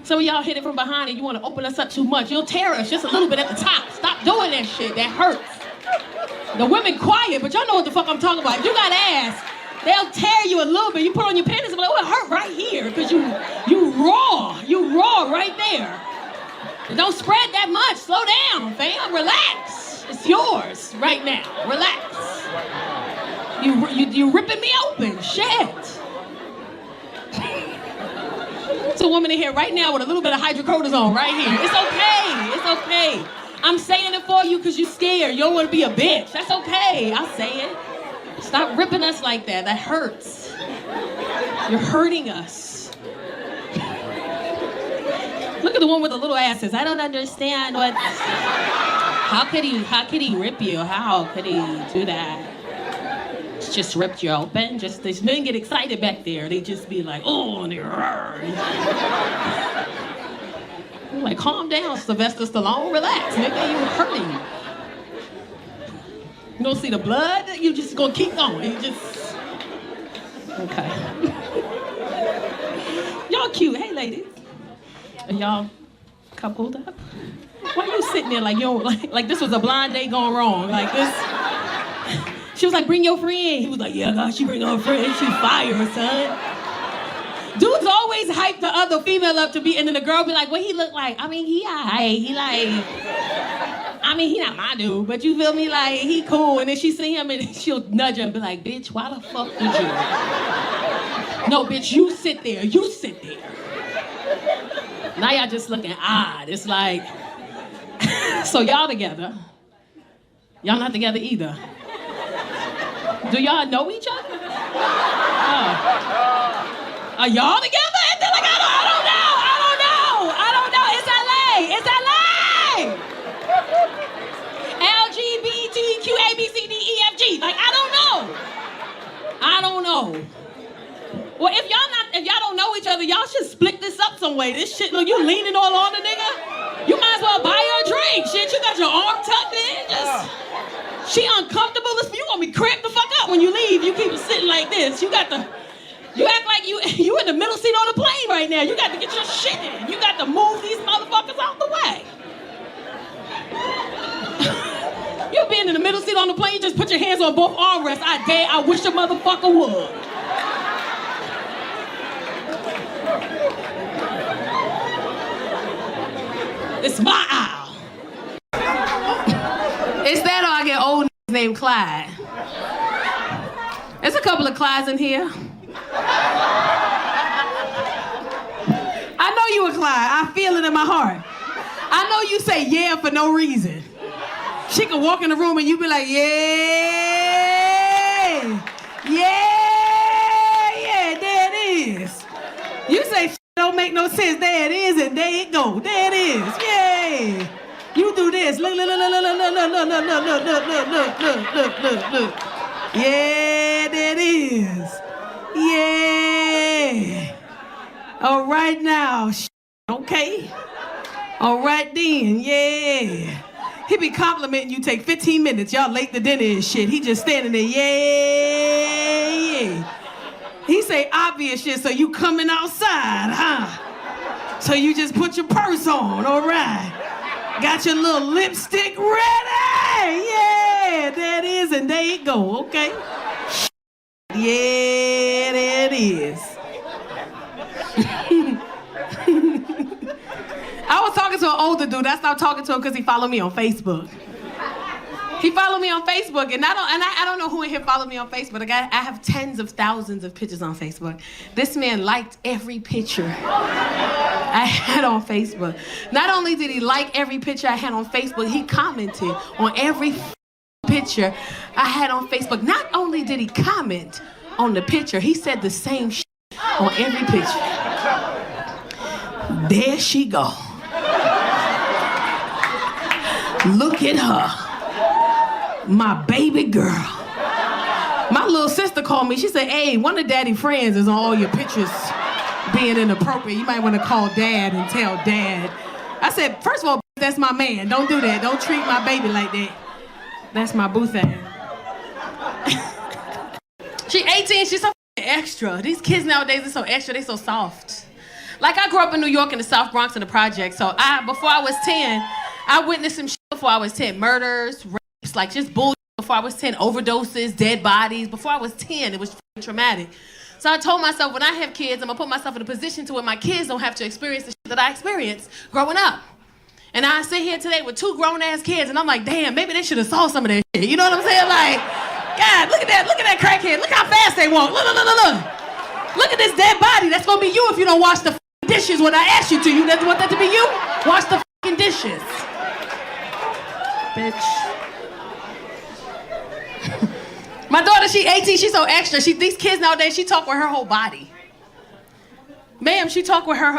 Some of y'all hit it from behind and you want to open us up too much. You'll tear us just a little bit at the top. Stop doing that shit. That hurts. The women quiet, but y'all know what the fuck I'm talking about. If you got ass, they'll tear you a little bit. You put on your panties and be like, oh, it hurt right here. Because you raw. You raw right there. And don't spread that much. Slow down, fam. Relax. It's yours right now. Relax. You ripping me open. Shit. There's a woman in here right now with a little bit of hydrocortisone right here. It's okay. It's okay. I'm saying it for you because you're scared. You don't want to be a bitch. That's okay. I'll say it. Stop ripping us like that. That hurts. You're hurting us. Look at the one with the little asses. I don't understand what. How could he rip you? How could he do that? Just ripped you open. These men get excited back there. They just be like, oh, and they're like, calm down, Sylvester Stallone. Relax, nigga. You're hurting. You don't see the blood? You just gonna keep going. Okay. Y'all cute. Hey, ladies. Are y'all coupled up? Why you sitting there like like this was a blind date gone wrong? Like this. She was like, bring your friend. He was like, yeah, God, she bring her friend. She fire, son. Dudes always hype the other female up to be, and then the girl be like, what he look like? I mean, he not my dude, but you feel me? Like, he cool. And then she see him and she'll nudge him and be like, bitch, why the fuck did you? No, bitch, you sit there. You sit there. Now y'all just looking odd. It's like, so y'all together. Y'all not together either. Do y'all know each other? Oh. Are y'all together? And they're like, I don't know. It's LA. LGBTQ ABCDEFG. Like, I don't know. Well, if y'all don't know each other, y'all should split this up some way. This shit, look, you leaning all on the nigga. You might as well buy her a drink. Shit, you got your arm tucked in. She uncomfortable as you want me cramp the fuck up when you leave. You keep sitting like this. You act like you in the middle seat on the plane right now. You got to get your shit in. You got to move these motherfuckers out the way. You being in the middle seat on the plane, you just put your hands on both armrests. I wish a motherfucker would. It's my aisle. It's that or I get old named Clyde. There's a couple of Clydes in here. I know you a Clyde. I feel it in my heart. I know you say yeah for no reason. She can walk in the room and you be like, yeah, there it is. You say don't make no sense, there it is, and there it go. There it is, yay. You do this, look. Yeah, there it is. Yeah. All right now, okay. All right then, yeah. He be complimenting you, take 15 minutes, y'all late to dinner and shit. He just standing there, yeah. He say obvious shit, so you coming outside, huh? So you just put your purse on, all right. Got your little lipstick ready, yeah, there it is, and there you go, okay? Yeah, there it is. I was talking to an older dude. I stopped talking to him because he followed me on Facebook. He followed me on Facebook, and I don't know who in here followed me on Facebook. I have tens of thousands of pictures on Facebook. This man liked every picture I had on Facebook. Not only did he like every picture I had on Facebook, he commented on every picture I had on Facebook. Not only did he comment on the picture, he said the same shit on every picture. There she go. Look at her. My baby girl. My little sister called me. She said, hey, one of daddy's friends is on all your pictures being inappropriate. You might want to call dad and tell dad. I said, first of all, that's my man. Don't do that. Don't treat my baby like that. That's my boo thing. She 18. She's so extra. These kids nowadays are so extra. They so soft. Like, I grew up in New York in the South Bronx in the project. So before I was 10, I witnessed some shit before I was 10. Murders, rapes, like just bullshit before I was 10. Overdoses, dead bodies. Before I was 10, it was traumatic. So I told myself, when I have kids, I'm gonna put myself in a position to where my kids don't have to experience the shit that I experienced growing up. And I sit here today with 2 grown-ass kids, and I'm like, damn, maybe they should have saw some of that shit. You know what I'm saying? Like, God, look at that crackhead. Look how fast they walk. Look. Look at this dead body. That's gonna be you if you don't wash the dishes when I ask you to. You want that to be you? Wash the dishes. Bitch. My daughter, she 18, she's so extra. These kids nowadays, she talk with her whole body. Ma'am, she talk with her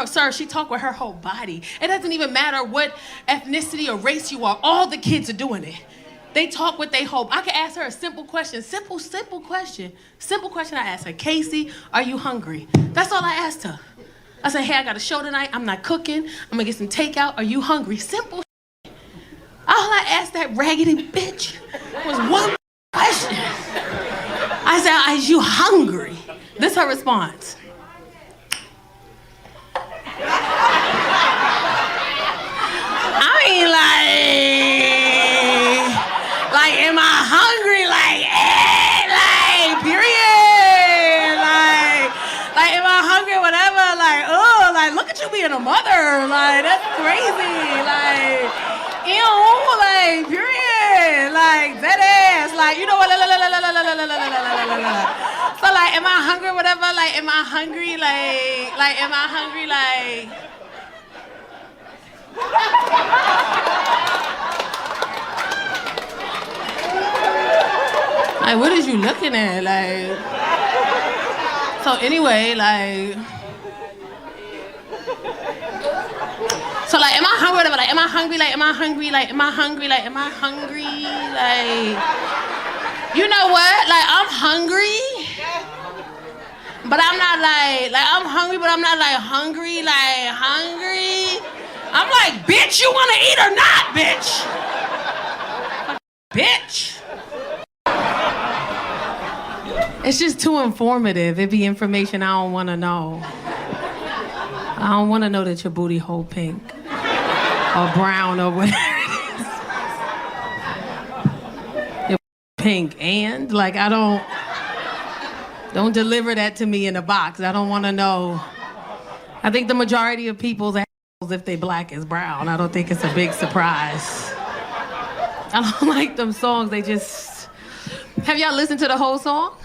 whole body. It doesn't even matter what ethnicity or race you are. All the kids are doing it. They talk with their whole. I can ask her a simple question. Simple question. Simple question I asked her. Casey, are you hungry? That's all I asked her. I said, hey, I got a show tonight. I'm not cooking. I'm gonna get some takeout. Are you hungry? Simple. All I asked that raggedy bitch was one question. I said, are you hungry? This is her response. I mean, like, am I hungry? Like, period. Like, am I hungry? Whatever. Like, oh, like, look at you being a mother. Like, that's crazy. Like, ew. Like, period. Like, that ass. Like, you know what? So, like, am I hungry? Whatever. Like, am I hungry? Like, am I hungry? Like. Like, what is you looking at? Like, so anyway, like, so like, am I hungry? Whatever. Like, am I hungry? Like, am I hungry? Like, am I hungry? Like, am I hungry? Like, you know what? Like, I'm hungry, but I'm not like I'm hungry, but I'm not like hungry. I'm like, bitch, you wanna eat or not, bitch? Bitch. It's just too informative. It be information I don't wanna know. I don't wanna know that your booty hole pink or brown or whatever it is. Your pink and like I don't deliver that to me in a box. I don't wanna know. I think the majority of people's if they black is brown. I don't think it's a big surprise. I don't like them songs. They just... Have y'all listened to the whole song?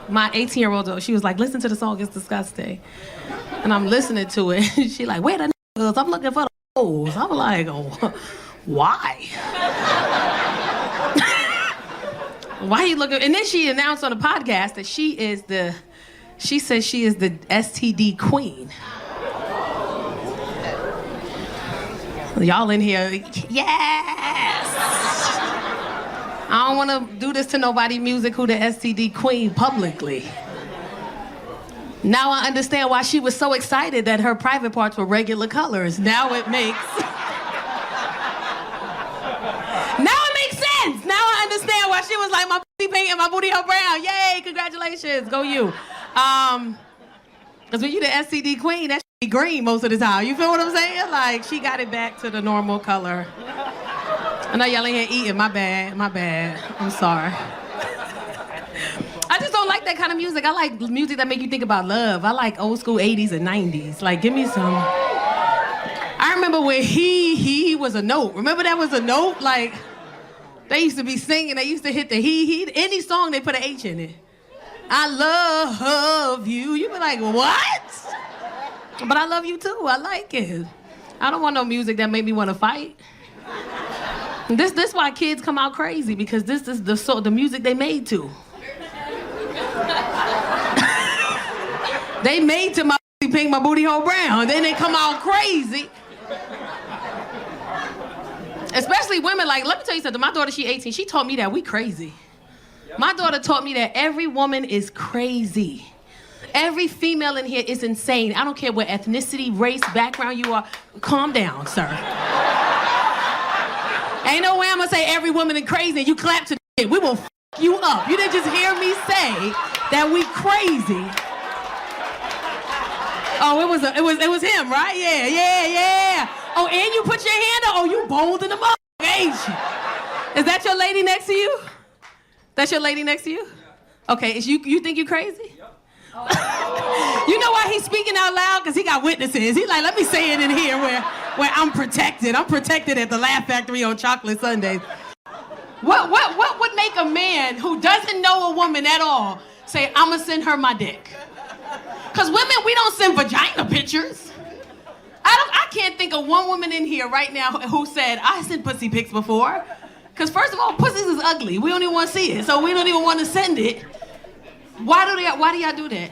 My 18-year-old, she was like, listen to the song, it's disgusting. And I'm listening to it. She like, where the niggas? I'm looking for the hoes. I'm like, oh, why? Why are you looking? And then she announced on the podcast that she says she is the STD queen. Y'all in here, yes! I don't want to do this to nobody music who the STD queen publicly. Now I understand why she was so excited that her private parts were regular colors. Now it makes understand why she was like, my pussy pink and my booty hole brown. Yay, congratulations, go you. Because when you the STD queen, that should be green most of the time. You feel what I'm saying? Like, she got it back to the normal color. I know y'all in here eating, my bad. I'm sorry. I just don't like that kind of music. I like music that make you think about love. I like old school 80s and 90s. Like, give me some. I remember when he was a note. Remember that was a note? Like, they used to be singing. They used to hit the he. Any song, they put an H in it. I love you. You be like, what? But I love you too. I like it. I don't want no music that make me want to fight. This why kids come out crazy, because this is the music they made to. They made to my pink, my booty hole brown. Then they come out crazy. Especially women. Like, let me tell you something. My daughter, she 18. She taught me that we crazy. My daughter taught me that every woman is crazy. Every female in here is insane. I don't care what ethnicity, race, background you are. Calm down, sir. Ain't no way I'm gonna say every woman is crazy and you clap to it. We will f you up. You didn't just hear me say that we crazy. Oh, it was him, right? Yeah. Oh, and you put your hand up. Oh, you bold in the mother, ain't you? Is that your lady next to you? That's your lady next to you? Okay, you think you crazy? You know why he's speaking out loud? Because he got witnesses. He's like, let me say it in here where I'm protected. I'm protected at the Laugh Factory on chocolate Sundays. What would make a man who doesn't know a woman at all say, I'm going to send her my dick? Because women, we don't send vagina pictures. I can't think of one woman in here right now who said, I sent pussy pics before. Because first of all, pussies is ugly. We don't even want to see it. So we don't even want to send it. Why do y'all do that?